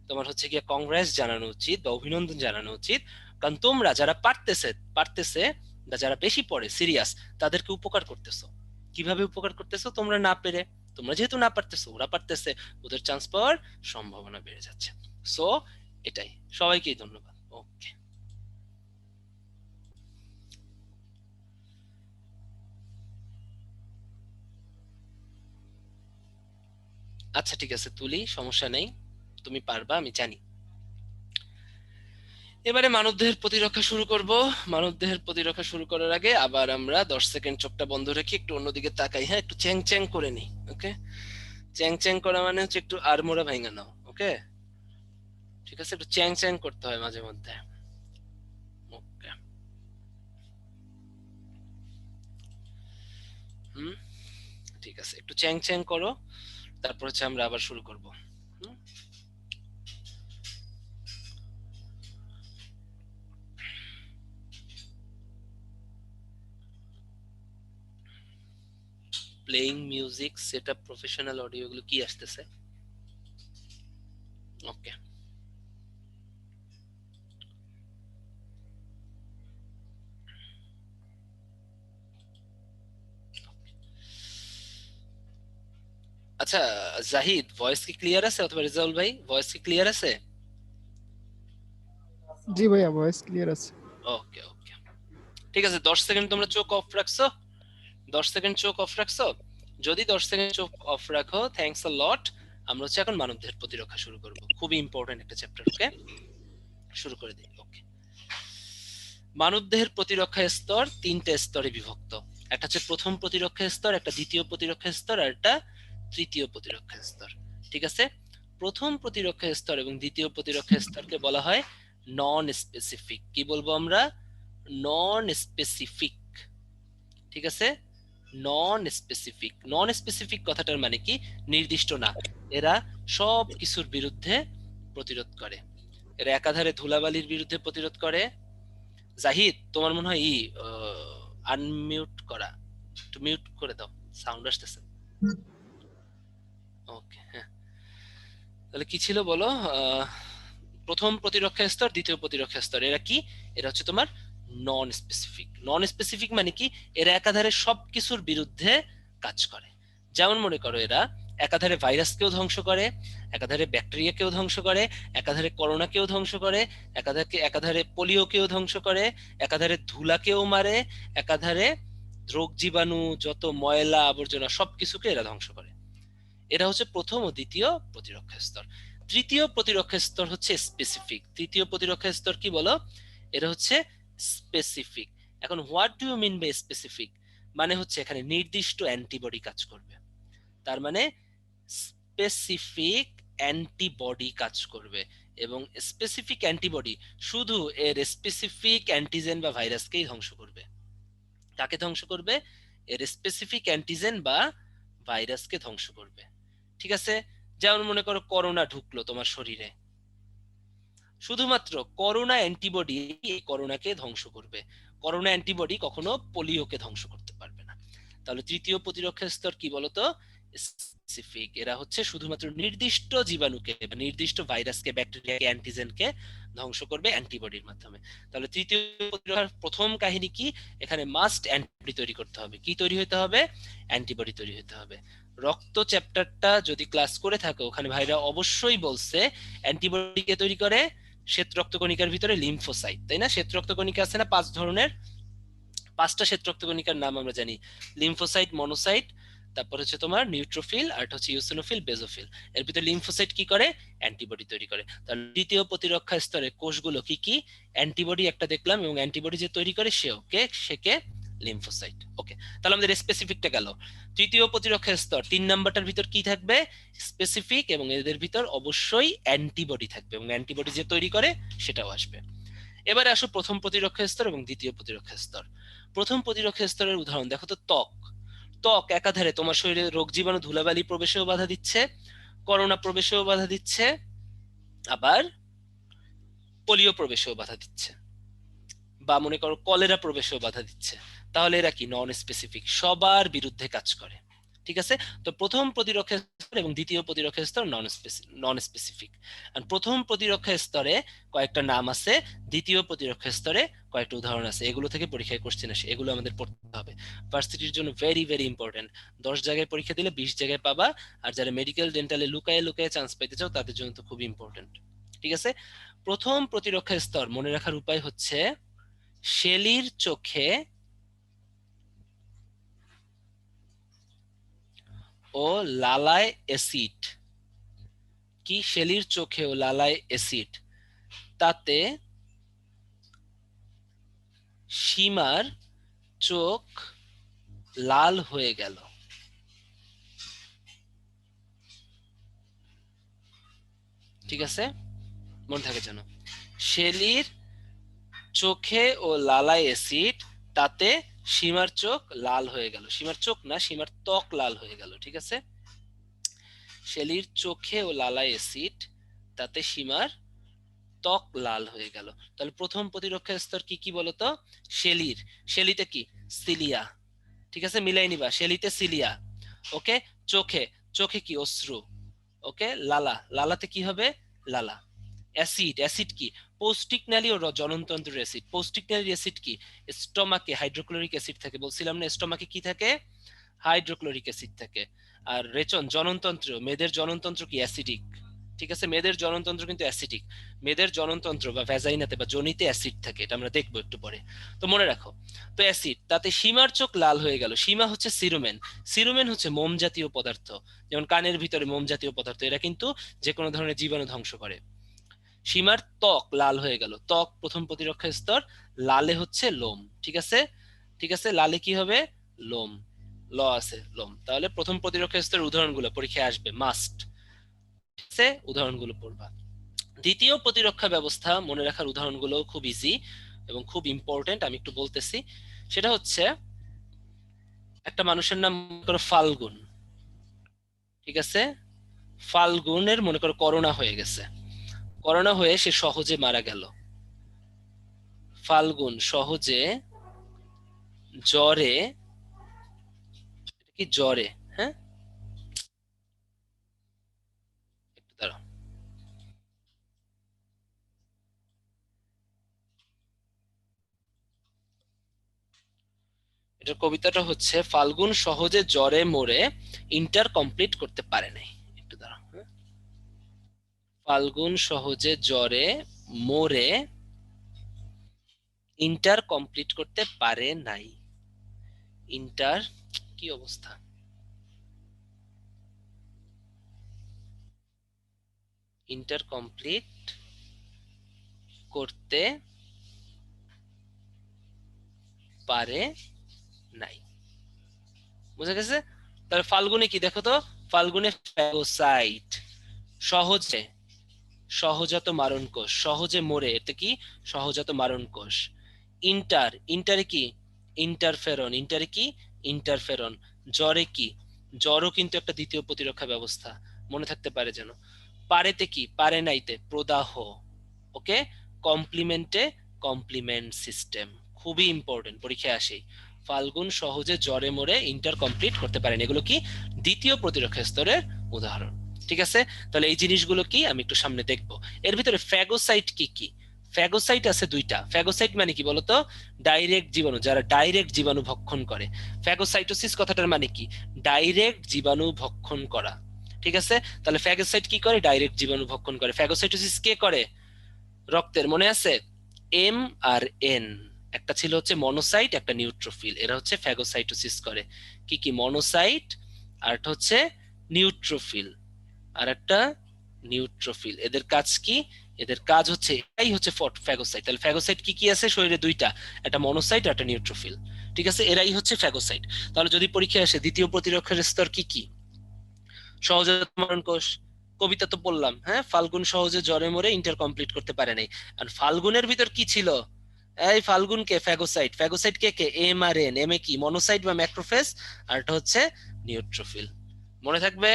তোমার হচ্ছে গিয়ে কংগ্রেস জানানো উচিত বা অভিনন্দন জানানো উচিত? কারণ তোমরা যারা পারতেছে পারতেছে বা যারা বেশি পড়ে সিরিয়াস তাদেরকে উপকার করতেছো। কিভাবে উপকার করতেছো? তোমরা না পেরে, তোমরা যেহেতু না পারতেছো ওরা পারতেছে, ওদের চান্স পাওয়ার সম্ভাবনা বেড়ে যাচ্ছে। সো এটাই, সবাইকেই ধন্যবাদ। ওকে, আচ্ছা ঠিক আছে তুলি, সমস্যা নেই, তুমি পারবা আমি জানি। এবারে মানবদেহের প্রতিরক্ষা শুরু করব। মানবদেহের প্রতিরক্ষা শুরু করার আগে আবার আমরা 10 সেকেন্ড চোখটা বন্ধ রেখে একটু অন্যদিকে তাকাই। হ্যাঁ, একটু চ্যাং চ্যাং করে নি। ওকে, চ্যাং চ্যাং করা মানে হচ্ছে একটু আড়মোড়া ভাঙা নাও। ওকে, ঠিক আছে, একটু চ্যাং চ্যাং করতে হয় মাঝে মধ্যে। ওকে, হুম, ঠিক আছে, একটু চ্যাং চ্যাং করো, তারপর হচ্ছে আমরা আবার শুরু করব। Playing music, setup, professional audio, এগুলো কি আসতেছে? ওকে, আচ্ছা জাহিদ, ভয়েস কি ক্লিয়ার আছে? অথবা রেজাউল ভাই, ভয়েস কি ক্লিয়ার আছে? জি ভাইয়া, ভয়েস ক্লিয়ার আছে। ওকে ওকে, ঠিক আছে। 10 সেকেন্ড তোমরা চোখ অফ রাখছো? 10 সেকেন্ড চোখ অফ রাখছো? যদি 10 সেকেন্ড চোখ অফ রাখো, থ্যাঙ্কস আ লট। আমরা হচ্ছে এখন মানবদেহের প্রতিরক্ষা শুরু করব, খুবই ইম্পর্টেন্ট একটা চ্যাপ্টার। ওকে, শুরু করে দিই। ওকে, মানবদেহের প্রতিরক্ষা স্তর 3টে স্তরে বিভক্ত। একটা হচ্ছে প্রথম প্রতিরক্ষা স্তর, একটা দ্বিতীয় প্রতিরক্ষা স্তর, আর একটা তৃতীয় প্রতিরক্ষা স্তর। ঠিক আছে? প্রথম প্রতিরক্ষা স্তর এবং দ্বিতীয় প্রতিরক্ষা স্তরকে বলা হয় নন স্পেসিফিক। কি বলবো আমরা? Non specific. ঠিক আছে? Non specific. নন স্পেসিফিক কথাটার মানে কি? নির্দিষ্ট না। এরা সব কিছুর বিরুদ্ধে প্রতিরোধ করে। এরা একাধারে ধুলাবালির বিরুদ্ধে প্রতিরোধ করে। জাহিদ, তোমার মনে হয় আনমিউট করা, একটু মিউট করে দাও, সাউন্ড আসতেছে। ওকে, হ্যাঁ, তাহলে কি ছিল বলো? প্রথম প্রতিরক্ষা স্তর, দ্বিতীয় প্রতিরক্ষা স্তর, এরা কি? এরা হচ্ছে তোমার নন স্পেসিফিক। নন স্পেসিফিক মানে কি? এরা একাধারে সবকিছুর বিরুদ্ধে কাজ করে। যেমন মনে করো, এরা একাধারে ভাইরাসকেও ধ্বংস করে, একাধারে ব্যাকটেরিয়াকেও ধ্বংস করে, একাধারে করোনাকেও ধ্বংস করে, একাধারে একাধারে পোলিওকেও ধ্বংস করে, একাধারে ধুলাকেও মারে, একাধারে রোগ জীবাণু যত ময়লা আবর্জনা সবকিছুকে এরা ধ্বংস করে। এরা হচ্ছে প্রথম ও দ্বিতীয় প্রতিরক্ষা স্তর। তৃতীয় প্রতিরক্ষা স্তর হচ্ছে স্পেসিফিক। তৃতীয় প্রতিরক্ষা স্তর কি বলো? এরা হচ্ছে স্পেসিফিক। এখন what do you mean by specific? মানে হচ্ছে এখানে নির্দিষ্ট অ্যান্টিবডি কাজ করবে। তার মানে স্পেসিফিক অ্যান্টিবডি কাজ করবে, এবং স্পেসিফিক অ্যান্টিবডি শুধু এর স্পেসিফিক অ্যান্টিজেন বা ভাইরাসকেই ধ্বংস করবে। কাকে ধ্বংস করবে? এর স্পেসিফিক অ্যান্টিজেন বা ভাইরাসকে ধ্বংস করবে। ঠিক আছে? যেমন মনে করো করোনা ঢুকলো তোমার শরীরে, শুধুমাত্র করোনা অ্যান্টিবডি এই করোনাকে ধ্বংস করবে। করোনা অ্যান্টিবডি কখনো পোলিওকে ধ্বংস করতে পারবে না। তাহলে তৃতীয় প্রতিরক্ষা স্তর কি বলতো? স্পেসিফিক। এরা হচ্ছে শুধুমাত্র নির্দিষ্ট জীবাণুকে, নির্দিষ্ট ভাইরাসকে, ব্যাকটেরিয়াকে, অ্যান্টিজেনকে ধ্বংস করবে অ্যান্টিবডির মাধ্যমে। তাহলে তৃতীয় প্রতিরক্ষার প্রথম কাহিনী কি? এখানে মাস্ট অ্যান্টিবডি তৈরি করতে হবে। কি তৈরি হতে হবে? অ্যান্টিবডি তৈরি হতে হবে। রক্ত চ্যাপ্টারটা যদি ক্লাস করে থাকো, ওখানে ভাইরা অবশ্যই বলছে অ্যান্টিবডি কে তৈরি করে শ্বেত রক্তকণিকার ভিতরে লিম্ফোসাইট, তাই না? শ্বেত রক্তকণিকা আছে না 5 ধরনের? 5টা শ্বেত রক্তকণিকার নাম আমরা জানি: লিম্ফোসাইট, মনোসাইট, তারপর হচ্ছে তোমার নিউট্রোফিল, আর হচ্ছে ইউসিনোফিল, বেজোফিল। এর ভিতরে লিম্ফোসাইট কি করে? অ্যান্টিবডি তৈরি করে। তাহলে দ্বিতীয় প্রতিরক্ষা স্তরের কোষগুলো কি কি? অ্যান্টিবডি একটা দেখলাম, এবং অ্যান্টিবডি যে তৈরি করে সেও কে? সে লিম্ফোসাইট। ওকে, তাহলে আমাদের স্পেসিফিকটা গেল। তৃতীয় প্রতিরক্ষা স্তর 3 নাম্বারটার ভিতর কি থাকবে? স্পেসিফিক, এবং এদের ভিতর অবশ্যই অ্যান্টিবডি থাকবে, এবং অ্যান্টিবডি যে তৈরি করে সেটাও আসবে। এবারে আসো প্রথম প্রতিরক্ষা স্তর এবং দ্বিতীয় প্রতিরক্ষা স্তর। প্রথম প্রতিরক্ষা স্তরের উদাহরণ দেখো তো, ত্বক। ত্বক একাধারে তোমার শরীরে রোগ জীবাণু ধুলাবালি প্রবেশেও বাধা দিচ্ছে, করোনা প্রবেশেও বাধা দিচ্ছে, আবার পোলিও প্রবেশেও বাধা দিচ্ছে, বা মনে করো কলেরা প্রবেশেও বাধা দিচ্ছে। তাহলে এরা কি নন স্পেসিফিক, সবার বিরুদ্ধে কাজ করে। ঠিক আছে, তো প্রথম প্রতিরক্ষা স্তর এবং দ্বিতীয় প্রতিরক্ষা স্তর নন স্পেসিফিক। আর প্রথম প্রতিরক্ষা স্তরে কয়েকটা নাম আছে, দ্বিতীয় প্রতিরক্ষা স্তরে কয়েকটা উদাহরণ আছে। এগুলো থেকে পরীক্ষায় কোশ্চেন আসে, এগুলো আমাদের পড়তে হবে। ভার্সিটির জন্য ভেরি ভেরি ইম্পর্টেন্ট। 10 জায়গায় পরীক্ষা দিলে 20 জায়গায় পাবা। আর যারা মেডিকেল ডেন্টালে লুকায়ে লুকায়ে চান্স পাইতে চাও তাদের জন্য তো খুব ইম্পর্টেন্ট। ঠিক আছে, প্রথম প্রতিরক্ষা স্তর মনে রাখার উপায় হচ্ছে শেলির চোখে ও লালায় অ্যাসিড। কি শেলির চোখে ও লালায় অ্যাসিড, তাতে সীমার চোখ লাল হয়ে গেল। ঠিক আছে, মনে থাকে যেন, শেলির চোখে ও লালায় অ্যাসিড, তাতে সীমার চোখ লাল হয়ে গেল। সীমার চোখ না, সীমার ত্বক লাল হয়ে গেল। ঠিক আছে, শেলির চোখে ও লালায় অ্যাসিড, তাতে সীমার ত্বক লাল হয়ে গেল। তাহলে প্রথম প্রতিরক্ষা স্তর কি কি বলতো? শেলির, শেলিতে কি সিলিয়া। ঠিক আছে, মিলাই নিবা, শেলিতে সিলিয়া। ওকে, চোখে, চোখে কি অশ্রু। ওকে, লালা, লালাতে কি হবে লালা। অ্যাসিড, অ্যাসিড কি পৌষ্টিক নালী ও জননতন্ত্রের অ্যাসিড। পৌষ্টিক নালীর অ্যাসিড কি স্টমাকে হাইড্রোক্লোরিক অ্যাসিড থাকে, বলছিলাম না স্টমাকে কি থাকে, হাইড্রোক্লোরিক অ্যাসিড থাকে। আর রেচন জননতন্ত্র, মেয়েদের জননতন্ত্র কি অ্যাসিডিক। ঠিক আছে, মেয়েদের জননতন্ত্র কিন্তু অ্যাসিডিক। মেয়েদের জননতন্ত্র বা ভ্যাজাইনাতে বা যোনিতে অ্যাসিড থাকে, এটা আমরা দেখবো একটু পরে। তো মনে রাখো, তো অ্যাসিড, তাতে সীমার চোখ লাল হয়ে গেল। সীমা হচ্ছে সিরুমেন, সিরুমেন হচ্ছে মোম জাতীয় পদার্থ, যেমন কানের ভিতরে মোম জাতীয় পদার্থ, এরা কিন্তু যে কোনো ধরনের জীবাণু ধ্বংস করে। সীমার ত্বক লাল হয়ে গেল, ত্বক প্রথম প্রতিরক্ষা স্তর। লালে হচ্ছে লোম। ঠিক আছে, ঠিক আছে, লালে কি হবে লোম, ল আছে লোম। তাহলে প্রথম প্রতিরক্ষা স্তরের উদাহরণগুলো পরীক্ষায় আসবে মাস্ট। ঠিক আছে, উদাহরণগুলো পড়বা। দ্বিতীয় প্রতিরক্ষা ব্যবস্থা মনে রাখার উদাহরণগুলো খুব ইজি এবং খুব ইম্পর্টেন্ট, আমি একটু বলতেছি। সেটা হচ্ছে একটা মানুষের নাম মনে করো ফাল্গুন। ঠিক আছে, ফাল্গুনের মনে করো করোনা হয়ে গেছে, করোনা হয়ে সে সহজে মারা গেল। ফাল্গুন সহজে জ্বরে, এটা কি জ্বরে, হ্যাঁ একটু দাঁড়াও, এটার কবিতাটা হচ্ছে ফাল্গুন সহজে জ্বরে মরে ইন্টার কমপ্লিট করতে পারে নাই। একটু দাঁড়াও, হ্যাঁ? ফাল্গুন সহজে জ্বরে মরে ইন্টার কমপ্লিট করতে পারে নাই। ইন্টার, কি অবস্থা, ইন্টার কমপ্লিট করতে পারে নাই। বুঝা গেছে? তাহলে ফাল্গুনে কি দেখো তো, ফাল্গুনে ফ্যাগোসাইট, সহজে, সহজাত মারণ কোষ, সহজে মরে, এটা কি সহজাত মারণ কোষ। ইন্টার, ইন্টারে কি ইন্টারফেরন, ইন্টারে কি ইন্টারফেরন। জ্বরে কি, জ্বরও কিন্তু একটা দ্বিতীয় প্রতিরক্ষা ব্যবস্থা, মনে থাকতে পারে যেন। পারেতে কি, পারে নাইতে প্রদাহ। ওকে, কমপ্লিমেন্টে কমপ্লিমেন্ট সিস্টেম, খুবই ইম্পর্টেন্ট, পরীক্ষায় আসে। ফাল্গুন সহজে জ্বরে মরে ইন্টার কমপ্লিট করতে পারেন, এগুলো কি দ্বিতীয় প্রতিরক্ষা স্তরের উদাহরণ। ঠিক আছে, তাহলে এই জিনিসগুলো কি আমি একটু সামনে দেখবো। এর ভিতরে ফ্যাগোসাইট কি কি, ফ্যাগোসাইট আছে দুইটা। ফ্যাগোসাইট মানে কি বলতো, ডাইরেক্ট জীবাণু, যারা ডাইরেক্ট জীবাণু ভক্ষণ করে। ফ্যাগোসাইটোসিস কথাটার মানে কি, ডাইরেক্ট জীবাণু ভক্ষণ করা। ঠিক আছে, তাহলে ফ্যাগোসাইট কি করে, ডাইরেক্ট জীবাণু ভক্ষণ করে। ফ্যাগোসাইটোসিস কে করে, রক্তের, মনে আছে এম আর এন, একটা ছিল হচ্ছে মনোসাইট, একটা নিউট্রোফিল, এরা হচ্ছে ফ্যাগোসাইটোসিস করে। কি কি, মনোসাইট, আর একটা হচ্ছে নিউট্রোফিল, আর একটা নিউট্রোফিল। এদের কাজ কি, এদের কাজ হচ্ছে, এটাই হচ্ছে ফ্যাগোসাইট। তাহলে ফ্যাগোসাইট কি কি আছে শরীরে, দুইটা, একটা মনোসাইট আর একটা নিউট্রোফিল। ঠিক আছে, এরাই হচ্ছে ফ্যাগোসাইট। তাহলে যদি পরীক্ষায় আসে দ্বিতীয় প্রতিরক্ষার স্তর কি কি, সহজাত মরণ কোষ, কবিতা তো বললাম, হ্যাঁ, ফাল্গুন সহজে জ্বরে মরে ইন্টার কমপ্লিট করতে পারে নাই। আর ফাল্গুনের ভিতর কি ছিল, এই ফাল্গুন কে ফ্যাগোসাইট, ফ্যাগোসাইট কে K M R N, M এ কি মনোসাইট বা ম্যাক্রোফেজ, আর এটা হচ্ছে নিউট্রোফিল। মনে থাকবে,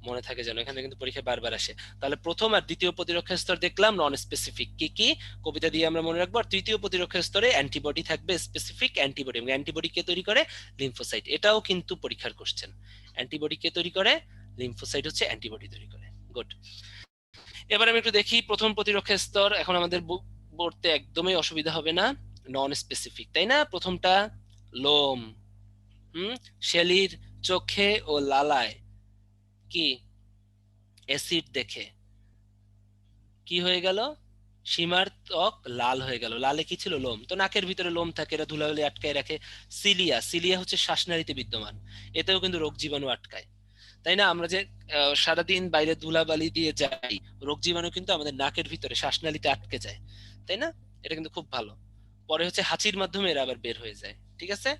মনে থাকে যেন, এখানে কিন্তু পরীক্ষায় বারবার আসে। তাহলে প্রথম আর দ্বিতীয় প্রতিরক্ষা স্তর দেখলাম নন স্পেসিফিক, কি কি কবিতা দিয়ে আমরা মনে রাখবো। আর তৃতীয় প্রতিরক্ষা স্তরে অ্যান্টিবডি থাকবে, স্পেসিফিক অ্যান্টিবডি। এবং অ্যান্টিবডি কে তৈরি করে? লিম্ফোসাইট। এটাও কিন্তু পরীক্ষার কোশ্চেন। অ্যান্টিবডি কে তৈরি করে? লিম্ফোসাইট হচ্ছে অ্যান্টিবডি তৈরি করে। গুড। এবার আমি একটু দেখি প্রথম প্রতিরক্ষা স্তর। এখন আমাদের পড়তে একদমই অসুবিধা হবে না, নন স্পেসিফিক, তাই না? প্রথমটা লোম। শেলির চোখে ও লালায় কি অ্যাসিড দেখে কি হয়ে গেল? সীমার ত্বক লাল হয়ে গেল। লালে কি ছিল? লোম। তো নাকের ভিতরে লোম থাকে, এরা ধুলাবালি আটকায় রাখে। সিলিয়া, সিলিয়া হচ্ছে শ্বাসনালীতে বিদ্যমান, এতেও কিন্তু রোগ জীবাণু আটকায়, তাই না? আমরা যে সারাদিন বাইরে ধুলাবালি দিয়ে যাই, রোগ জীবাণু কিন্তু আমাদের নাকের ভিতরে শ্বাসনালীতে আটকে যায়, তাই না? এটা কিন্তু খুব ভালো। পরে হচ্ছে হাঁচির মাধ্যমে এরা আবার বের হয়ে যায়, ঠিক আছে?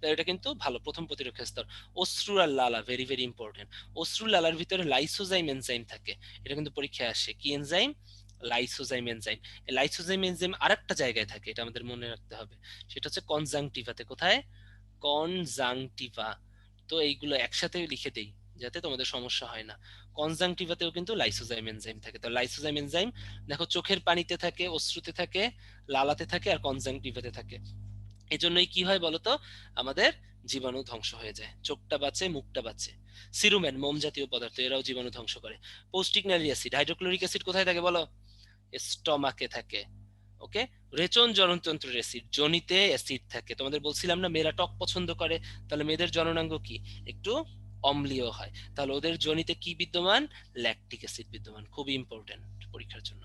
তো এটা কিন্তু ভালো, প্রথম প্রতিরক্ষা স্তর। অশ্রু আর লালা, ভেরি ভেরি ইম্পর্টেন্ট। অশ্রু লালার ভিতরে লাইসোজাইম এনজাইম থাকে, এটা কিন্তু পরীক্ষায় আসে। কি এনজাইম? Lysozyme enzyme. এই লাইসোজাইম এনজাইম আরেকটা জায়গায় থাকে, এটা আমাদের মনে রাখতে হবে। সেটা হচ্ছে কনজাংটিভাতে। কোথায়? কনজাংটিভা। তো এইগুলো একসাথে লিখে দেই যাতে তোমাদের সমস্যা হয় না। কনজাংটিভাতেও কিন্তু লাইসোজাইম এনজাইম থাকে। তো লাইসোজাইম এনজাইম দেখো চোখের পানিতে থাকে, অশ্রুতে থাকে, লালাতে থাকে, আর কনজাংটিভাতে থাকে। এজন্যই কি হয় বলতো, আমাদের জীবাণু ধ্বংস হয়ে যায়, চোখটা বাঁচে, মুখটা বাঁচে। সিরুমেন, মোম জাতীয় পদার্থ, এরাও জীবাণু ধ্বংস করে। পৌষ্টিকনালী অ্যাসিড, হাইড্রোক্লোরিক অ্যাসিড কোথায় থাকে বলো? স্টমাকে থাকে। ওকে। রেচন জননতন্ত্রের অ্যাসিড, জনিতে অ্যাসিড থাকে। তোমাদের বলছিলাম না মেয়েরা টক পছন্দ করে, তাহলে মেয়েদের জননাঙ্গ কি? একটু অম্লীয় হয়। তাহলে ওদের জনিতে কি বিদ্যমান? ল্যাকটিক অ্যাসিড বিদ্যমান। খুবই ইম্পর্টেন্ট পরীক্ষার জন্য।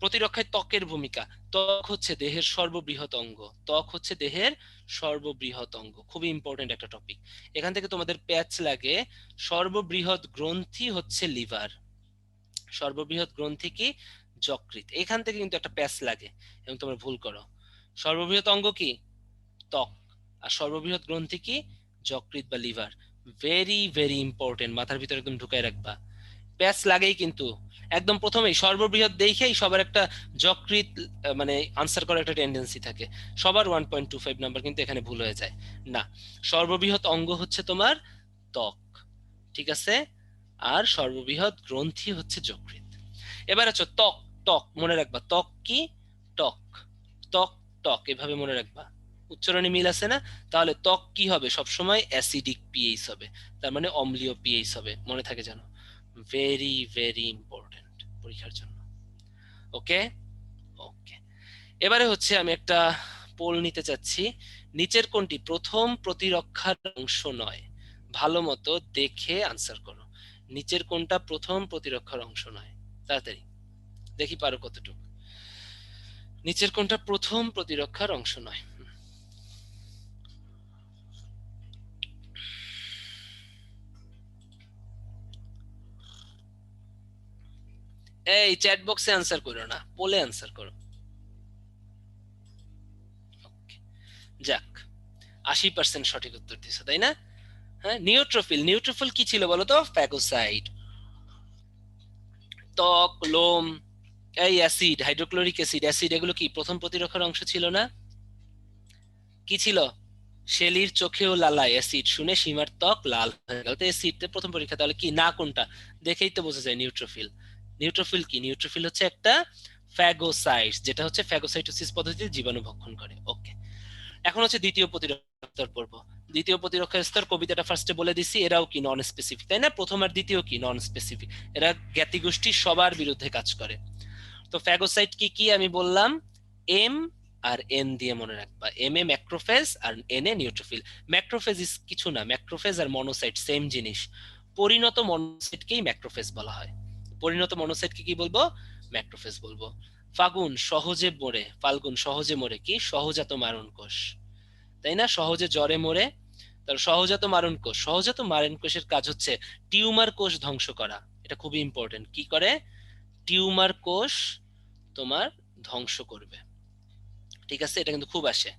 প্রতিরক্ষায় ত্বকের ভূমিকা। ত্বক হচ্ছে দেহের সর্ববৃহৎ অঙ্গ, ত্বক হচ্ছে দেহের সর্ববৃহৎ অঙ্গ, খুবই ইম্পর্টেন্ট একটা টপিক। এখান থেকে তোমাদের প্যাচ লাগে। সর্ববৃহৎ গ্রন্থি হচ্ছে লিভার, সর্ববৃহৎ গ্রন্থি কি? যকৃৎ। এখান থেকে কিন্তু একটা প্যাচ লাগে এবং তোমরা ভুল করো। সর্ববৃহৎ অঙ্গ কি? ত্বক। আর সর্ববৃহৎ গ্রন্থি কি? যকৃৎ বা লিভার। ভেরি ভেরি ইম্পর্টেন্ট, মাথার ভিতরে একদম ঢুকায় রাখবা। প্যাচ লাগেই কিন্তু একদম প্রথমেই সর্ববৃহৎ দেখেই সবার একটা যকৃৎ মানে আনসার করার একটা টেন্ডেন্সি থাকে। সবার 1.25 নাম্বার কিন্তু এখানে ভুল হয়ে যায়। না, সর্ববৃহৎ অঙ্গ হচ্ছে তোমার ত্বক, ঠিক আছে? আর সর্ববৃহৎ গ্রন্থি হচ্ছে যকৃৎ। এবার হচ্ছে ত্বক। ত্বক মনে রাখবা, ত্বক কি? টক। ত্বক টক এভাবে মনে রাখবা। উচ্চারণে মিল আছে না? তাহলে ত্বক কি হবে? সবসময় অ্যাসিডিক পিএইচ হবে, তার মানে অম্লীয় পিএইচ হবে, মনে থাকে জানো। ভেরি ভেরি ইম্পর্টেন্ট পরীক্ষার জন্য। ওকে। ওকে। এবারে হচ্ছে আমি একটা পোল নিতে চাচ্ছি। নিচের কোনটি প্রথম প্রতিরক্ষার অংশ নয়? ভালো মতো দেখে আনসার করো। নিচের কোনটা প্রথম প্রতিরক্ষার অংশ নয়? তাড়াতাড়ি দেখি পারো কতটুকু। নিচের কোনটা প্রথম প্রতিরক্ষার অংশ নয়? এই চ্যাট বক্সে আনসার করো না, পোলে আনসার করো। Okay, যাক, 80% সঠিক উত্তর দিছো, তাই না? হ্যাঁ, নিউট্রোফিল। নিউট্রোফিল কি ছিল বলো তো? ফ্যাগোসাইড। ত্বক, লোম, এই অ্যাসিড, হাইড্রোক্লোরিক অ্যাসিড, অ্যাসিড, এগুলো কি প্রথম প্রতিরক্ষার অংশ ছিল না? কি ছিল? শেলির চোখেও লালায় অ্যাসিড শুনে সীমার ত্বক লাল হয়ে গেল। তো অ্যাসিড প্রথম পরীক্ষা, তাহলে কি না কোনটা? দেখেই তো বোঝা যায় নিউট্রোফিল। নিউট্রোফিল কি? নিউট্রোফিল হচ্ছে একটা ফ্যাগোসাইট, যেটা হচ্ছে ফ্যাগোসাইটোসিস পদ্ধতিতে জীবাণু ভক্ষণ করে। ওকে। এখন হচ্ছে দ্বিতীয় প্রতিরক্ষা স্তর পড়বো। দ্বিতীয় প্রতিরক্ষা স্তর কবিতাটা ফার্স্টে বলে দিছি, এরাও কি নন স্পেসিফিক, তাই না? প্রথম আর দ্বিতীয় কি নন স্পেসিফিক, এরা জ্ঞাতি গোষ্ঠী সবার বিরুদ্ধে কাজ করে। তো ফ্যাগোসাইট কি কি আমি বললাম, এম আর এন দিয়ে মনে রাখবা। এম এ ম্যাক্রোফেজ আর এন এ নিউট্রোফিল। ম্যাক্রোফেজ ইস কিছু না, ম্যাক্রোফেজ আর মনোসাইট সেম জিনিস। পরিণত মনোসাইটকেই ম্যাক্রোফেজ বলা হয়। পরিণত মনোসাইটকে কি বলবো? ম্যাক্রোফেজ বলবো। ফাগুন সহজে মরে, ফাল্গুন সহজে মরে কি? সহজাত মারণ কোষ, তাই না? সহজে জ্বরে মরে, তার সহজাত মারণ কোষ। সহজাত মারণ কোষের কাজ হচ্ছে টিউমার কোষ ধ্বংস করা। এটা খুবই ইম্পর্টেন্ট। কি করে? টিউমার কোষ তোমার ধ্বংস করবে, ঠিক আছে? এটা কিন্তু খুব আসে।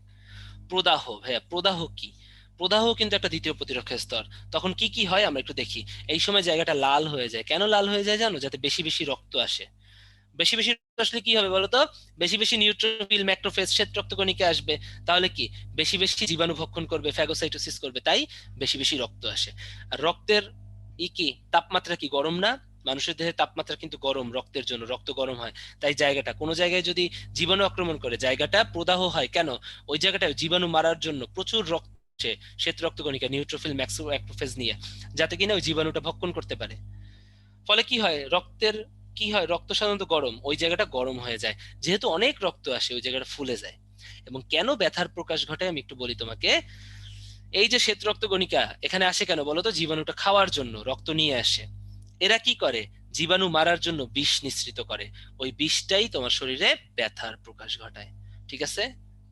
প্রদাহ, ভাইয়া প্রদাহ কি? প্রদাহ কিন্তু একটা দ্বিতীয় প্রতিরক্ষা স্তর। তখন কি কি হয় আমরা একটু দেখি। এই সময় জায়গাটা লাল হয়ে যায়। কেন লাল হয়ে যায় জানো? যাতে বেশি বেশি রক্ত আসে। বেশি বেশি রক্ত আসলে কি হবে বলতো? বেশি বেশি নিউট্রোফিল, ম্যাক্রোফেজ, শ্বেত রক্তকণিকা আসবে। তাহলে কি? বেশি বেশি জীবাণু ভক্ষণ করবে, ফ্যাগোসাইটোসিস করবে, তাই বেশি বেশি রক্ত আসে। আর রক্তের কি তাপমাত্রা কি গরম না? মানুষের দেহের তাপমাত্রা কিন্তু গরম, রক্তের জন্য রক্ত গরম হয়। তাই জায়গাটা, কোনো জায়গায় যদি জীবাণু আক্রমণ করে জায়গাটা প্রদাহ হয় কেন? ওই জায়গাটায় জীবাণু মারার জন্য প্রচুর রক্ত আসে, শ্বেত রক্তকণিকা, নিউট্রোফিল, ম্যাক্রোফেজ নিয়ে, যাতে কিনা ওই জীবাণুটা ভক্ষণ করতে পারে। ফলে কি হয়? রক্ত সাধারণত গরম, ওই জায়গাটা গরম হয়ে যায়। যেহেতু অনেক রক্ত আসে, ওই জায়গাটা ফুলে যায়। এবং কেন ব্যথার প্রকাশ ঘটে আমি একটু বলি তোমাকে। এই যে শ্বেত রক্তকণিকা এখানে আসে কেন বলো তো? জীবাণুটা খাওয়ার জন্য রক্ত নিয়ে আসে। এরা কি করে? জীবাণু মারার জন্য বিষ নিঃসৃত করে। ওই বিষটাই তোমার শরীরে ব্যথার প্রকাশ ঘটায়। ঠিক আছে?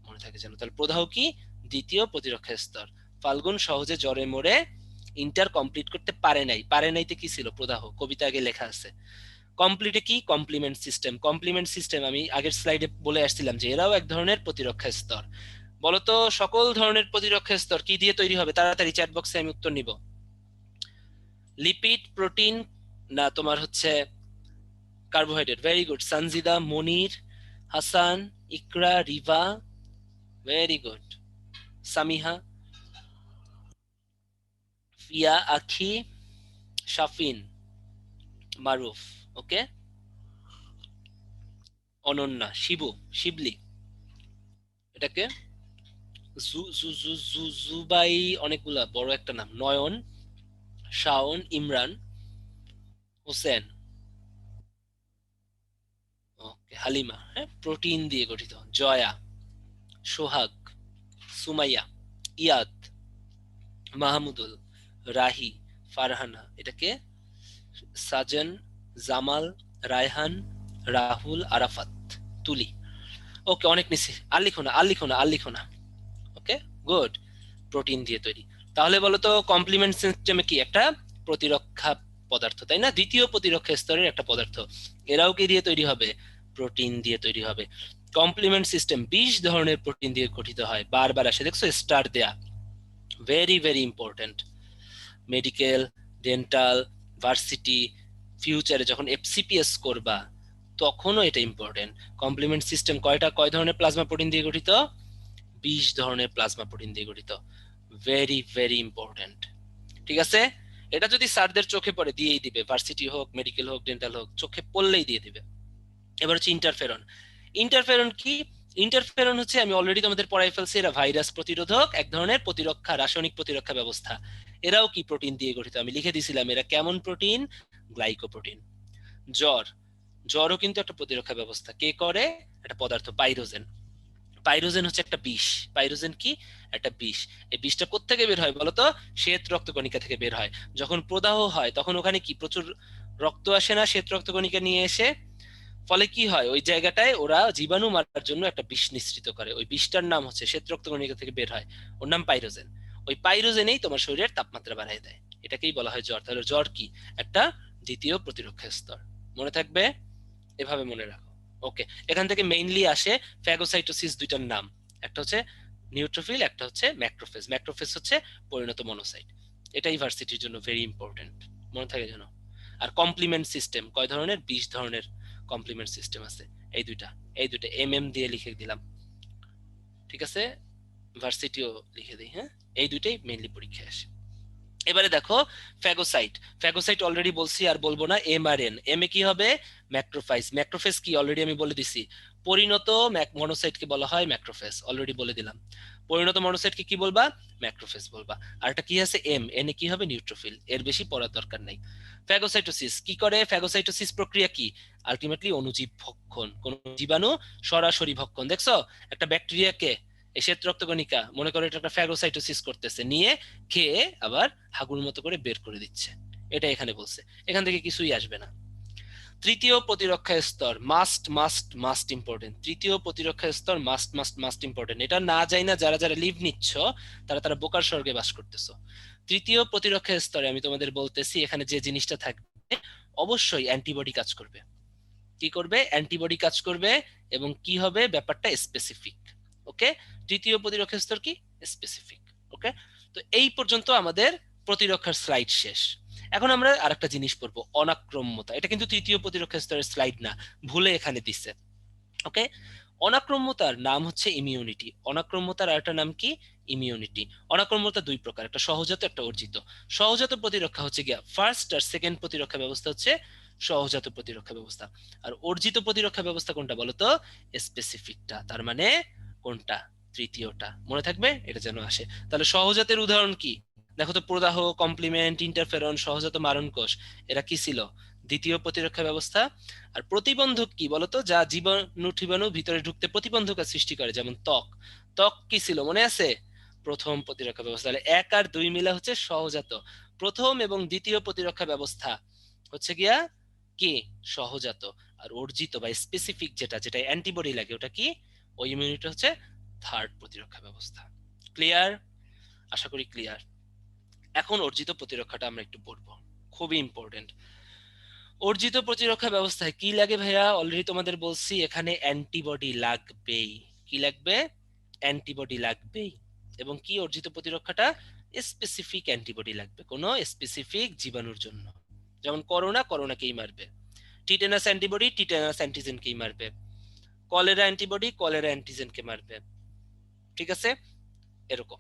মনে থাকে যেন। তাহলে প্রদাহ কি? দ্বিতীয় প্রতিরক্ষা স্তর। ফাল্গুন সহজে জ্বরে মরে ইন্টার কমপ্লিট করতে পারে নাই। পারে নাইতে কি ছিল? প্রদাহ। কবিতা আগে লেখা আছে। কমপ্লিটে কি? Complement system. কমপ্লিমেন্ট সিস্টেম আমি আগের স্লাইডে বলে আসছিলাম যে এরাও এক ধরনের প্রতিরক্ষা স্তর। বলতো সকল ধরনের প্রতিরক্ষা স্তর কি দিয়ে তৈরি হবে? তাড়াতাড়ি চ্যাট বক্সে আমি উত্তর নিব। লিপিড, প্রোটিন, না তোমার হচ্ছে carbohydrate? Very good. Sanjida, Monir, Hasan, Iqra, Riva, very good. Samiha, Fia, Akhi, Shafin, মারুফ, ওকে, অনন্যা, শিবু, শিবলি, এটাকে জুবাই, অনেকগুলা বড় একটা নাম। নয়ন, শাওন, ইমরান, হোসেন, ওকে, হালিমা, হ্যাঁ, প্রোটিন দিয়ে গঠিত। জয়া, সোহাগ, সুমাইয়া, ইয়াদ, মাহমুদুল, রাহি, ফারহানা, এটাকে সাজন, জামাল, রায়হান, রাহুল, আরাফাত, তুলি। ওকে, অনেক নিছি। আর লিখো না, আর লিখো না, আর লিখো না। ওকে, গুড। প্রোটিন দিয়ে তৈরি। তাহলে বলো তো কমপ্লিমেন্ট সিস্টেমে কি? একটা প্রতিরক্ষা পদার্থ, তাই না? দ্বিতীয় প্রতিরক্ষা স্তরের একটা পদার্থ। এরাও কি দিয়ে তৈরি হবে? প্রোটিন দিয়ে তৈরি হবে। কমপ্লিমেন্ট সিস্টেম 20 ধরনের প্রোটিন দিয়ে গঠিত হয়। বারবার আসে, দেখছো স্টার দেয়া। Very very important. Medical, dental, varsity, ফিউচারে যখন এফসিপিএস করবা তখনও এটা ইম্পর্টেন্ট। কমপ্লিমেন্ট সিস্টেম কয় ধরনের প্লাজমা প্রোটিন দিয়ে গঠিত? 20 ধরনের প্লাজমা প্রোটিন দিয়ে গঠিত। Very very important. ঠিক আছে? এটা যদি স্যারদের চোখে পড়ে দিয়েই দিবে, ভার্সিটি হোক, মেডিকেল হোক, ডেন্টাল হোক, চোখে পড়লেই দিয়ে দিবে। এবার হচ্ছে ইন্টারফেরন। ইন্টারফেরন কি? ইন্টারফেরন হচ্ছে, আমি অলরেডি তোমাদের পড়াই ফেলছি, এরা ভাইরাস প্রতিরোধক, এক ধরনের প্রতিরক্ষা, রাসায়নিক প্রতিরক্ষা ব্যবস্থা। এরাও কি? প্রোটিন দিয়ে গঠিত। আমি লিখে দিছিলাম এরা কেমন প্রোটিন? গ্লাইকোপ্রোটিন। জ্বর, জ্বরও কিন্তু একটা প্রতিরক্ষা ব্যবস্থা। কে করে? একটা পদার্থ, পাইরোজেন। পাইরোজেন হচ্ছে একটা বিষ। পাইরোজেন কি? একটা বিষ। এই বিষটা কোত্থেকে বের হয় বলতো? শ্বেত রক্তকণিকা থেকে বের হয়। যখন প্রদাহ হয় তখন ওখানে কি প্রচুর রক্ত আসে না শ্বেত রক্তকণিকা নিয়ে এসে? ফলে কি হয়? ওই জায়গাটায় ওরা জীবাণু মারার জন্য একটা বিষ নিঃসৃত করে। ওই বিষটার নাম হচ্ছে, শ্বেত রক্তকণিকা থেকে বের হয়, ওর নাম পাইরোজেন। ওই পাইরোজেনেই তোমার শরীরের তাপমাত্রা বাড়ায় দেয়। এটাকেই বলা হয় জ্বর। তাহলে জ্বর কি? একটা দ্বিতীয় প্রতিরক্ষা স্তর। মনে থাকবে? এভাবে মনে রাখো। ওকে, এখান থেকে মেইনলি আসে ফ্যাগোসাইটোসিস, দুইটার নাম। একটা হচ্ছে নিউট্রোফিল, একটা হচ্ছে ম্যাক্রোফেজ। ম্যাক্রোফেজ হচ্ছে পরিণত মনোসাইট। এটা ইউনিভার্সিটির জন্য ভেরি ইম্পর্টেন্ট, মনে থাকে যেন। আর কমপ্লিমেন্ট সিস্টেম কয় ধরনের? 20 ধরনের কমপ্লিমেন্ট সিস্টেম আছে। এই দুইটা দিয়ে লিখে দিলাম। ঠিক আছে? ভার্সিটিও লিখে দিই, হ্যাঁ। এই দুইটাই মেইনলি পরীক্ষায় আসে। এবারে দেখো ফ্যাগোসাইট। ফ্যাগোসাইট অলরেডি বলছি, আর বলবো না। এম আর এন, এম এ কি হবে? ম্যাক্রোফাইজ। ম্যাক্রোফেজ কি? অলরেডি আমি বলে দিছি। পরিণত মনোসাইটকে বলা হয় ম্যাক্রোফেজ, অলরেডি বলে দিলাম। পরিণত মনোসাইটকে কি বলবা? ম্যাক্রোফেজ বলবা। আর একটা কি আছে? এম, এন এ কি হবে? নিউট্রোফিল। এর বেশি পড়ার দরকার নাই। ফ্যাগোসাইটোসিস কি করে? ফ্যাগোসাইটোসিস প্রক্রিয়া কি? আলটিমেটলি অণুজীব ভক্ষণ। কোন জীবাণু সরাসরি ভক্ষণ। দেখছো একটা ব্যাকটেরিয়াকে, এই শ্বেত রক্তকণিকা, মনে করো এটা একটা ফ্যাগোসাইটোসিস করতেছে, নিয়ে খেয়ে আবার হাগুর মতো করে বের করে দিচ্ছে। এটা এখানে বলছে। এখান থেকে কিছুই আসবে না। তৃতীয় প্রতিরক্ষা স্তর, মাস্ট মাস্ট মাস্ট ইম্পর্টেন্ট। তৃতীয় প্রতিরক্ষা স্তর মাস্ট মাস্ট মাস্ট ইম্পর্টেন্ট। এটা না যাই না যারা যারা লিভ নিচ্ছ তারা তারা বোকার স্বর্গে বাস করতেছো। তৃতীয় প্রতিরক্ষা স্তরে আমি তোমাদের বলতেছি, এখানে যে জিনিসটা থাকবে, অবশ্যই অ্যান্টিবডি কাজ করবে। কি করবে? অ্যান্টিবডি কাজ করবে। এবং কি হবে? ব্যাপারটা স্পেসিফিক। ওকে, তৃতীয় প্রতিরক্ষা স্তর কি? স্পেসিফিক। ওকে, তো এই পর্যন্ত আমাদের প্রতিরক্ষার স্লাইড শেষ। এখন আমরা আরেকটা জিনিস পড়বো, অনাক্রম্যতা। এটা কিন্তু তৃতীয় প্রতিরক্ষা স্তরের স্লাইড না, ভুলে এখানে দিচ্ছে। ওকে, অনাক্রম্যতার নাম হচ্ছে ইমিউনিটি। অনাক্রম্যতার আরেকটা নাম কি? ইমিউনিটি। অনাক্রম্যতা দুই প্রকার, একটা সহজাত একটা অর্জিত। সহজাত প্রতিরক্ষা হচ্ছে গিয়া ফার্স্ট আর সেকেন্ড প্রতিরক্ষা ব্যবস্থা হচ্ছে সহজাত প্রতিরক্ষা ব্যবস্থা। আর অর্জিত প্রতিরক্ষা ব্যবস্থা কোনটা বলতো? স্পেসিফিকটা। তার মানে কোনটা? তৃতীয়টা। মনে থাকবে, এটা যেন আসে। তাহলে সহজাতের উদাহরণ কি? দেখো তো, প্রদাহ, কমপ্লিমেন্ট, ইন্টারফেরন, সহজাত মারণ কোষ, এরা কি ছিল? দ্বিতীয় প্রতিরক্ষা ব্যবস্থা। আর প্রতিবন্ধক কি বলতো? যা জীবাণু ঠিবাণু ভিতরে ঢুকতে প্রতিবন্ধকতা সৃষ্টি করে, যেমন ত্বক। ত্বক কি ছিল মনে আছে? প্রথম প্রতিরক্ষা ব্যবস্থা। তাহলে 1 আর 2 মিলা হচ্ছে সহজাত। প্রথম এবং দ্বিতীয় প্রতিরক্ষা ব্যবস্থা হচ্ছে গিয়া কি? সহজাত। আর অর্জিত বা স্পেসিফিক যেটা যেটা অ্যান্টিবডি লাগে, ওটা কি? ওই ইমিউনিটি হচ্ছে থার্ড প্রতিরক্ষা ব্যবস্থা। ক্লিয়ার? আশা করি ক্লিয়ার। এখন অর্জিত প্রতিরক্ষাটা আমরা একটু পড়বো, খুবই ইম্পর্টেন্ট। অর্জিত প্রতিরক্ষা ব্যবস্থায় কি লাগে ভাইয়া? অলরেডি তোমাদের বলছি, এখানে অ্যান্টিবডি লাগবেই। কি লাগবে? অ্যান্টিবডি লাগবেই। এবং কি অর্জিত প্রতিরক্ষাটা? স্পেসিফিক অ্যান্টিবডি লাগবে কোন স্পেসিফিক জীবাণুর জন্য। যেমন করোনা, করোনাকেই মারবে। টিটেনাস অ্যান্টিবডি টিটেনাস অ্যান্টিজেনকেই মারবে। কলেরা অ্যান্টিবডি কলেরা অ্যান্টিজেনকে মারবে। ঠিক আছে, এরকম।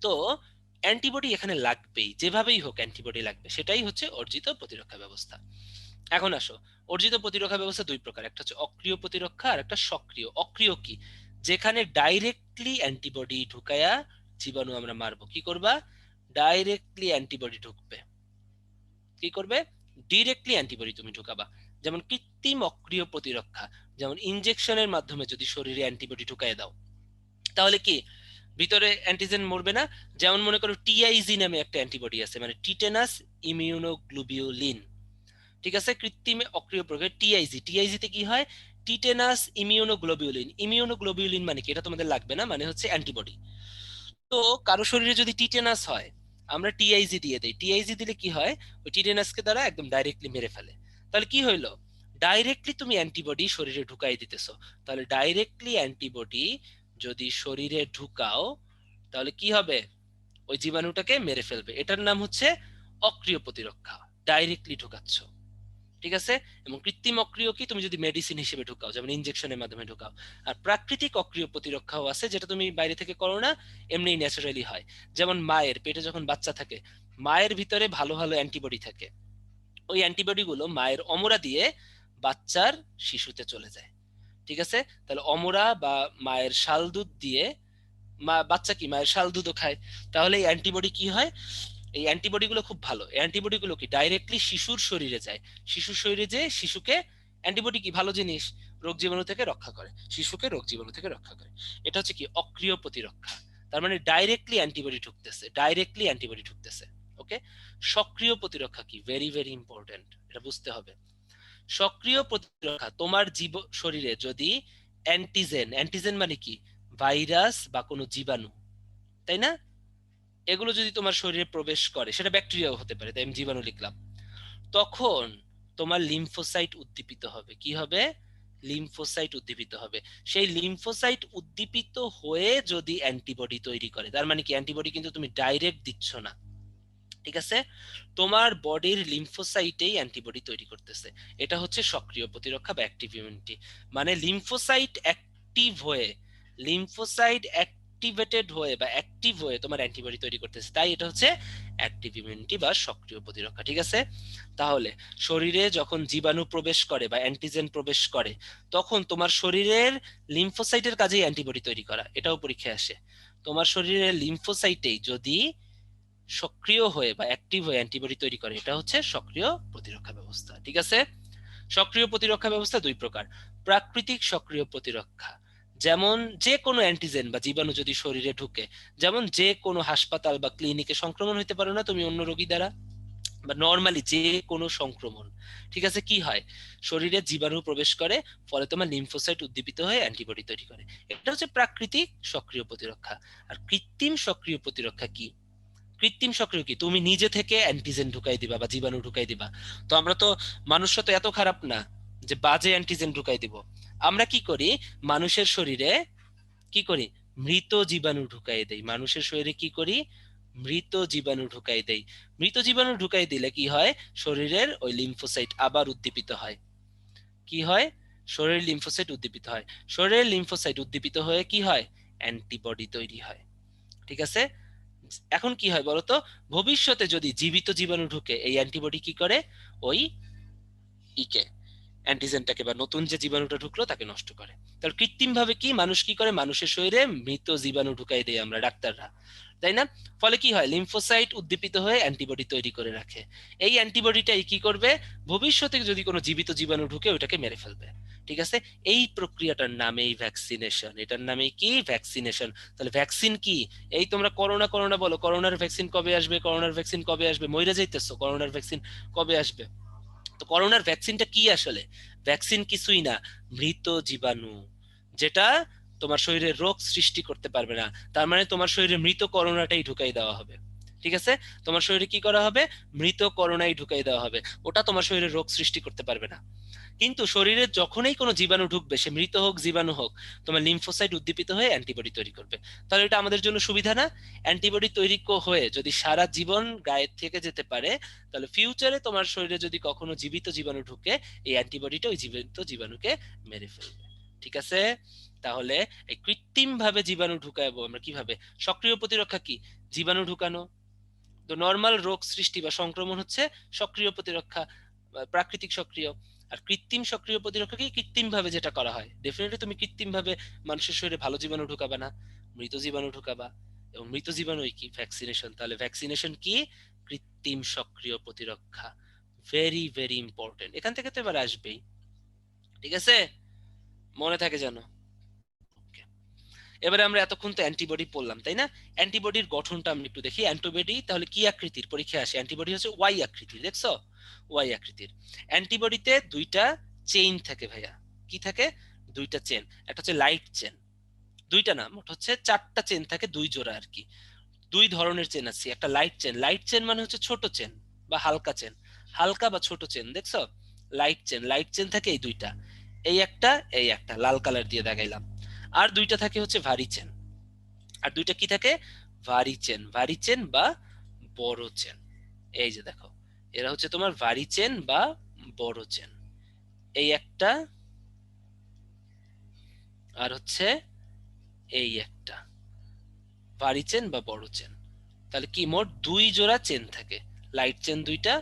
তো অ্যান্টিবডি এখানে লাগবেই, যেভাবেই হোক অ্যান্টিবডি লাগবে, সেটাই হচ্ছে অর্জিত প্রতিরক্ষা ব্যবস্থা। এখন আসো, অর্জিত প্রতিরক্ষা ব্যবস্থা দুই প্রকার, একটা হচ্ছে অক্রিয় প্রতিরক্ষা আর একটা সক্রিয়। অক্রিয় কি? যেখানে ডাইরেক্টলি অ্যান্টিবডি ঢুকায়া জীবাণু আমরা মারবো। কি করবা? ডাইরেক্টলি অ্যান্টিবডি ঢুকবে। কি করবে? ডিরেক্টলি অ্যান্টিবডি তুমি ঢুকাবা। যেমন কৃত্রিম অক্রিয় প্রতিরক্ষা, যেমন ইনজেকশনের মাধ্যমে যদি শরীরে অ্যান্টিবডি ঢুকায় দাও, তাহলে কি ভিতরে অ্যান্টিজেন মরবে না? যেমন মনে করো টিআইজি নামে একটা অ্যান্টিবডি আছে, মানে টিটেনাস ইমিউনোগ্লোবিউলিন। ঠিক আছে, কৃত্রিম অক্রিয় প্রকার টিআইজি। টিআইজি তে কি হয়? Tetanus immunoglobulin. ইমিউনোগ্লোবিউলিন মানে কি? এটা তোমাদের লাগবে না, মানে হচ্ছে অ্যান্টিবডি। তো কারো শরীরে যদি টিটেনাস হয়, আমরা টিআইজি দিয়ে দেই। টিআইজি দিলে কি হয়? ওই টিটেনাসকে দ্বারা একদম ডাইরেক্টলি মেরে ফেলে। তাহলে কি হইলো? ডাইরেক্টলি তুমি অ্যান্টিবডি শরীরে ঢুকাই দিতেছো। তাহলে ডাইরেক্টলি অ্যান্টিবডি যদি শরীরে ঢুকাও, তাহলে কি হবে? ওই জীবাণুটাকে মেরে ফেলবে। এটার নাম হচ্ছে অক্রিয় প্রতিরক্ষা, ডাইরেক্টলি ঢুকাচ্ছ। ঠিক আছে। এবং কৃত্রিম অক্রিয় কি? তুমি যদি মেডিসিন হিসেবে ঢুকাও, যেমন ইনজেকশনের মাধ্যমে ঢুকাও। আর প্রাকৃতিক অক্রিয় প্রতিরক্ষাও আছে, যেটা তুমি বাইরে থেকে করো না, এমনি ন্যাচারালি হয়। যেমন মায়ের পেটে যখন বাচ্চা থাকে, মায়ের ভিতরে ভালো ভালো অ্যান্টিবডি থাকে। ওই অ্যান্টিবডি গুলো মায়ের অমরা দিয়ে বাচ্চার শিশুতে চলে যায়। ঠিক আছে। তাহলে অমরা বা মায়ের শাল দুধ দিয়ে বাচ্চা কি মায়ের শাল দুধও খায়। তাহলে এই অ্যান্টিবডি কি হয়? এই অ্যান্টিবডি গুলো খুব ভালো। অ্যান্টিবডি গুলো কি ডাইরেক্টলি শিশুর শরীরে যায়। শিশুর শরীরে যে শিশুকে, অ্যান্টিবডি কি ভালো জিনিস, রোগ জীবাণু থেকে রক্ষা করে, শিশুকে রোগ জীবাণু থেকে রক্ষা করে। এটা হচ্ছে কি? অক্রিয় প্রতিরক্ষা। তার মানে ডাইরেক্টলি অ্যান্টিবডি ঢুকতেছে, ডাইরেক্টলি অ্যান্টিবডি ঢুকতেছে। ওকে। সক্রিয় প্রতিরক্ষা কি? ভেরি ভেরি ইম্পর্টেন্ট, এটা বুঝতে হবে। সক্রিয় প্রতিরক্ষা, তোমার জীব শরীরে যদি অ্যান্টিজেন, অ্যান্টিজেন মানে কি? ভাইরাস বা কোনো জীবাণু, তাই না? এগুলো যদি তোমার শরীরে প্রবেশ করে, সেটা ব্যাকটেরিয়াও হতে পারে, তাই আমি জীবাণু লিখলাম। তখন তোমার লিম্ফোসাইট উদ্দীপিত হবে। কি হবে? লিম্ফোসাইট উদ্দীপিত হবে। সেই লিম্ফোসাইট উদ্দীপিত হয়ে যদি অ্যান্টিবডি তৈরি করে, তার মানে কি? অ্যান্টিবডি কিন্তু তুমি ডাইরেক্ট দিচ্ছ না। ঠিক আছে, তোমার বডির লিম্ফোসাইটেই অ্যান্টিবডি তৈরি করতেছে। এটা হচ্ছে সক্রিয় প্রতিরক্ষা বা অ্যাক্টিভ ইমিউনিটি। মানে লিম্ফোসাইট অ্যাক্টিভ হয়ে, লিম্ফোসাইট অ্যাক্টিভেটেড হয়ে বা অ্যাক্টিভ হয়ে তোমার অ্যান্টিবডি তৈরি করতেছে, তাই এটা হচ্ছে অ্যাক্টিভ ইমিউনিটি বা সক্রিয় প্রতিরক্ষা। ঠিক আছে। তাহলে শরীরে যখন জীবাণু প্রবেশ করে বা অ্যান্টিজেন প্রবেশ করে, তখন তোমার শরীরের লিম্ফোসাইটের কাজেই অ্যান্টিবডি তৈরি করা। এটাও পরীক্ষায় আসে। তোমার শরীরের লিম্ফোসাইটেই যদি সক্রিয় হয়ে বা অ্যাক্টিভ হয়ে অ্যান্টিবডি তৈরি করে, এটা হচ্ছে সক্রিয় প্রতিরক্ষা ব্যবস্থা। ঠিক আছে। সক্রিয় প্রতিরক্ষা ব্যবস্থা দুই প্রকার। প্রাকৃতিক সক্রিয় প্রতিরক্ষা, যেমন যে কোনো অ্যান্টিজেন বা জীবাণু যদি শরীরে ঢুকে, যেমন যে কোনো হাসপাতাল বা ক্লিনিকে সংক্রমণ হইতে পারো না তুমি অন্য রোগী দ্বারা, বা নর্মালি যে কোনো সংক্রমণ। ঠিক আছে, কি হয়? শরীরে জীবাণু প্রবেশ করে, ফলে তোমার লিম্ফোসাইট উদ্দীপিত হয়ে অ্যান্টিবডি তৈরি করে। এটা হচ্ছে প্রাকৃতিক সক্রিয় প্রতিরক্ষা। আর কৃত্রিম সক্রিয় প্রতিরক্ষা কি? কৃত্রিম সক্রিয় কি? তুমি নিজে থেকে অ্যান্টিজেন ঢুকাই দিবা বা জীবাণু ঢুকাই দিবা। তো আমরা তো, মানুষরা তো এত খারাপ না যে বাজে অ্যান্টিজেন ঢুকাই দিব। আমরা কি করি? মানুষের শরীরে কি করি? মৃত জীবাণু ঢুকাই দেই। মানুষের শরীরে কি করি? মৃত জীবাণু ঢুকাই দেই। মৃত জীবাণু ঢুকাই দিলে কি হয়, শরীরের ওই লিম্ফোসাইট আবার উদ্দীপিত হয়। কি হয়, শরীরের লিম্ফোসাইট উদ্দীপিত হয়। শরীরের লিম্ফোসাইট উদ্দীপিত হয়ে কি হয়, অ্যান্টিবডি তৈরি হয়। ঠিক আছে। এখন কি হয় বলতো, ভবিষ্যতে যদি জীবিত জীবাণু ঢুকে এই অ্যান্টিবডি কি করে, ওই ইকে অ্যান্টিজেনটাকে বা নতুন যে জীবাণুটা ঢুকলো তাকে নষ্ট করে। তাহলে কৃত্রিম ভাবে কি মানুষ কি করে, মানুষের শরীরে মৃত জীবাণু ঢুকাই দেয় আমরা ডাক্তাররা, তাই না? ফলে কি হয়, লিম্ফোসাইট উদ্দীপিত হয়ে অ্যান্টিবডি তৈরি করে রাখে। এই অ্যান্টিবডিটাই কি করবে, ভবিষ্যতে যদি কোনো জীবিত জীবাণু ঢুকে ওটাকে মেরে ফেলবে। ঠিক আছে। এই প্রক্রিয়াটার নামেই ভ্যাকসিনেশন, এটার নামেই কি, ভ্যাকসিনেশন। তাহলে ভ্যাকসিন কি, এই তোমরা করোনা করোনা বলো, করোনার ভ্যাকসিন কবে আসবে, করোনার ভ্যাকসিন কবে আসবে, মইরা যাইতেছো, করোনার ভ্যাকসিন কবে আসবে? তো করোনার ভ্যাকসিনটা কি আসলে, ভ্যাকসিন কিছুই না, মৃত জীবাণু, যেটা তোমার শরীরে রোগ সৃষ্টি করতে পারবে না। তার মানে তোমার শরীরে মৃত করোনাটাই ঢুকাই দেওয়া হবে। ঠিক আছে। তোমার শরীরে কি করা হবে, মৃত করোনাই ঢুকাই দেওয়া হবে। ওটা তোমার শরীরে রোগ সৃষ্টি করতে পারবে না। কিন্তু শরীরে যখনই কোনো জীবাণু ঢুকবে, সে মৃত হোক জীবাণু হোক, তোমার লিম্ফোসাইট উদ্দীপিত হয়ে অ্যান্টিবডি তৈরি করবে। তাহলে এটা আমাদের জন্য সুবিধা না? অ্যান্টিবডি তৈরি হয়ে যদি সারা জীবন গায়ে থেকে যেতে পারে, তাহলে ফিউচারে তোমার শরীরে যদি কখনো জীবিত জীবাণু ঢুকে, এই অ্যান্টিবডিটা ওই জীবিত জীবাণুকে মেরে ফেলবে। ঠিক আছে। তাহলে এই কৃত্রিম ভাবে জীবাণু ঢুকাবো আমরা কিভাবে? সক্রিয় প্রতিরক্ষা কি, জীবাণু ঢুকানো। তো নর্মাল রোগ সৃষ্টি বা সংক্রমণ হচ্ছে সক্রিয় প্রতিরক্ষা, প্রাকৃতিক সক্রিয়। আর কৃত্রিম সক্রিয় প্রতিরক্ষা কি, কৃত্রিম ভাবে যেটা করা হয়। ডেফিনেটলি তুমি কৃত্রিম ভাবে মানুষের শরীরে ভালো জীবাণু ঢুকাবা না, মৃত জীবাণু ঢুকাবা। এবং মৃত জীবাণুই কি, ভ্যাকসিনেশন। তাহলে ভ্যাকসিনেশন কি, কৃত্রিম সক্রিয় প্রতিরক্ষা। ভেরি ভেরি ইম্পর্টেন্ট, এখান থেকে তো এবার আসবেই। ঠিক আছে, মনে থাকে যেন। এবারে আমরা এতক্ষণ তো অ্যান্টিবডি পড়লাম, তাই না? অ্যান্টিবডির গঠনটা আমরা একটু দেখি। অ্যান্টিবডি তাহলে কি আকৃতির, পরীক্ষায় আসে অ্যান্টিবডি হচ্ছে ওয়াই আকৃতির, দেখছো, ওয়াই আকৃতির। অ্যান্টিবডিতে দুইটা চেইন থাকে ভাইয়া। কি থাকে, দুইটা চেন। একটা হচ্ছে লাইট চেন, দুইটা না মোট হচ্ছে চারটা চেন থাকে, দুই জোড়া আর কি। দুই ধরনের চেন আছে, একটা লাইট চেন, লাইট চেন মানে হচ্ছে ছোট চেন বা হালকা চেন, হালকা বা ছোট চেন, দেখছো, লাইট চেন। লাইট চেন থাকে এই দুইটা, এই একটা, এই একটা লাল কালার দিয়ে দেখাইলাম। আর দুইটা থাকে হচ্ছে ভারী চেন। আর দুইটা কি থাকে, ভারী চেন, ভারী চেন বা বড় চেন। এই যে দেখো, এরা হচ্ছে তোমার ভারী চেন বা বড় চেন। এই একটা, আর হচ্ছে এই একটা, ভারী চেন বা বড় চেন। তাহলে কি, মোট দুই জোড়া চেন থাকে, লাইট চেন দুইটা,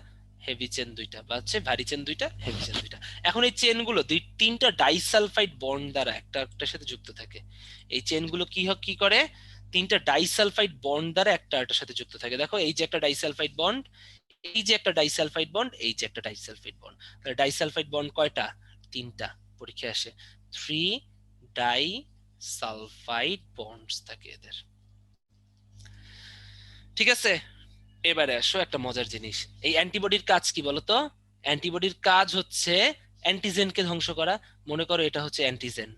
হেভি চেন দুইটা, বা হচ্ছে ভারী চেন দুইটা, হেভি চেন দুইটা। এখন এই চেনগুলো দুই তিনটা ডাইসালফাইড বন্ড দ্বারা একটা একটার সাথে যুক্ত থাকে। এই চেনগুলো কি করে, তিনটা ডাইসালফাইড বন্ড দ্বারা একটা একটার সাথে যুক্ত থাকে। দেখো এই যে একটা ডাইসালফাইড বন্ড, এই যে একটা ডাইসালফাইড বন্ড, এই যে একটা ডাইসালফাইড বন্ড। তাহলে ডাইসালফাইড বন্ড কয়টা, তিনটা, পরীক্ষায় আসে। থ্রি ডাইসালফাইড বন্ডস থাকে এদের। ঠিক আছে। এবারে আসো একটা মজার জিনিস, এই অ্যান্টিবডির কাজ কি বলতো? অ্যান্টিবডির কাজ হচ্ছে অ্যান্টিজেনকে ধ্বংস করা। মনে করো এটা হচ্ছে অ্যান্টিজেন,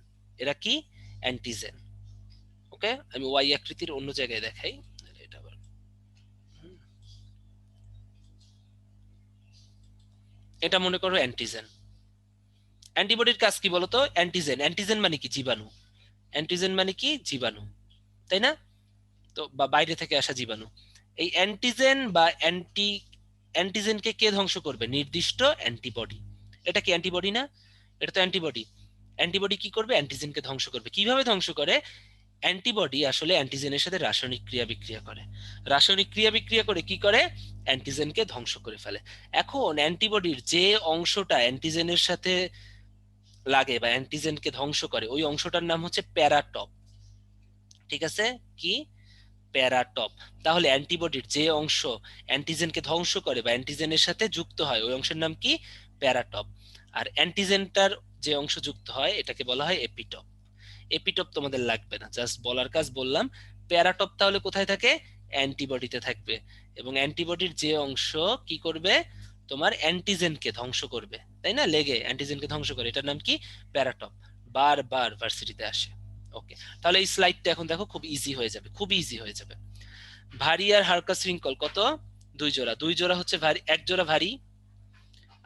এরা কি, অ্যান্টিজেন। ওকে, আমি ওয়াই আকৃতির অন্য জায়গায় দেখাই। এটা আবার, এটা মনে করো অ্যান্টিজেন। অ্যান্টিবডির কাজ কি বলতো, অ্যান্টিজেন, অ্যান্টিজেন মানে কি, জীবাণু। অ্যান্টিজেন মানে কি, জীবাণু, তাই না? তো বা বাইরে থেকে আসা জীবাণু। এই অ্যান্টিজেন বা অ্যান্টিজেনকে কে ধ্বংস করবে, নির্দিষ্ট অ্যান্টিবডি। এটা কি অ্যান্টিবডি না, এটা তো অ্যান্টিবডি। অ্যান্টিবডি কি করবে, অ্যান্টিজেনকে ধ্বংস করবে। কিভাবে ধ্বংস করে, অ্যান্টিবডি আসলে অ্যান্টিজেনের সাথে রাসায়নিক ক্রিয়া বিক্রিয়া করে। রাসায়নিক ক্রিয়া বিক্রিয়া করে কি করে, অ্যান্টিজেনকে ধ্বংস করে ফেলে। এখন অ্যান্টিবডির যে অংশটা অ্যান্টিজেনের সাথে লাগে বা অ্যান্টিজেনকে ধ্বংস করে, ওই অংশটার নাম হচ্ছে প্যারাটপ। ঠিক আছে, কি, প্যারাটপ। তাহলে অ্যান্টিবডির যে অংশ অ্যান্টিজেনকে ধ্বংস করে বা অ্যান্টিজেনের সাথে যুক্ত হয়, ওই অংশের নাম কি, প্যারাটপ। আর অ্যান্টিজেনটার যে অংশ যুক্ত হয় এটাকে বলা হয় এপিটপ। এপিটপ তোমাদের লাগবে না, জাস্ট বলার কাজ বললাম। প্যারাটপ তাহলে কোথায় থাকে, অ্যান্টিবডিতে থাকবে। এবং অ্যান্টিবডির যে অংশ কি করবে, তোমার অ্যান্টিজেনকে ধ্বংস করবে, তাই না, লেগে অ্যান্টিজেনকে ধ্বংস করে, এটার নাম কি, প্যারাটপ। বারবার ভার্সিটিতে আসে। ওকে, তাহলে এই স্লাইডটা এখন দেখো খুব ইজি হয়ে যাবে, খুব ইজি হয়ে যাবে। ভারী আর হালকা শৃঙ্খল কত, দুই জোড়া। দুই জোড়া হচ্ছে ভারী, এক জোড়া ভারী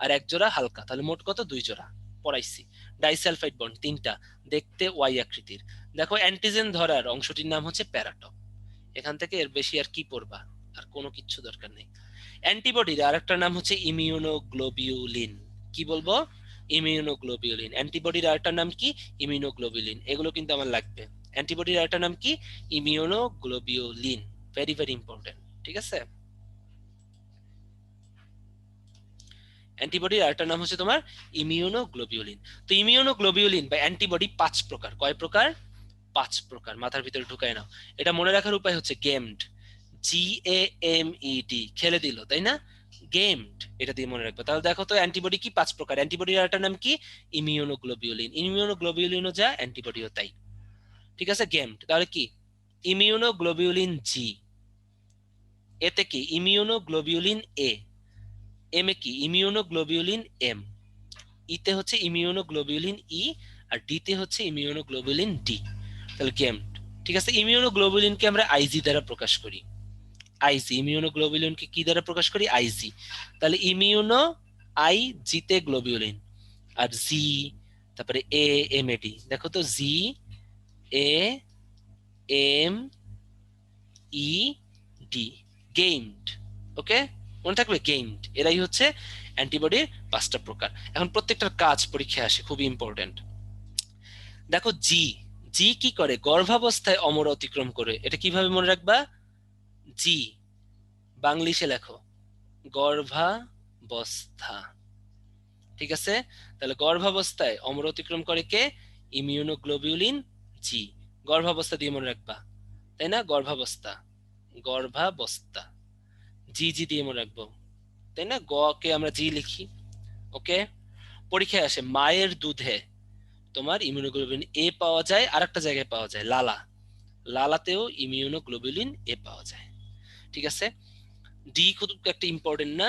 আর এক জোড়া হালকা, তাহলে মোট কত, দুই জোড়া পড়াইছি। ডাইসালফাইড বন্ড তিনটা, দেখতে ওয়াই আকৃতির। দেখো অ্যান্টিজেন ধরার অংশটির নাম হচ্ছে প্যারাটপ। এখান থেকে এর বেশি আর কি পড়বা, আর কোনো কিচ্ছু দরকার নেই। অ্যান্টিবডির আরেকটা নাম হচ্ছে ইমিউনোগ্লোবিউলিন। কি বলবো? ইমিউনোগ্লোবিউলিন। অ্যান্টিবডির আরেকটা নাম কি? ইমিউনোগ্লোবিউলিন। এগুলো কিন্তু আমার লাগবে। অ্যান্টিবডির আরেকটা নাম কি? ইমিউনোগ্লোবিউলিন। Very very important. ঠিক আছে? অ্যান্টিবডির আরেকটা নাম হচ্ছে তোমার ইমিউনোগ্লোবিউলিন। তো ইমিউনোগ্লোবিউলিন বা অ্যান্টিবডি 5 প্রকার। কয় প্রকার? 5 প্রকার। মাথার ভিতরে ঢুকায় নাও। এটা মনে রাখার উপায় হচ্ছে গেমড। GAMED। খেলে দিল, তাই না? গেমড, এটা দিয়ে মনে রাখবে। তাহলে দেখো তো অ্যান্টিবডি কি 5 প্রকার। অ্যান্টিবডির আরেকটা নাম কি? ইমিউনোগ্লোবিউলিন। ইমিউনোগ্লোবিউলিনও যা, অ্যান্টিবডিও তাই। ঠিক আছে? গেমড তাহলে কি? Immunoglobulin G. এতে কি? Immunoglobulin A. এম এ কি? Immunoglobulin M. ইতে হচ্ছে ইমিউনোগ্লোবিউলিন ই। আর ডিতে হচ্ছে ইমিউনোগ্লোবিউলিন ডি। তাহলে গেমড। ঠিক আছে? ইমিউনোগ্লোবিউলিনকে আমরা আইজি দ্বারা প্রকাশ করি। আইজি। ইমিউনোগ্লোবিউলিনকে কি দ্বারা প্রকাশ করি? আইজি। তাহলে ইমিউনো আই, জিতে গ্লোবিউলিন। আর জি, তারপরে এ, এম এ ডি। দেখো তো, জি, এ, এম, ই, ডি। গেইমড। ওকে? মনে থাকবে গেইমড। এরাই হচ্ছে অ্যান্টিবডির 5টা প্রকার। এখন প্রত্যেকটার কাজ পরীক্ষায় আসে, খুবই ইম্পর্টেন্ট। দেখো জি। জি কি করে? গর্ভাবস্থায় অমর অতিক্রম করে। এটা কিভাবে মনে রাখবা? জি বাংলিশে লেখো, গর্ভাবস্থা। ঠিক আছে? তাহলে গর্ভাবস্থায় অমর অতিক্রম করে কে? ইমিউনোগ্লোবিউলিন জি। গর্ভাবস্থা দিয়ে মনে রাখবা, তাই না? গর্ভাবস্থা, গর্ভাবস্থা। জি জি দিয়ে মনে রাখবো, তাই না? গ কে আমরা জি লিখি। ওকে? পরীক্ষায় আসে মায়ের দুধে তোমার ইমিউনোগ্লোবিউলিন এ পাওয়া যায়, আর একটা জায়গায় পাওয়া যায় লালা। লালাতেও ইমিউনোগ্লোবিউলিন এ পাওয়া যায়। ঠিক আছে? ডি খুব একটা ইম্পর্টেন্ট না।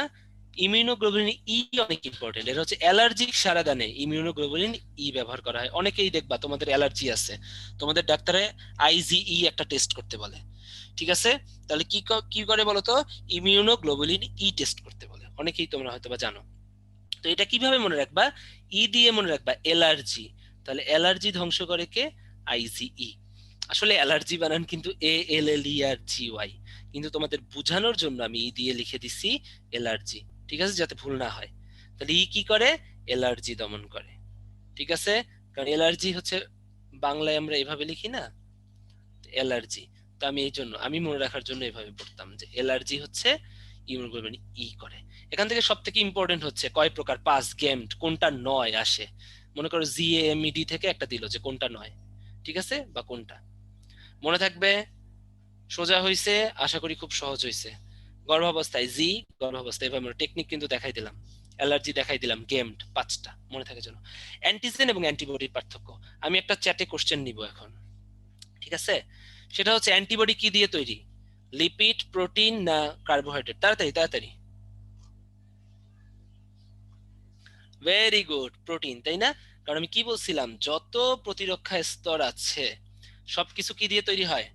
ইমিউনোগ্লোবুলিন ই অনেক ইম্পর্টেন্ট। এটা হচ্ছে অ্যালার্জিক সারাদানে ইমিউনোগ্লোবুলিন ই ব্যবহার করা হয়। অনেকেই দেখবা তোমাদের অ্যালার্জি আছে, তোমাদের ডাক্তারে আইজিই একটা টেস্ট করতে বলে। ঠিক আছে? তাহলে কি করে বলতো? ইমিউনোগ্লোবুলিন ই টেস্ট করতে বলে। অনেকেই তোমরা হয়তো বা জানো। তো এটা কিভাবে মনে রাখবা? ই দিয়ে মনে রাখবা অ্যালার্জি। তাহলে অ্যালার্জি ধ্বংস করে কে? আইজিই। আসলে অ্যালার্জি বানান কিন্তু ALLERGY, কিন্তু তোমাদের বোঝানোর জন্য আমি ই দিয়ে লিখে দিছি অ্যালার্জি। ঠিক আছে? যাতে ভুল না হয়। তাহলে ই কি করে? অ্যালার্জি দমন করে। ঠিক আছে? কারণ অ্যালার্জি হচ্ছে বাংলায় আমরা এভাবে লিখি না, অ্যালার্জি। তো আমি এই জন্য, আমি মনে রাখার জন্য এভাবে পড়তাম যে অ্যালার্জি হচ্ছে ইমিউনোগ্লোবিন ই করে। এখান থেকে সব থেকে ইম্পর্টেন্ট হচ্ছে কয় প্রকার? 5। গেমড কোনটা নয় আসে? মনে করো জিএমইডি থেকে একটা দিল যে কোনটা নয়। ঠিক আছে? বা কোনটা মনে থাকবে? সোজা হইছে, আশা করি খুব সহজ হইছে। গর্ভাবস্থায় জি, গর্ভাবস্থায় এভাবে আমরা টেকনিক কিন্তু দেখাই দিলাম। অ্যালার্জি দেখাই দিলাম, গেমড 5টা মনে থাকে যেন। অ্যান্টিজেন এবং অ্যান্টিবডির পার্থক্য। আমি একটা চ্যাটে কোশ্চেন নিব এখন। ঠিক আছে? সেটা হচ্ছে অ্যান্টিবডি কি দিয়ে তৈরি? লিপিড, প্রোটিন না কার্বোহাইড্রেট? তাড়াতাড়ি তাড়াতাড়ি। ভেরি গুড, প্রোটিন, তাই না? কারণ আমি কি বলছিলাম, যত প্রতিরক্ষা স্তর আছে সবকিছু কি দিয়ে তৈরি হয়?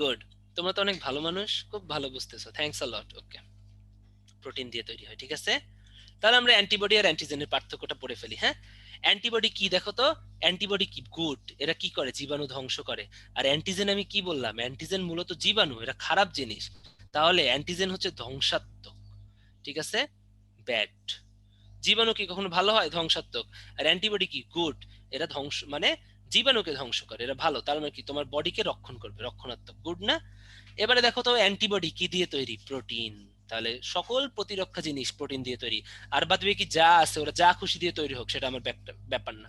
গুড। তোমরা তো অনেক ভালো মানুষ, খুব ভালো বুঝতেছো, thanks a lot. Okay, protein দিয়ে তৈরি হয়। ঠিক আছে? তাহলে আমরা অ্যান্টিবডি আর অ্যান্টিজেনের পার্থক্যটা পড়ে ফেলি। হ্যাঁ, অ্যান্টিবডি কি দেখো তো? অ্যান্টিবডি কি? গুড। এরা কি করে? জীবাণু ধ্বংস করে। আর অ্যান্টিজেন আমি কি বললাম? অ্যান্টিজেন মূলত জীবাণু, এরা খারাপ জিনিস। তাহলে অ্যান্টিজেন হচ্ছে ধ্বংসাত্মক। ঠিক আছে? ব্যাড। জীবাণু কি কখনো ভালো হয়? ধ্বংসাত্মক। আর অ্যান্টিবডি কি? গুড। এরা ধ্বংস মানে জীবাণুকে ধ্বংস করে, এরা ভালো। তার মানে কি? তোমার বডিকে রক্ষণ করবে, রক্ষণাত্মক। গুড না? এবারে দেখো তো অ্যান্টিবডি কি দিয়ে তৈরি? প্রোটিন। তাহলে সকল প্রতিরক্ষা জিনিস প্রোটিন দিয়ে তৈরি। আর বাদ বাকি যা আছে ওরা যা খুশি দিয়ে তৈরি হোক, সেটা আমার ব্যাপার না।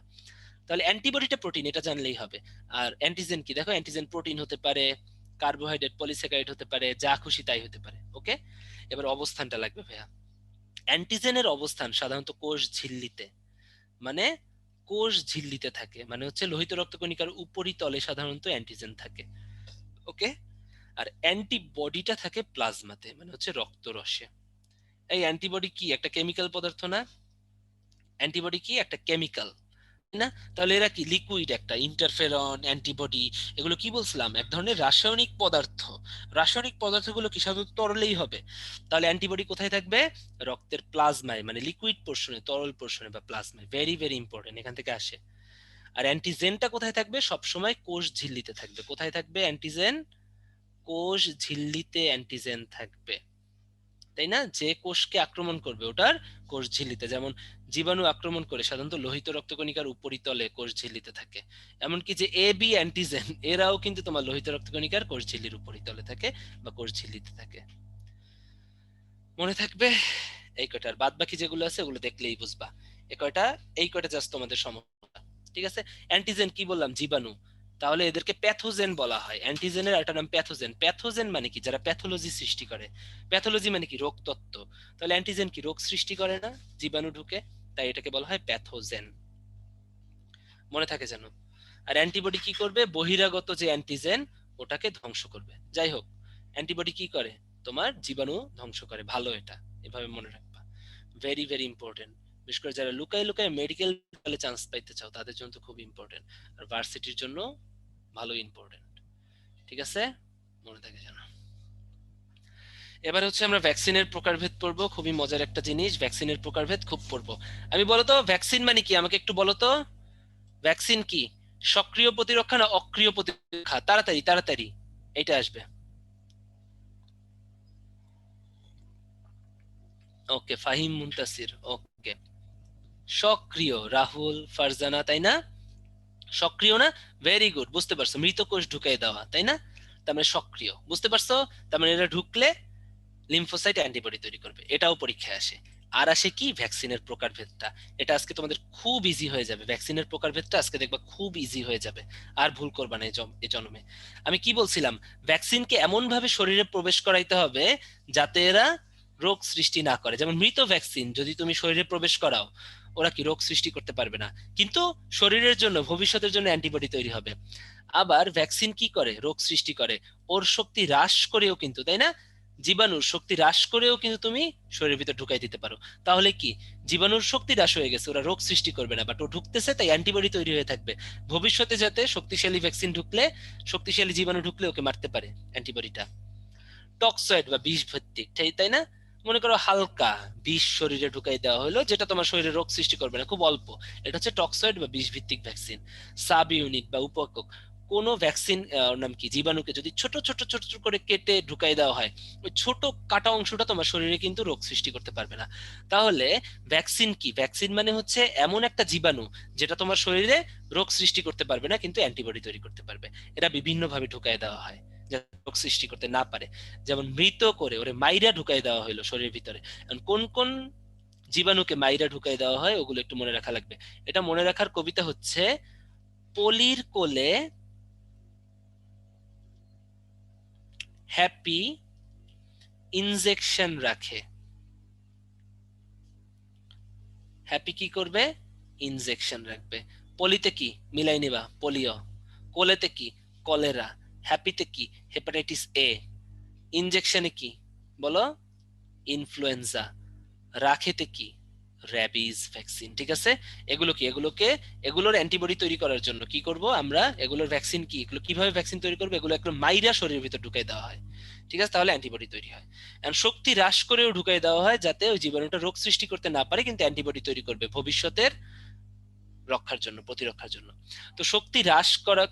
তাহলে অ্যান্টিবডিটা প্রোটিন, এটা জানলেই হবে। আর অ্যান্টিজেন কি? দেখো, অ্যান্টিজেন প্রোটিন হতে পারে, কার্বোহাইড্রেট, পলিস্যাকারাইড হতে পারে, যা খুশি তাই হতে পারে। ওকে? এবার অবস্থানটা লাগবে ভাইয়া। অ্যান্টিজেনের অবস্থান সাধারণত কোষ ঝিল্লিতে, মানে কোষ ঝিল্লিতে থাকে, মানে হচ্ছে লোহিত রক্তকণিকার উপরিতলে সাধারণত অ্যান্টিজেন থাকে। ওকে? আর অ্যান্টিবডিটা থাকে প্লাজমাতে, মানে হচ্ছে রক্তরসে। এই অ্যান্টিবডি কি? একটা কেমিক্যাল পদার্থ না? অ্যান্টিবডি কি? একটা কেমিক্যাল, না? তাহলে এরা কি? লিকুইড একটা। ইন্টারফেরন, অ্যান্টিবডি, এগুলো কি বলছিলাম? এক ধরনের রাসায়নিক পদার্থ। রাসায়নিক পদার্থগুলো কি? সাধারণত তরলেই হবে। তাহলে অ্যান্টিবডি কোথায় থাকবে? রক্তের প্লাজমায়, মানে লিকুইড পোর্শনে, তরল পোর্শনে বা প্লাজমায়। ভেরি ভেরি ইম্পর্টেন্ট, এখান থেকে আসে। আর অ্যান্টিজেনটা কোথায় থাকবে? সবসময় কোষ ঝিল্লিতে থাকবে। কোথায় থাকবে অ্যান্টিজেন? কোষ ঝিল্লিতে অ্যান্টিজেন থাকবে, তাই না? যে কোষকে আক্রমণ করবে ওটার কোষ ঝিল্লিতে, যেমন জীবাণু আক্রমণ করে সাধারণত লোহিত রক্তকণিকার উপরিতলে কোষ ঝিল্লিতে থাকে। এমনকি যে এ বি অ্যান্টিজেন এরাও কিন্তু তোমার লোহিত রক্তকণিকার কোষ ঝিল্লির উপরিতলে থাকে বা কোষ ঝিল্লিতে থাকে। মনে থাকবে এই কয়টা, আর বাদ বাকি যেগুলো আছে ওগুলো দেখলেই বুঝবা। এই কয়টা জাস্ট তোমাদের সমস্যা। ঠিক আছে, অ্যান্টিজেন কি বললাম? জীবাণু। তাহলে এদেরকে প্যাথোজেন বলা হয়। অ্যান্টিজেনের একটা নাম প্যাথোজেন। প্যাথোজেন মানে কি? যারা প্যাথোলজি সৃষ্টি করে। প্যাথোলজি মানে কি? রোগ তত্ত্ব। তাহলে অ্যান্টিজেন কি? রোগ সৃষ্টি করে না, জীবাণু ঢুকে, তাই এটাকে বলা হয় প্যাথোজেন। মনে থাকে যেন। আর অ্যান্টিবডি কি করবে? বহিরাগত যে অ্যান্টিজেন ওটাকে ধ্বংস করবে। যাই হোক, অ্যান্টিবডি কি করে? তোমার জীবাণু ধ্বংস করে। ভালো, এটা এভাবে মনে রাখবা। Very very important. বিশেষ করে যারা লুকায় লুকায় মেডিকেল চান্স পাইতে চাও তাদের জন্য তো খুব ইম্পর্টেন্ট, আর ভার্সিটির জন্য ভালো ইম্পর্টেন্ট। ঠিক আছে, মনে থাকে যেন। এবার হচ্ছে আমরা ভ্যাকসিনের প্রকারভেদ পড়বো। খুবই মজার একটা জিনিস, ভ্যাকসিনের প্রকারভেদ খুব পড়বো। আমি বলতো ভ্যাকসিন মানে কি, আমাকে একটু বলো তো। ভ্যাকসিন কি? সক্রিয় প্রতিরক্ষা না অক্রিয় প্রতিরক্ষা? তাড়াতাড়ি তাড়াতাড়ি, এটা আসবে। ওকে, ফাহিম মুনতাসির, ওকে। সক্রিয়, রাহুল ফারজানা, তাই না? সক্রিয় না? ভেরি গুড, বুঝতে পারছো, মৃত কোষ ঢুকাই দেওয়া, তাই না? তার মানে সক্রিয়, বুঝতে পারছো? তার মানে এটা ঢুকলে লিম্ফোসাইট অ্যান্টিবডি তৈরি করবে, এটাও পরীক্ষায় আসে। আর আসে কি? ভ্যাকসিনের প্রকারভেদটা। এটা আজকে তোমাদের খুব ইজি হয়ে যাবে, ভ্যাকসিনের প্রকারভেদটা আজকে দেখবা খুব ইজি হয়ে যাবে। আর ভুল করবা না এই জন্মে। আমি কি বলছিলাম? ভ্যাকসিনকে এমন ভাবে শরীরে প্রবেশ করাইতে হবে যাতে এরা রোগ সৃষ্টি না করে। যেমন মৃত ভ্যাকসিন যদি তুমি শরীরে প্রবেশ করাও, ওরা কি রোগ সৃষ্টি করতে পারবে না, কিন্তু শরীরের জন্য ভবিষ্যতের জন্য অ্যান্টিবডি তৈরি হবে। আবার ভ্যাকসিন কি করে? রোগ সৃষ্টি করে। ওর শক্তি হ্রাস করেও কিন্তু, তাই না? জীবাণুর শক্তি হ্রাস করেও কিন্তু তুমি শরীরের ভিতর ঢুকাই দিতে পারো। তাহলে কি? জীবাণুর শক্তি হ্রাস হয়ে গেছে, ওরা রোগ সৃষ্টি করবে না, বাট ও ঢুকতেছে তাই অ্যান্টিবডি তৈরি হয়ে থাকবে। ভবিষ্যতে যাতে শক্তিশালী ভ্যাকসিন ঢুকলে, শক্তিশালী জীবাণু ঢুকলে ওকে মারতে পারে অ্যান্টিবডিটা। টক্সয়েড বা বিষ ভিত্তিক, তাই না? মনে করো হালকা বিষ শরীরে ঢুকাই দেওয়া হলো, যেটা তোমার শরীরে রোগ সৃষ্টি করবে না, খুব অল্প। এটা হচ্ছে টক্সয়েড বা বিষ ভিত্তিক ভ্যাকসিন। সাব ইউনিট বা উপেক্ষক, কোন ভ্যাকসিন নাম কি, জীবাণুকে যদি ছোট ছোট ছোট ছোট করে কেটে ঢুকাই দেওয়া হয়, ওই ছোট কাটা অংশটা তোমার শরীরে কিন্তু রোগ সৃষ্টি করতে পারবে না। তাহলে ভ্যাকসিন কি? ভ্যাকসিন মানে হচ্ছে এমন একটা জীবাণু যেটা তোমার শরীরে রোগ সৃষ্টি করতে পারবে না কিন্তু অ্যান্টিবডি তৈরি করতে পারবে। এটা বিভিন্ন ভাবে ঢুকাই দেওয়া হয় যাতে রোগ সৃষ্টি করতে না পারে। যেমন মৃত করে ওরে মাইরা ঢুকাই দেওয়া হলো শরীরের ভিতরে। কোন কোন জীবাণুকে মাইরা ঢুকাই দেওয়া হয় ওগুলো একটু মনে রাখা লাগবে। এটা মনে রাখার কবিতা হচ্ছে, পলির কোলে হ্যাপি ইনজেকশন রাখে। হ্যাপি কি করবে? ইনজেকশন রাখবে। পলিতে কি? মিলাই নিবা, পোলিও। কোলেতে কি? কলেরা। হ্যাপিতে কি? Hepatitis A. ইনজেকশনে কি বলো? ইনফ্লুয়েঞ্জা। রাখেতে কি? র্যাবিজ ভ্যাকসিন। ঠিক আছে, এগুলো কি? এগুলোর অ্যান্টিবডি তৈরি করার জন্য কি করব আমরা? এগুলোর ভ্যাকসিন কি, এগুলো কিভাবে ভ্যাকসিন তৈরি করবো? এগুলো একদম মাইরা শরীরের ভিতর ঢুকাই দেওয়া হয়। ঠিক আছে, তাহলে অ্যান্টিবডি তৈরি হয়। এন্ড শক্তি হ্রাস করেও ঢুকাই দেওয়া হয় যাতে ওই জীবাণুটা রোগ সৃষ্টি করতে না পারে কিন্তু অ্যান্টিবডি তৈরি করবে ভবিষ্যতের রক্ষার জন্য, প্রতিরক্ষার জন্য। তো শক্তি হ্রাস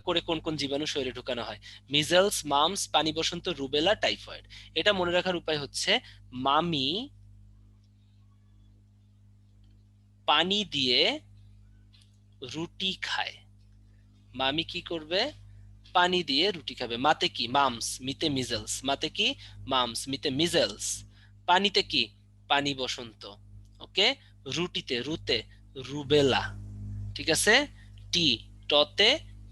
করে কোন কোন জীবাণু শরীরে ঢুকানো হয়? মিজলস, মামস, পানি বসন্ত, রুবেলা, টাইফয়েড। এটা মনে রাখার উপায় হচ্ছে, মামি পানি দিয়ে রুটি খায়। মামি কি করবে? পানি দিয়ে রুটি খাবে। মাতে কি? মামস, মিতে মিজেলস। মাতে কি? মামস, মিতে মিজেলস। পানিতে কি? পানি বসন্ত। ওকে। রুতে রুবেলা। ঠিক আছে। টি, টতে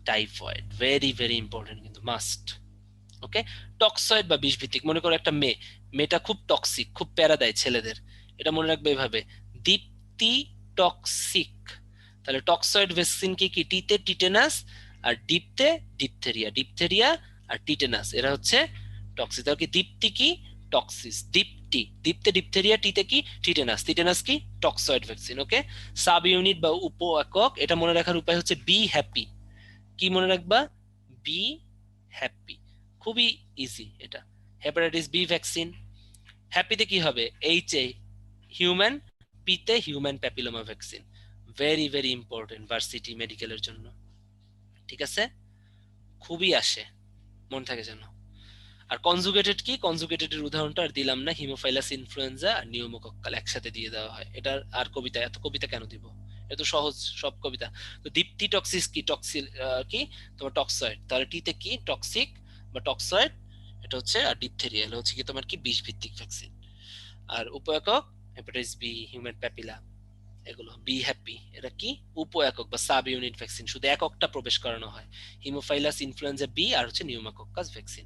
টাইফয়েড। ভেরি ভেরি ইম্পর্টেন্ট, কিন্তু মাস্ট। ওকে। টক্সয়েড বা বিষভিত্তিক, মনে করো একটা মেয়েটা খুব টক্সিক, খুব প্যারা দেয় ছেলেদের। এটা মনে রাখবে এভাবে, দীপ্তি টক্সিক। তাহলে টক্সয়েড ভ্যাকসিন কি কি? টিতে টিটেনাস, আর ডিপতে ডিপথেরিয়া আর টিটেনাস, এরা হচ্ছে টক্সিক। তাহলে কি দীপ্তি কি? টক্সিস। দীপ্তে ডিপথেরিয়া, টিতে কি? টিটেনাস। টিটেনাস কি? Toxoid vaccine. Okay. Sub unit বা উপ একক, এটা মনে রাখার উপায় হচ্ছে বি হ্যাপি। কি মনে রাখবা? B happy. খুবই ইজি এটা। Hepatitis B vaccine. হ্যাপিতে কি হবে? এইচ এ হিউম্যান, পিতে human papilloma vaccine. Very very important varsity মেডিকেলের জন্য। ঠিক আছে, খুবই আসে, মন থাকে যেন। আর কনজুগেটেড কি, কনজুগেটেড উদাহরণটা আর দিলাম না, হিমোফাইলাস ইনফ্লুয়েঞ্জা আর নিউমোকক্কাল একসাথে দিয়ে দেওয়া হয়। এটা আর কবিতা, এত কবিতা কেন দিব, এত সহজ সব কবিতা। তো দীপ্তি টক্সিস কি, টক্সিল কি তোমার টক্সয়েড, তাহলে টিতে কি টক্সিক বা টক্সয়েড, এটা হচ্ছে। আর ডিপথেরিয়া হচ্ছে কি তোমার কি বিষ ভিত্তিক ভ্যাকসিন। আর উপএকক হেপাটাইটিস বি, হিউম্যান প্যাপিলা, এগুলো বি হ্যাপি, এটা কি উপএকক বা সাব ইউনিট ভ্যাকসিন, শুধু এককটা প্রবেশ করানো হয়, হিমোফাইলাস ইনফ্লুয়েঞ্জা বি আর হচ্ছে নিউমোকক্কাস ভ্যাকসিন।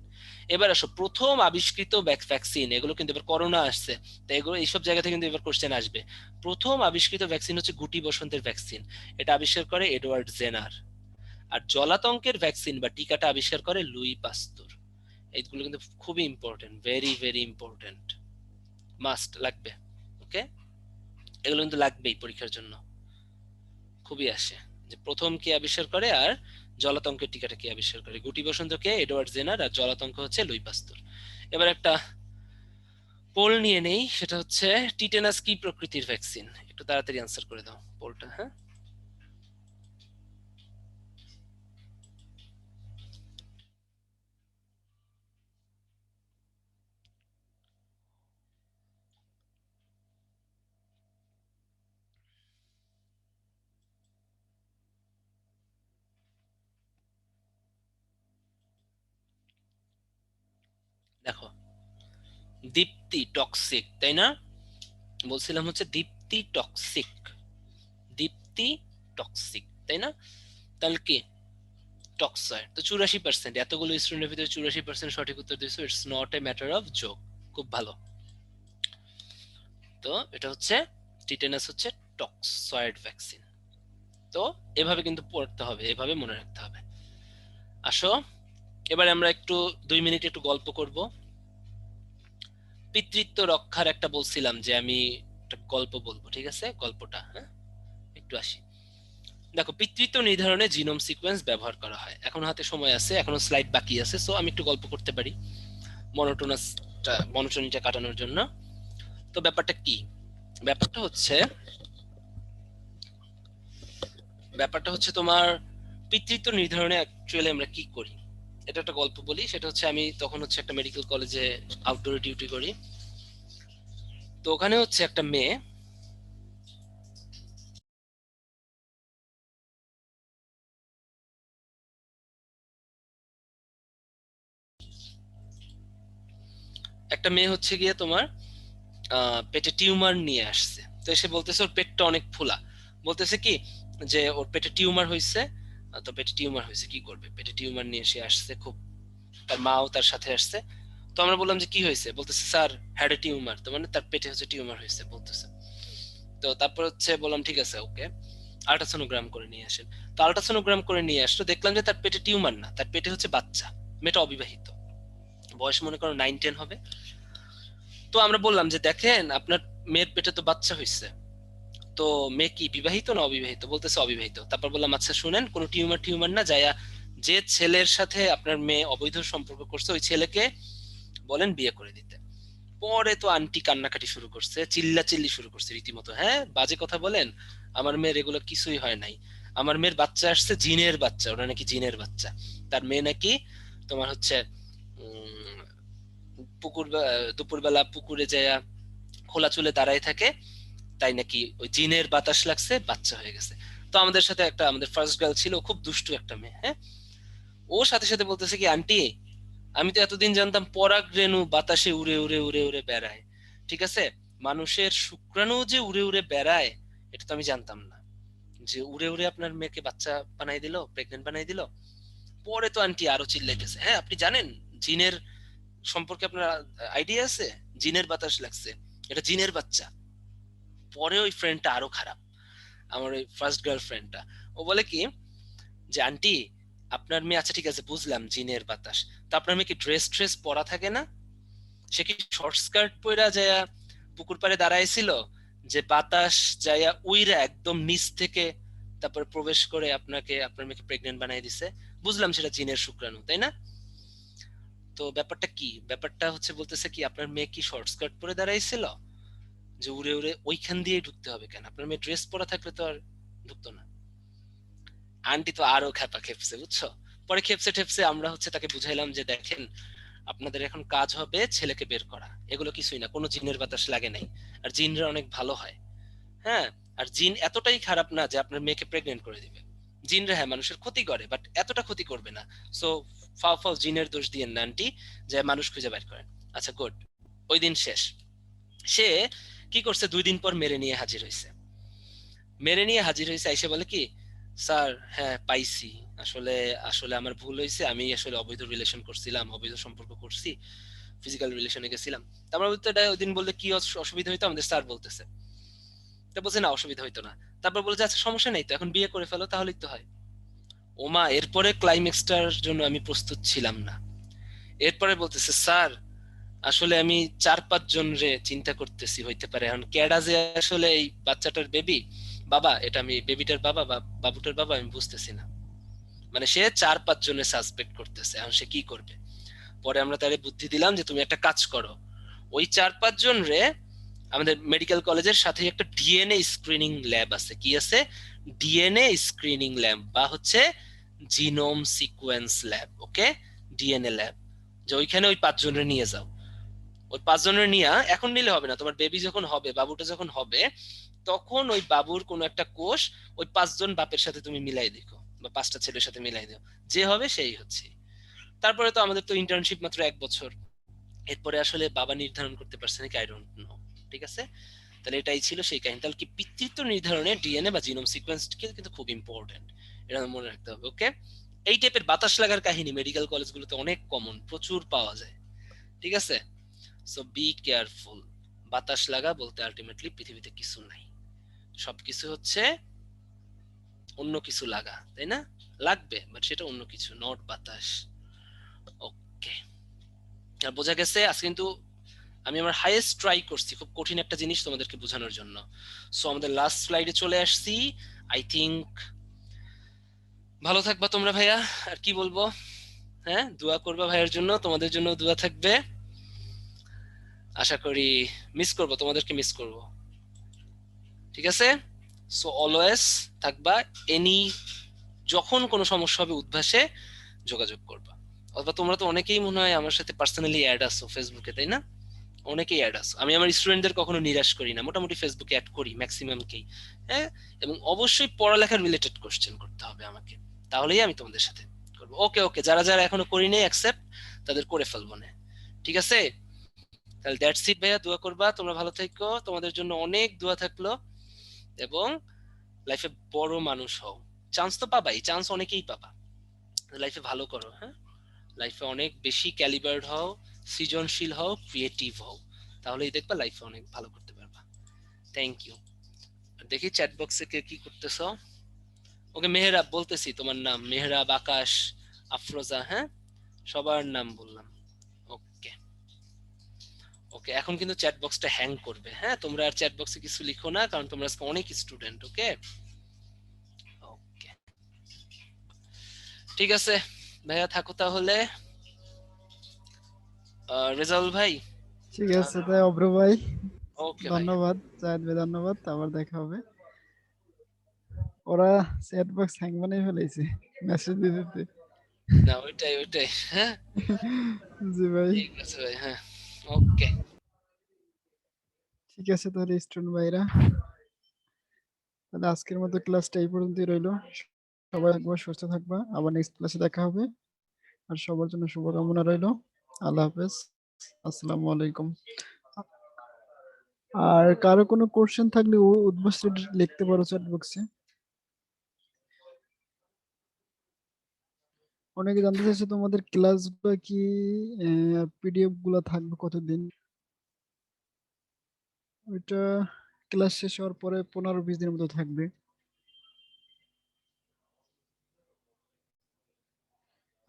এবার আসো প্রথম আবিষ্কৃত ভ্যাকসিন, এগুলো কিন্তু এবার করোনা আসছে, তো এগুলো এইসব জায়গা থেকে কিন্তু এবার কোশ্চেন আসবে। প্রথম আবিষ্কৃত ভ্যাকসিন হচ্ছে গুটি বসন্তের ভ্যাকসিন, এটা আবিষ্কার করে এডওয়ার্ড জেনার। আর জলাতঙ্কের ভ্যাকসিন বা টিকাটা আবিষ্কার করে লুই পাস্তুর। এইগুলো কিন্তু খুবই important, very very important, must লাগবে। ওকে, এগুলো কিন্তু লাগবেই পরীক্ষার জন্য, খুবই আসে যে প্রথম কে আবিষ্কার করে আর জলাতঙ্কের টিকাটা কে আবিষ্কার করে। গুটি বসন্ত কে, এডওয়ার্ড জেনার, আর জলাতঙ্ক হচ্ছে লুই পাস্তুর। এবার একটা পোল নিয়ে নেই, সেটা হচ্ছে টিটেনাস কি প্রকৃতির ভ্যাকসিন, একটু তাড়াতাড়ি আনসার করে দাও পোলটা। হ্যাঁ, দেখো দীপ্তি টক্সিক, তাই না, বলছিলাম হচ্ছে দীপ্তি টক্সিক, দীপ্তি টক্সিক, তাই না, তাহলে কি টক্সয়েড। তো 84%, এতগুলো স্টুডেন্টের ভিতরে 84% সঠিক উত্তর দিয়েছো, it's not a matter of joke, খুব ভালো। তো এটা হচ্ছে টিটেনাস হচ্ছে টক্সয়েড ভ্যাকসিন। তো এভাবে কিন্তু পড়তে হবে, এভাবে মনে রাখতে হবে। আসো এবারে আমরা একটু 2 মিনিট একটু গল্প করব। পিতৃত্ব রক্ষার একটা বলছিলাম যে আমি একটা গল্প বলবো, ঠিক আছে, গল্পটা হ্যাঁ একটু আসি। দেখো পিতৃত্ব নির্ধারণে জিনোম সিকোয়েন্স ব্যবহার করা হয়, এখন হাতে সময় আছে, এখনো স্লাইড বাকি আছে, সো আমি একটু গল্প করতে পারি মনোটনিটা কাটানোর জন্য। তো ব্যাপারটা কি, ব্যাপারটা হচ্ছে ব্যাপারটা হচ্ছে তোমার পিতৃত্ব নির্ধারণে অ্যাকচুয়ালি আমরা কি করি, এটা একটা গল্প বলি। সেটা হচ্ছে আমি তখন হচ্ছে একটা মেডিকেল কলেজে আউটডোরে ডিউটি করি। তো ওখানে হচ্ছে একটা মেয়ে, একটা মেয়ে হচ্ছে গিয়ে তোমার পেটে টিউমার নিয়ে আসছে। তো এসে বলতেছে ওর পেটটা অনেক ফোলা, বলতেছে কি যে ওর পেটে টিউমার হয়েছে। তো পেটে টিউমার হয়েছে, কি করবে, পেটে টিউমার নিয়ে এসে আসছে, খুব তার মাও তার সাথে আসছে। তো আমরা বললাম যে কি হয়েছে, বলতেছে স্যার হ্যাড এ টিউমার, তো মানে তার পেটে হচ্ছে টিউমার হয়েছে বলতেছে। তো তারপর হচ্ছে বললাম ঠিক আছে ওকে, আল্ট্রাসোনোগ্রাম করে নিয়ে আসেন। তো আল্ট্রাসোনোগ্রাম করে নিয়ে আসলো, দেখলাম যে তার পেটে টিউমার না, তার পেটে হচ্ছে বাচ্চা, মেয়েটা অবিবাহিত, বয়স মনে করো 9-10 হবে। তো আমরা বললাম যে দেখেন আপনার মেয়ের পেটে তো বাচ্চা হয়েছে, তো মেয়ে কি বিবাহিত না অবিবাহিত, বলতেছে অবিবাহিত। তারপর বললাম আচ্ছা শুনেন, কোনো টিউমার টিউমার না, যাইয়া যে ছেলের সাথে আপনার মেয়ে অবৈধ সম্পর্ক করছে ওই ছেলেকে বলেন বিয়ে করে দিতে। পরে তো আন্টি কান্নাকাটি শুরু করছে, চিল্লা চিল্লি শুরু করছে রীতিমতো, হ্যাঁ বাজে কথা বলেন, আমার মেয়ের এগুলো কিছুই হয় নাই, আমার মেয়ের বাচ্চা আসছে জিনের বাচ্চা, ওটা নাকি জিনের বাচ্চা, তার মেয়ে নাকি তোমার হচ্ছে উম পুকুর দুপুরবেলা পুকুরে যায় খোলা চুলে দাঁড়ায় থাকে, তাই নাকি ওই জিনের বাতাস লাগছে, বাচ্চা হয়ে গেছে। তো আমাদের সাথে একটা আমাদের ফার্স্ট গার্ল ছিল, খুব দুষ্টু একটা মেয়ে, হ্যাঁ, ও সাথে সাথে বলতেছে কি আন্টি আমি তো এতদিন জানতাম পরাগ রেণু বাতাসে উড়ে উড়ে উড়ে উড়ে বেড়ায়, ঠিক আছে, মানুষের শুক্রাণু যে উড়ে উড়ে বেড়ায় এটা তো আমি জানতাম না, যে উড়ে উড়ে আপনার মেয়েকে বাচ্চা বানাই দিল, প্রেগনেন্ট বানাই দিল। পরে তো আন্টি আরো চিল্লাইতেছে, হ্যাঁ আপনি জানেন জিনের সম্পর্কে আপনার আইডিয়া আছে, জিনের বাতাস লাগছে, এটা জিনের বাচ্চা। পরে ওই ফ্রেন্ডটা আরো খারাপ, আমার ওই ফার্স্ট গার্লফ্রেন্ডটা, ও বলে কি যে আন্টি আপনার মেয়ে, আচ্ছা ঠিক আছে বুঝলাম জিনের বাতাস, তো আপনার মেয়ে কি ড্রেস ট্রেস পরা থাকে না, সে কি শর্ট স্কার্ট পইরা যায়া পুকুর পাড়ে দাঁড়াইছিল, যে বাতাস যায়া উইরা একদম নিচ থেকে তারপরে প্রবেশ করে আপনাকে আপনার মেয়েকে প্রেগনেন্ট বানাই দিছে, বুঝলাম সেটা জিনের শুক্রাণু, তাই না। তো ব্যাপারটা কি, ব্যাপারটা হচ্ছে বলতেছে কি আপনার মেয়ে কি শর্ট স্কার্ট পরে দাঁড়াইছিল, যে উড়ে উড়ে ওইখান দিয়ে ঢুকতে হবে কেন, আপনার মেয়ে ড্রেস পরা থাকলে তো আর ঢুকতো না। আন্টি তো আরো খেপা খেপছে বুঝছো। পরে খেপসে ঠেপসে আমরা হচ্ছে তাকে বুঝাইলাম যে দেখেন আপনাদের এখন কাজ হবে ছেলেকে বের করা, এগুলো কিছুই না, কোনো জিনের বাতাস লাগে নাই। আর জিনরা অনেক ভালো হয়। হ্যাঁ, আর জিন এতটাই খারাপ না যে আপনার মেয়েকে প্রেগনেন্ট করে দিবে। জিনরা হ্যাঁ মানুষের ক্ষতি করে, বাট এতটা ক্ষতি করবে না। সো ফাও ফাও জিনের দোষ দিয়ে না আন্টি, যে মানুষ খুঁজে বের করেন। আচ্ছা গুড। ওই দিন শেষ। সে কি করছে, 2 দিন পর মেরে নিয়ে হাজির হয়েছে। মেরে নিয়ে হাজির হয়েছে, এসে বলে কি, স্যার হ্যাঁ পাইছি, আসলে আসলে আমার ভুল হয়েছে, আমি আসলে অবৈধ রিলেশন করছিলাম, অবৈধ সম্পর্ক করছি, ফিজিক্যাল রিলেশনে গেছিলাম। তারপর ওই দিন বললে কি অসুবিধা হইতো, আমাদের স্যার বলতেছে। তা বলছে না অসুবিধা হইতো না। তারপর বলছে আচ্ছা সমস্যা নেই তো, এখন বিয়ে করে ফেলো, তাহলেই তো হয়। ওমা, এরপরে ক্লাইম্যাক্সটার জন্য আমি প্রস্তুত ছিলাম না। এরপরে বলতেছে স্যার আসলে আমি 4-5 জন রে চিন্তা করতেছি, হইতে পারে এখন ক্যাডা যে আসলে এই বাচ্চাটার বেবি বাবা, এটা আমি বেবিটার বাবা বা বাবুটার বাবা আমি বুঝতেছি না। মানে সে 4-5 জনের সাসপেক্ট করতেছে, এখন সে কি করবে। পরে আমরা তারে বুদ্ধি দিলাম যে তুমি একটা কাজ করো, ওই 4-5 জন রে, আমাদের মেডিকেল কলেজের সাথে একটা ডিএনএ স্ক্রিনিং ল্যাব আছে, কি আছে, ডিএনএ স্ক্রিনিং ল্যাব বা হচ্ছে জিনোম সিকোয়েন্স ল্যাব, ওকে, ডিএনএ ল্যাব, যে ওইখানে ওই 5 জনের নিয়ে যাও। ওই 5 জনের নিয়ে এখন নিলে হবে না, তোমার বেবি যখন হবে, বাবুটা যখন হবে, তখন ওই বাবুর কোন একটা কোষ ওই 5 জন বাপের সাথে তুমি মিলাই দেখো, বা 5টা ছেলের সাথে মিলাই দিও, যে হবে সেই হচ্ছে। তারপরে তো আমাদের তো ইন্টার্নশিপ মাত্র 1 বছর, এরপরে আসলে বাবা নির্ধারণ করতে পারছে নাকি আই ডোন্ট নো। ঠিক আছে, তাহলে এটাই ছিল সেই কাহিনী। তাহলে কি পিতৃত্ব নির্ধারণে ডিএনএ বা জিনোম সিকোয়েন্স কিন্তু খুব ইম্পর্টেন্ট, এটা মনে রাখতে হবে। ওকে, এই টাইপের বাতাস লাগার কাহিনী মেডিকেল কলেজগুলোতে অনেক কমন, প্রচুর পাওয়া যায়। ঠিক আছে, সো বি কেয়ারফুল। বাতাস লাগা বলতে আলটিমেটলি পৃথিবীতে কিছু নাই, সবকিছু হচ্ছে অন্য কিছু লাগা, তাই না? লাগবে বাট সেটা অন্য কিছু, নট বাতাস। ওকে, আর বোঝা গেছে আজকে কিন্তু আমি আমার হাইয়েস্ট ট্রাই করছি খুব কঠিন একটা জিনিস তোমাদেরকে বোঝানোর জন্য। সো আমাদের লাস্ট স্লাইডে চলে আসছি। আই থিংক ভালো থাকবা তোমরা ভাইয়া, আর কি বলবো। হ্যাঁ, দোয়া করবা ভাইয়ের জন্য, তোমাদের জন্য দোয়া থাকবে। আশা করি মিস করবো, তোমাদেরকে মিস করব। ঠিক আছে, সো অলওয়েজ থাকবা, এনি যখন কোনো সমস্যা হবে উদ্ভাসে যোগাযোগ করবা। অথবা তোমরা তো অনেকেই মনে হয় আমার সাথে পার্সোনালি অ্যাড আছো ফেসবুকে, তাই না? অনেকেই অ্যাড আছো, আমি আমার স্টুডেন্টদের কখনো নিরাশ করি না, মোটামুটি ফেসবুকে অ্যাড করি ম্যাক্সিমামকেই। হ্যাঁ, এবং অবশ্যই পড়ালেখার রিলেটেড কোশ্চেন করতে হবে আমাকে, তাহলেই আমি তোমাদের সাথে করবো। ওকে ওকে, যারা যারা এখনো করি নাই অ্যাকসেপ্ট, তাদের করে ফেলবো না। ঠিক আছে, তাহলে দ্যাটস ইট ভাইয়া, দোয়া করবা, তোমরা ভালো থেকো, তোমাদের জন্য অনেক দোয়া থাকলো। এবং লাইফে বড় মানুষ হও, চান্স তো পাবাই, চান্স অনেকেই পাবা, লাইফে ভালো করো। হ্যাঁ, লাইফে অনেক বেশি ক্যালিবার্ড হও, সৃজনশীল হও, ক্রিয়েটিভ হও, তাহলেই দেখবা লাইফে অনেক ভালো করতে পারবা। Thank you. দেখি চ্যাট বক্সে কে কি করতেছো। ওকে, মেহরাব বলতেছি তোমার নাম, মেহরাব, আকাশ, আফরোজা, হ্যাঁ সবার নাম বললাম। ওকে ওকে, এখন কিন্তু চ্যাট বক্সটা হ্যাং করবে। হ্যাঁ, তোমরা আর চ্যাট বক্সে কিছু লিখো না, কারণ তোমরা আজকে অনেক স্টুডেন্ট। ওকে ওকে, ঠিক আছে ভাইয়া, থাকো তাহলে। রেজাউল ভাই। ঠিক আছে তাই অব্র ভাই, ওকে ভাই। ধন্যবাদ। জাহিদ ভাই ধন্যবাদ, আবার দেখা হবে। ওরা চ্যাট বক্স হ্যাং বানাই ফেলাইছে মেসেজ দিতে দিতে। না ওইটাই ওইটাই, হ্যাঁ। জি ভাই। ঠিক আছে ভাই, হ্যাঁ। ওকে। ঠিক আছে তাহলে স্টুডেন্ট ভাইরা, তাহলে আজকের মতো ক্লাসটা এই পর্যন্তই রইলো। সবাই একবার সুস্থ থাকবা, আবার নেক্সট ক্লাসে দেখা হবে। আর সবার জন্য শুভকামনা রইলো। আল্লাহ হাফেজ, আসসালামু আলাইকুম। আর কারো কোনো কোশ্চেন থাকলে উদ্ভাসে লিখতে পারো চ্যাট বক্সে। অনেকে জানতে চাইছে তোমাদের ক্লাসগুলো কি, পিডিএফ গুলো থাকবে কতদিন। ওইটা ক্লাস শেষ হওয়ার পরে 15-20 দিনের মতো থাকবে।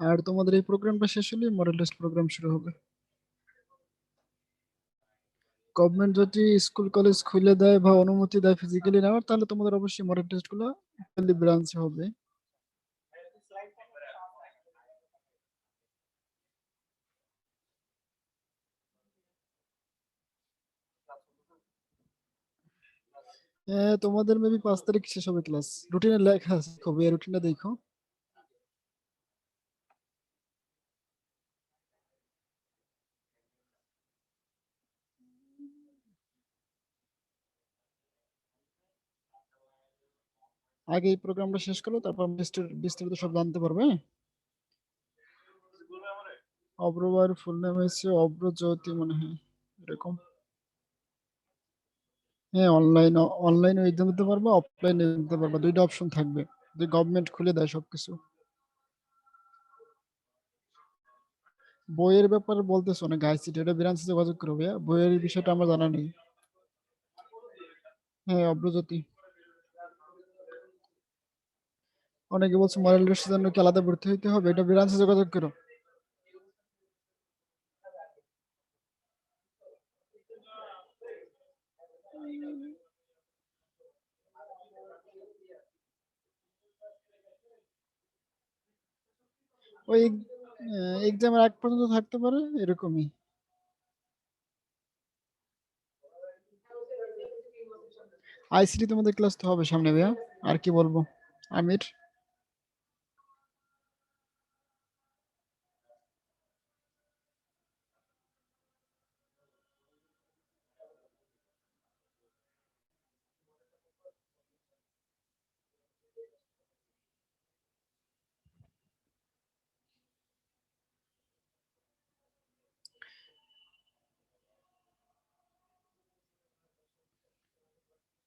আর তোমাদের এই প্রোগ্রামটা শেষ হলে মডেল টেস্ট প্রোগ্রাম শুরু হবে। গভর্নমেন্ট যদি স্কুল কলেজ খুলে দেয় বা অনুমতি দেয় ফিজিক্যালি নেওয়ার, তাহলে তোমাদের অবশ্যই মডেল টেস্ট গুলো ব্রাঞ্চে হবে। তোমাদের মেবি 5 তারিখ শেষ হবে ক্লাস, রুটিনে লেখা আছে, কবে রুটিনটা দেখো। আগে এই প্রোগ্রামটা শেষ করো, তারপর বিস্তারিত সব জানতে পারবে, হ্যাঁ? অব্র ভাইয়ের ফুল নেম হচ্ছে অব্রজ্যোতি মনে হয়, এরকম। হ্যাঁ, অনলাইনে এক্সাম দিতে পারবা, অফলাইনে দিতে পারবা, দুইটা অপশন থাকবে, যদি গভর্নমেন্ট খুলে দেয় সবকিছু। বইয়ের ব্যাপারে বলতেছো না, গাইসিটি এটা ব্রাঞ্চে যোগাযোগ করবে, বইয়ের বিষয়টা আমার জানা নেই। হ্যাঁ, অব্রজ্যোতি। অনেকে বলছে মরাল রেসের জন্য কি আলাদা ভর্তি হইতে হবে, এটা ব্রাঞ্চে যোগাযোগ করো। ওই এক্সামের আগ পর্যন্ত থাকতে পারে, এরকমই। আইসিটি তোমাদের ক্লাস তো হবে সামনে ভাইয়া, আর কি বলবো। আমির।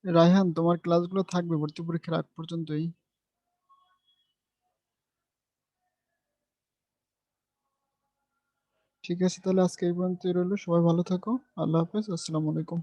রায়হান, তোমার ক্লাসগুলো থাকবে ভর্তি পরীক্ষার আগ পর্যন্তই। ঠিক আছে, তাহলে আজকে এই পর্যন্তই রইলো, সবাই ভালো থাকো। আল্লাহ হাফেজ, আসসালামু আলাইকুম।